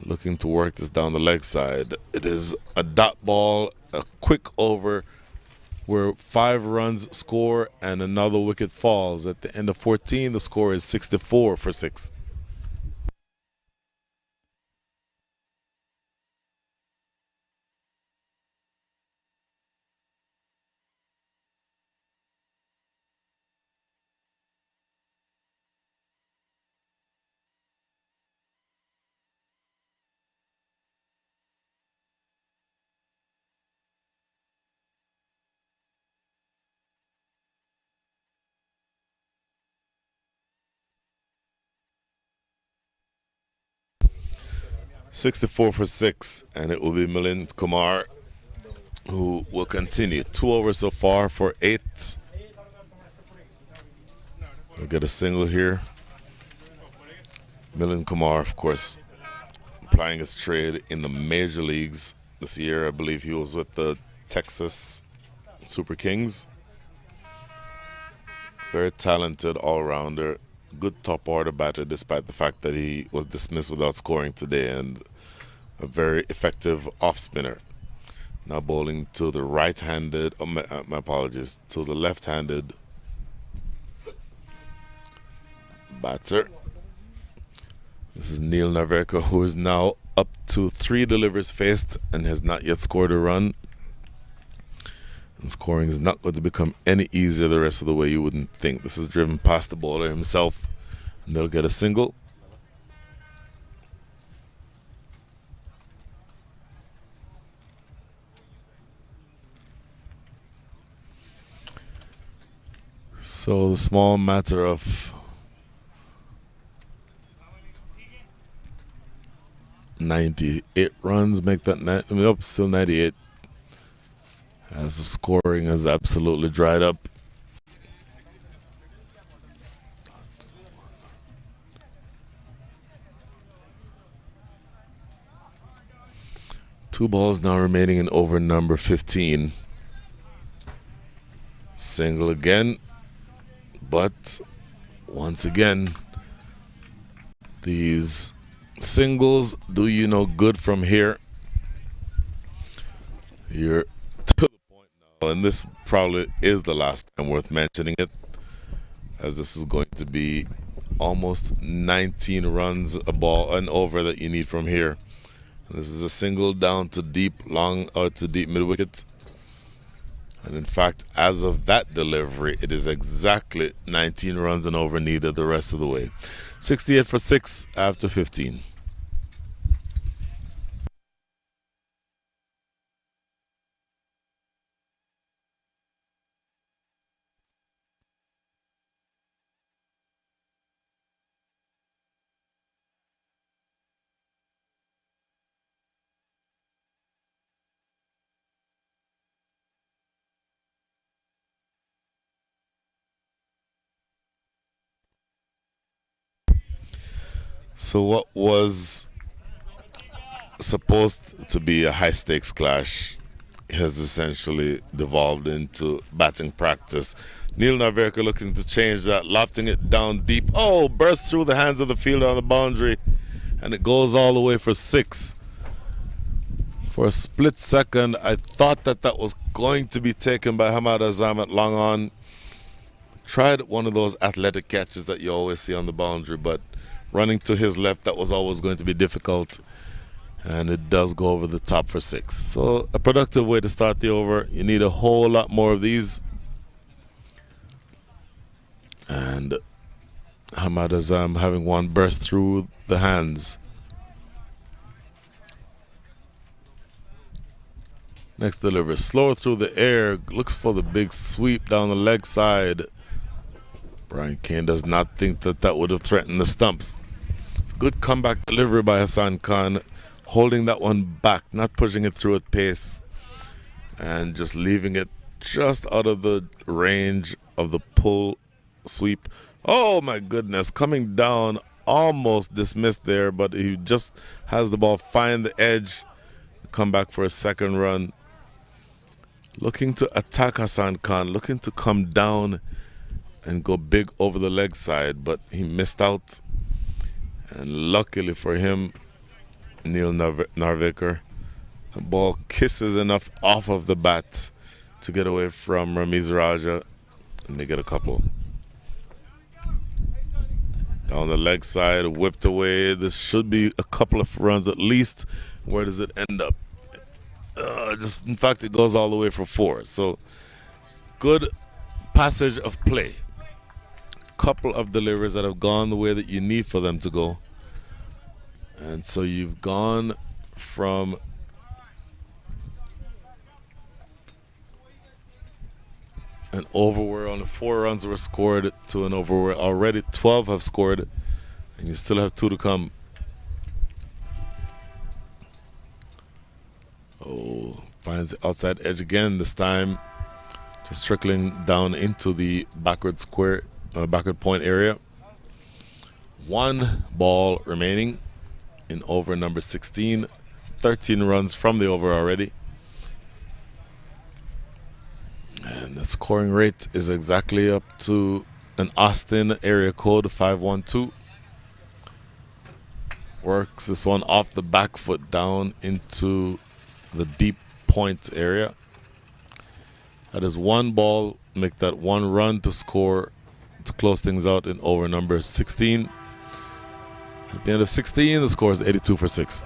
looking to work this down the leg side. It is a dot ball, a quick over where 5 runs score and another wicket falls. At the end of 14, the score is 64 for 6. $64 for 6, and it will be Milind Kumar who will continue. 2 overs so far for 8. We'll get a single here. Milind Kumar, of course, applying his trade in the major leagues this year. I believe he was with the Texas Super Kings. Very talented all-rounder. Good top order batter despite the fact that he was dismissed without scoring today, and a very effective off spinner. Now bowling to the right-handed, my apologies, to the left-handed batter. This is Neil Narvekar, who is now up to 3 deliveries faced and has not yet scored a run. And scoring is not going to become any easier the rest of the way, you wouldn't think. This is driven past the bowler himself, and they'll get a single. So the small matter of 98 runs make that still 98. As the scoring has absolutely dried up. Two balls now remaining in over number 15. Single again, but once again, these singles do you no good from here. You're to the point now, and this probably is the last time worth mentioning it, as this is going to be almost 19 runs a ball and over that you need from here. And this is a single down to deep mid wicket. And in fact, as of that delivery, it is exactly 19 runs and over needed the rest of the way. 68 for 6 after 15. So what was supposed to be a high-stakes clash has essentially devolved into batting practice. Neil Narveka looking to change that, lofting it down deep. Oh, burst through the hands of the fielder on the boundary, and it goes all the way for 6. For a split second, I thought that was going to be taken by Hamad Azam at long on. Tried one of those athletic catches that you always see on the boundary, but running to his left, that was always going to be difficult. And it does go over the top for 6. So a productive way to start the over. You need a whole lot more of these. And Hamad Azam having one burst through the hands. Next delivery, slower through the air, looks for the big sweep down the leg side. Brian Kane does not think that would have threatened the stumps. Good comeback delivery by Hassan Khan, holding that one back, not pushing it through at pace, and just leaving it just out of the range of the pull sweep. Oh my goodness, coming down, almost dismissed there, but he just has the ball find the edge, come back for a second run. Looking to attack Hassan Khan, looking to come down and go big over the leg side, but he missed out. And luckily for him, Neil Narvekar, the ball kisses enough off of the bat to get away from Ramiz Raja, and they get a couple. Down the leg side, whipped away. This should be a couple of runs at least. Where does it end up? In fact, it goes all the way for 4. So good passage of play. Couple of deliveries that have gone the way that you need for them to go. And so you've gone from an over where only 4 runs were scored to an over where already 12 have scored, and you still have 2 to come. Oh, finds the outside edge again, this time just trickling down into the backward point area. 1 ball remaining in over number 16. 13 runs from the over already. And the scoring rate is exactly up to an Austin area code 512. Works this one off the back foot down into the deep point area. That is 1 ball, make that 1 run to score to close things out in over number 16. At the end of 16, the score is 82 for 6.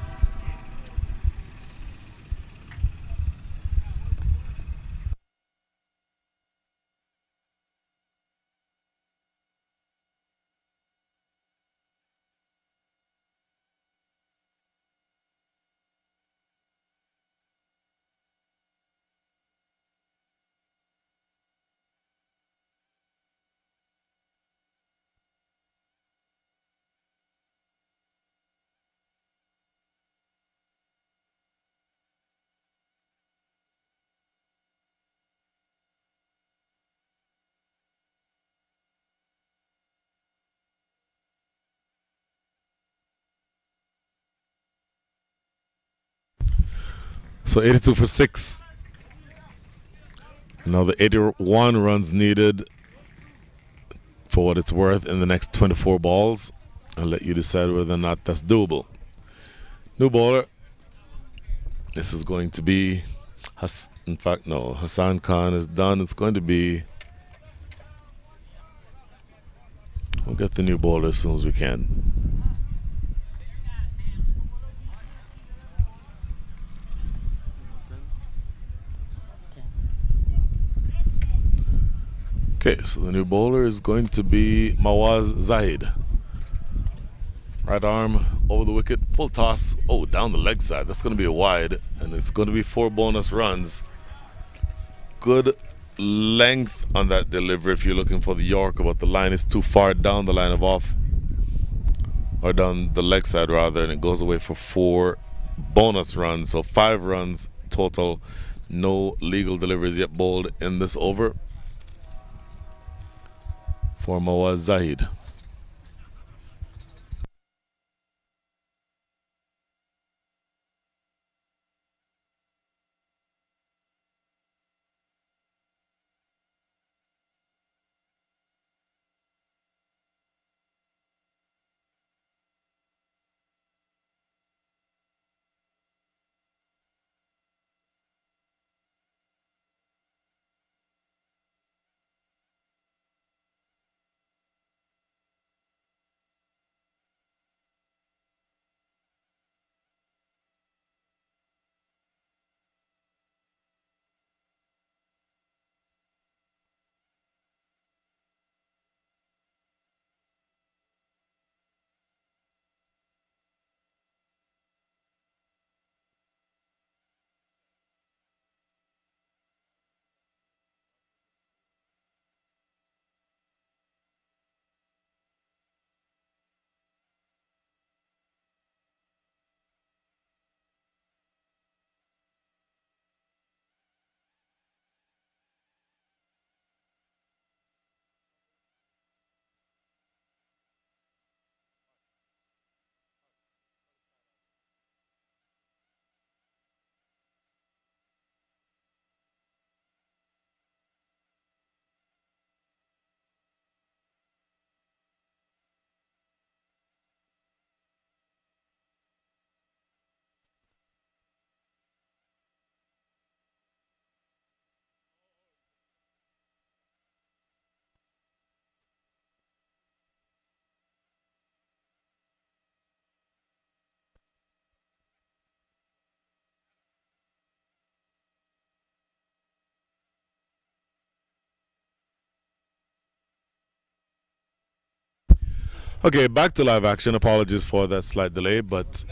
So 82 for 6. Now the 81 runs needed for what it's worth in the next 24 balls. I'll let you decide whether or not that's doable. New bowler. This is going to be, in fact, no, Hassan Khan is done. It's going to be, we'll get the new bowler as soon as we can. Okay, so the new bowler is going to be Mawaz Zahid. Right arm over the wicket, full toss. Oh, down the leg side. That's going to be a wide, and it's going to be 4 bonus runs. Good length on that delivery if you're looking for the Yorker, but the line is too far down the line of off, or down the leg side rather, and it goes away for 4 bonus runs. So 5 runs total. No legal deliveries yet bowled in this over for Mawaz Zahid. Okay, back to live action. Apologies for that slight delay, but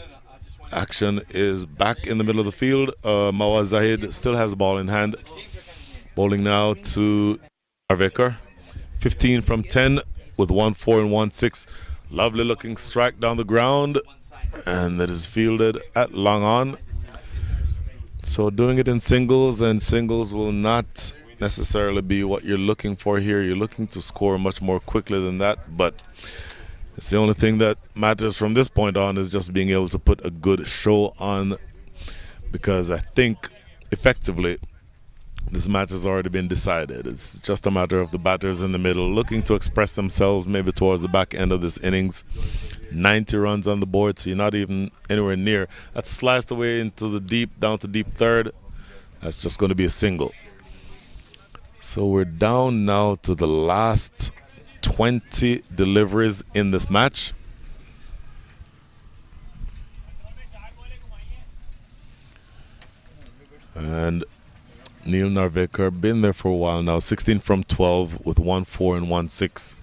action is back in the middle of the field. Mawaz Zahid still has the ball in hand. Bowling now to Arvekar. 15 from 10 with 1-4 and 1-6. Lovely looking strike down the ground, and that is fielded at long on. So doing it in singles, and singles will not necessarily be what you're looking for here. You're looking to score much more quickly than that, but it's the only thing that matters from this point on is just being able to put a good show on, because I think effectively this match has already been decided. It's just a matter of the batters in the middle looking to express themselves maybe towards the back end of this innings. 90 runs on the board, so you're not even anywhere near. That's sliced away into the deep, down to deep third. That's just going to be a single. So we're down now to the last 20 deliveries in this match. And Neil Narvekar been there for a while now. 16 from 12 with 1-4 and 1-6.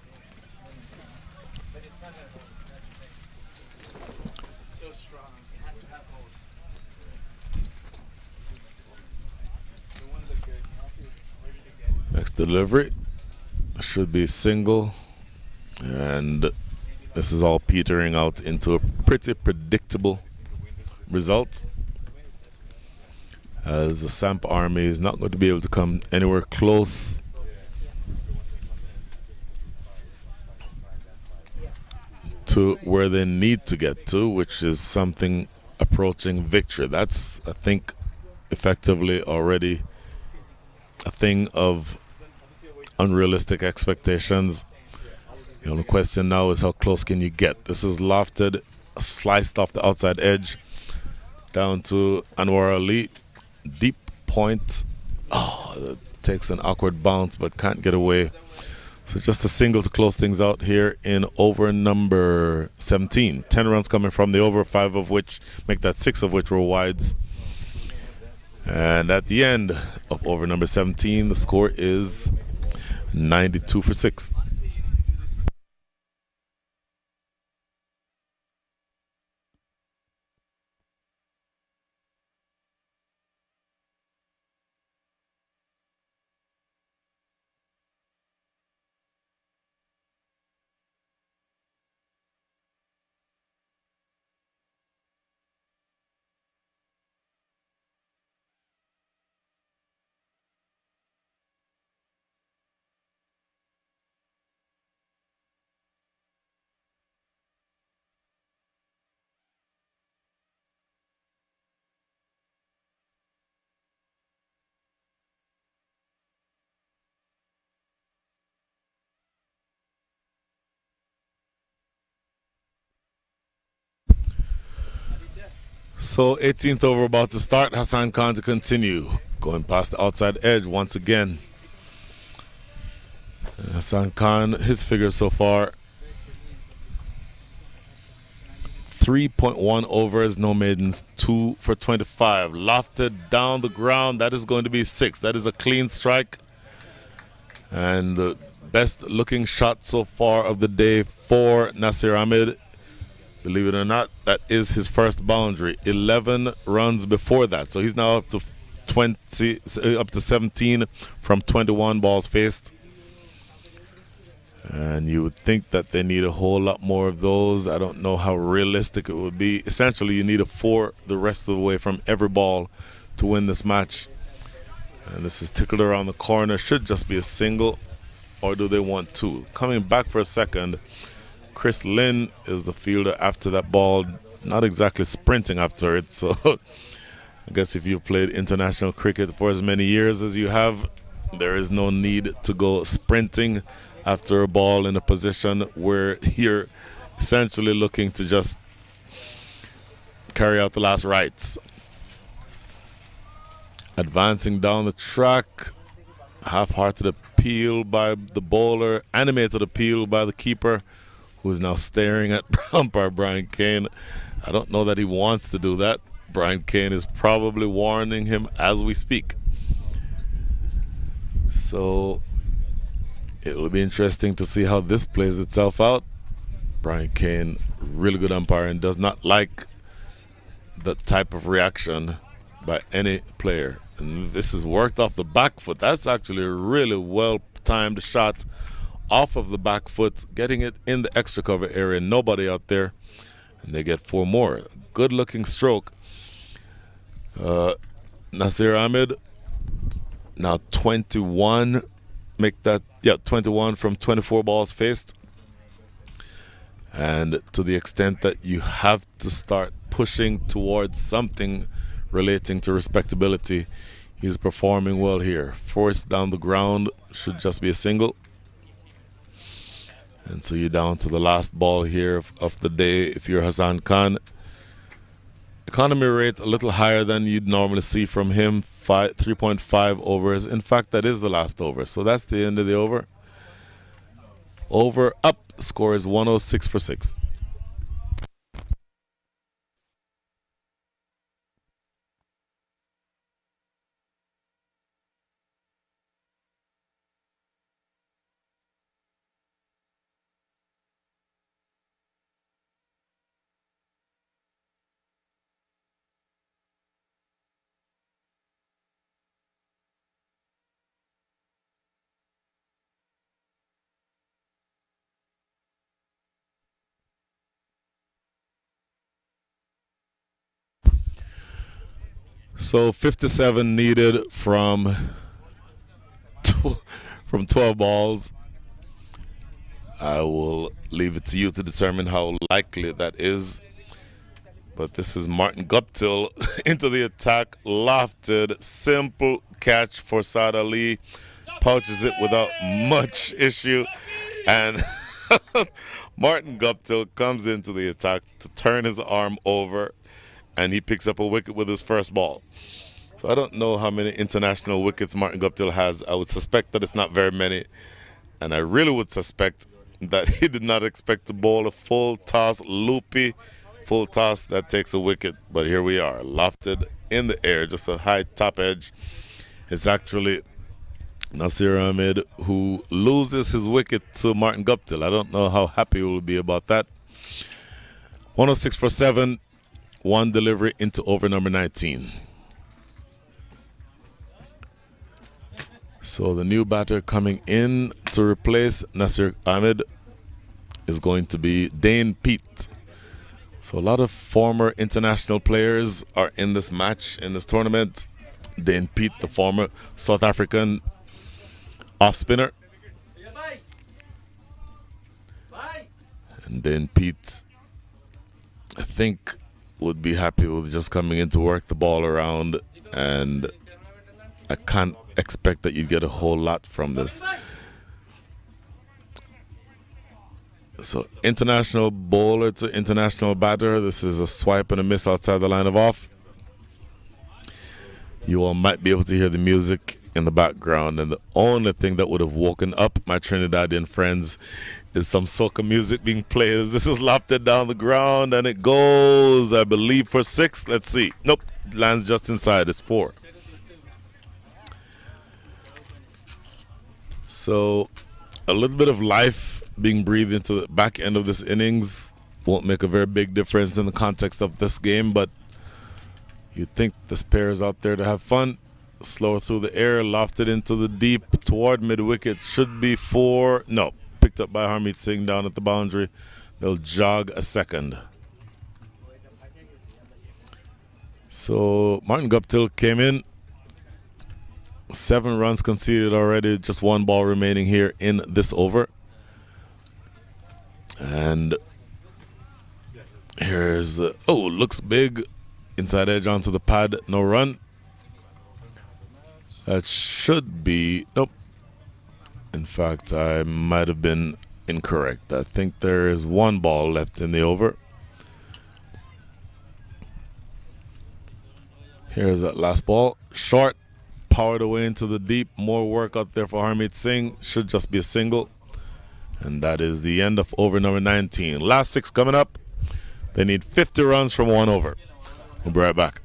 Next delivery should be single, and this is all petering out into a pretty predictable result, as the Samp Army is not going to be able to come anywhere close to where they need to get to, which is something approaching victory. That's, I think, effectively already a thing of unrealistic expectations. The only question now is how close can you get. This is lofted, sliced off the outside edge down to Anwar Ali. Deep point. Oh, that takes an awkward bounce but can't get away. So just a single to close things out here in over number 17. 10 runs coming from the over, 5 of which make that 6 of which were wides. And at the end of over number 17, the score is 92 for 6. So 18th over about to start. Hassan Khan to continue. Going past the outside edge once again. Hassan Khan, his figures so far: 3.1 overs, no maidens, 2 for 25. Lofted down the ground. That is going to be 6. That is a clean strike. And the best looking shot so far of the day for Nasir Ahmed. Believe it or not, that is his first boundary. 11 runs before that. So he's now up to 17 from 21 balls faced. And you would think that they need a whole lot more of those. I don't know how realistic it would be. Essentially, you need a 4 the rest of the way from every ball to win this match. And this is tickled around the corner. Should just be a single, or do they want 2? Coming back for a second, Chris Lynn is the fielder after that ball. Not exactly sprinting after it. So I guess if you've played international cricket for as many years as you have, there is no need to go sprinting after a ball in a position where you're essentially looking to just carry out the last rites. Advancing down the track, half-hearted appeal by the bowler, animated appeal by the keeper, who is now staring at umpire Brian Kane. I don't know that he wants to do that. Brian Kane is probably warning him as we speak. So it will be interesting to see how this plays itself out. Brian Kane, really good umpire, and does not like that type of reaction by any player. And this is worked off the back foot. That's actually a really well-timed shot off of the back foot, getting it in the extra cover area. Nobody out there. And they get 4 more. Good-looking stroke. Nasir Ahmed, now 21. Make that, 21 from 24 balls faced. And to the extent that you have to start pushing towards something relating to respectability, he's performing well here. Force down the ground should just be a single. And so you're down to the last ball here of the day. If you're Hassan Khan, economy rate a little higher than you'd normally see from him, 3.5 overs. In fact, that is the last over. So that's the end of the over. Over, up, score is 106 for 6. So 57 needed from 12 balls. I will leave it to you to determine how likely that is. But this is Martin Guptill into the attack, lofted, simple catch for Saad Ali. Pouches it without much issue. And Martin Guptill comes into the attack to turn his arm over, and he picks up a wicket with his first ball. So I don't know how many international wickets Martin Guptill has. I would suspect that it's not very many. And I really would suspect that he did not expect to bowl a full toss, loopy full toss that takes a wicket. But here we are, lofted in the air, just a high top edge. It's actually Nasir Ahmed who loses his wicket to Martin Guptill. I don't know how happy he will be about that. 106 for 7, one delivery into over number 19. So the new batter coming in to replace Nasir Ahmed is going to be Dane Peat. So a lot of former international players are in this match, in this tournament. Dane Peat, the former South African off spinner. And Dane Peat, I think, would be happy with just coming in to work the ball around, and I can't expect that you get a whole lot from this. So international bowler to international batter. This is a swipe and a miss outside the line of off. You all might be able to hear the music in the background, and the only thing that would have woken up my Trinidadian friends is some soca music being played as this is lofted down the ground, and it goes, I believe, for 6. Let's see. Nope, lands just inside. It's 4. So a little bit of life being breathed into the back end of this innings won't make a very big difference in the context of this game, but you'd think this pair is out there to have fun. Slower through the air, lofted into the deep toward mid-wicket. Should be 4. No, picked up by Harmeet Singh down at the boundary. They'll jog a second. So Martin Guptill came in. 7 runs conceded already, just 1 ball remaining here in this over. And here's, looks big. Inside edge onto the pad, no run. That should be, nope. In fact, I might have been incorrect. I think there is 1 ball left in the over. Here's that last ball. Short. Powered away into the deep. More work out there for Harmeet Singh. Should just be a single. And that is the end of over number 19. Last 6 coming up. They need 50 runs from 1 over. We'll be right back.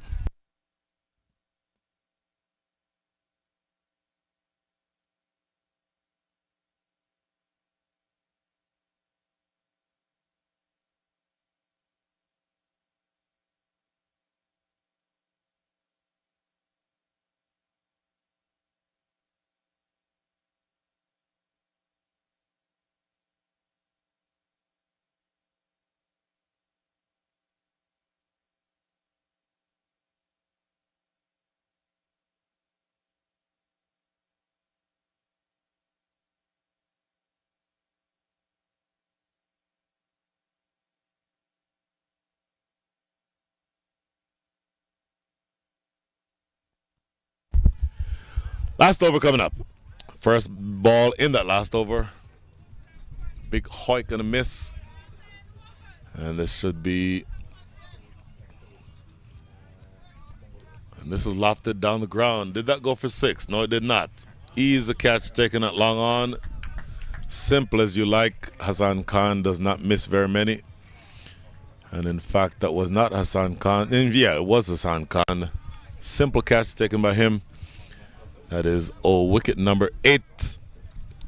Last over coming up. First ball in that last over. Big hoik and a miss. And this should be... And this is lofted down the ground. Did that go for 6? No, it did not. Easy catch taken at long on. Simple as you like. Hassan Khan does not miss very many. And in fact, that was not Hassan Khan. And yeah, it was Hassan Khan. Simple catch taken by him. That is wicket number 8.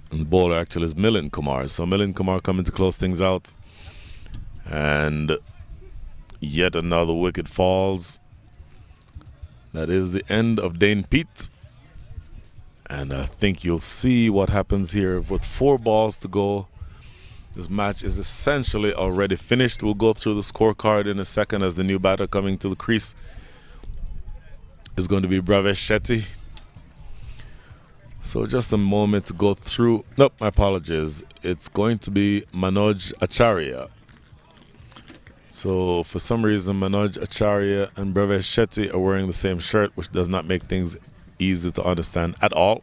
And the bowler actually is Milind Kumar. So Milind Kumar coming to close things out. And yet another wicket falls. That is the end of Dane Pete. And I think you'll see what happens here with 4 balls to go. This match is essentially already finished. We'll go through the scorecard in a second as the new batter coming to the crease is going to be Bravesh Shetty. So just a moment to go through. Nope, my apologies. It's going to be Manoj Acharya. So for some reason, Manoj Acharya and Bravesh Shetty are wearing the same shirt, which does not make things easy to understand at all.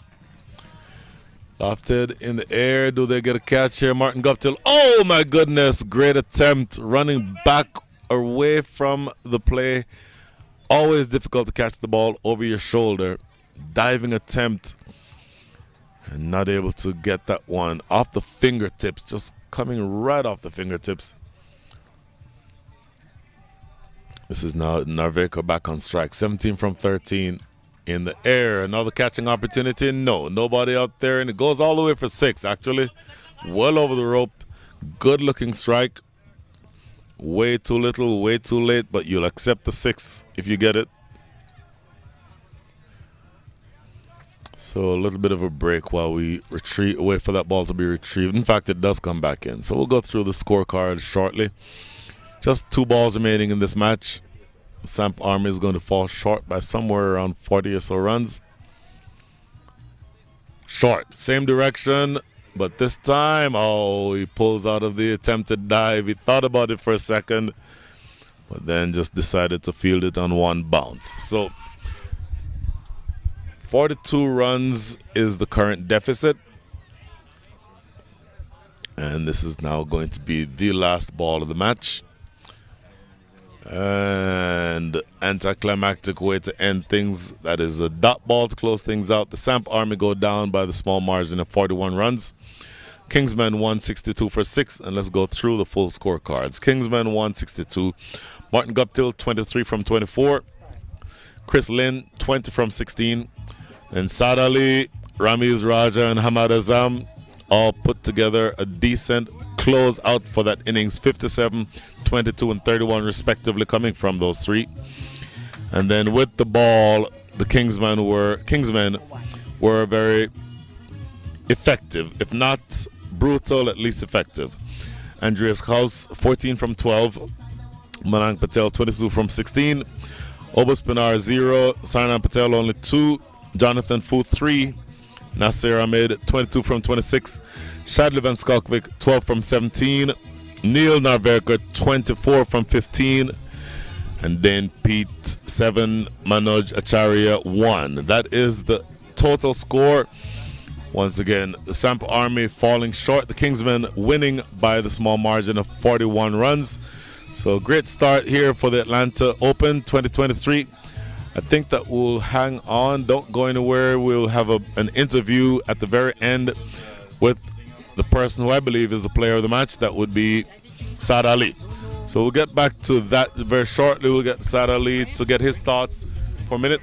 Lofted in the air. Do they get a catch here? Martin Guptill. Oh my goodness. Great attempt. Running back away from the play. Always difficult to catch the ball over your shoulder. Diving attempt. And not able to get that one off the fingertips. Just coming right off the fingertips. This is now Narveka back on strike. 17 from 13. In the air, another catching opportunity. No, nobody out there, and it goes all the way for 6 actually. Well over the rope. Good looking strike. Way too little, way too late, but you'll accept the 6 if you get it. So a little bit of a break while we retreat, wait for that ball to be retrieved. In fact, it does come back in. So we'll go through the scorecard shortly. Just 2 balls remaining in this match. Samp Army is going to fall short by somewhere around 40 or so runs. Short, same direction, but this time, he pulls out of the attempted dive. He thought about it for a second, but then just decided to field it on one bounce. So 42 runs is the current deficit. And this is now going to be the last ball of the match. And anticlimactic way to end things. That is a dot ball to close things out. The Samp Army go down by the small margin of 41 runs. Kingsmen 162 for 6. And let's go through the full scorecards. Kingsmen 162. Martin Guptill 23 from 24. Chris Lynn 20 from 16. And Saad Ali, Ramiz Raja, and Hamad Azam all put together a decent close out for that innings. 57, 22, and 31 respectively coming from those 3. And then with the ball, the Kingsmen were very effective, if not brutal, at least effective. Andreas Kraus 14 from 12. Manang Patel 22 from 16. Obus Pinar 0. Sarnan Patel only 2. Jonathan Fu 3. Nasir Ahmed 22 from 26. Shadley Van Skalkvik 12 from 17. Neil Narveka 24 from 15. And then Pete 7. Manoj Acharya 1. That is the total score. Once again, the Samp Army falling short. The Kingsmen winning by the small margin of 41 runs. So great start here for the Atlanta Open 2023. I think that we'll hang on. Don't go anywhere. We'll have an interview at the very end with the person who I believe is the player of the match. That would be Saad Ali. So we'll get back to that very shortly. We'll get Saad Ali to get his thoughts for a minute.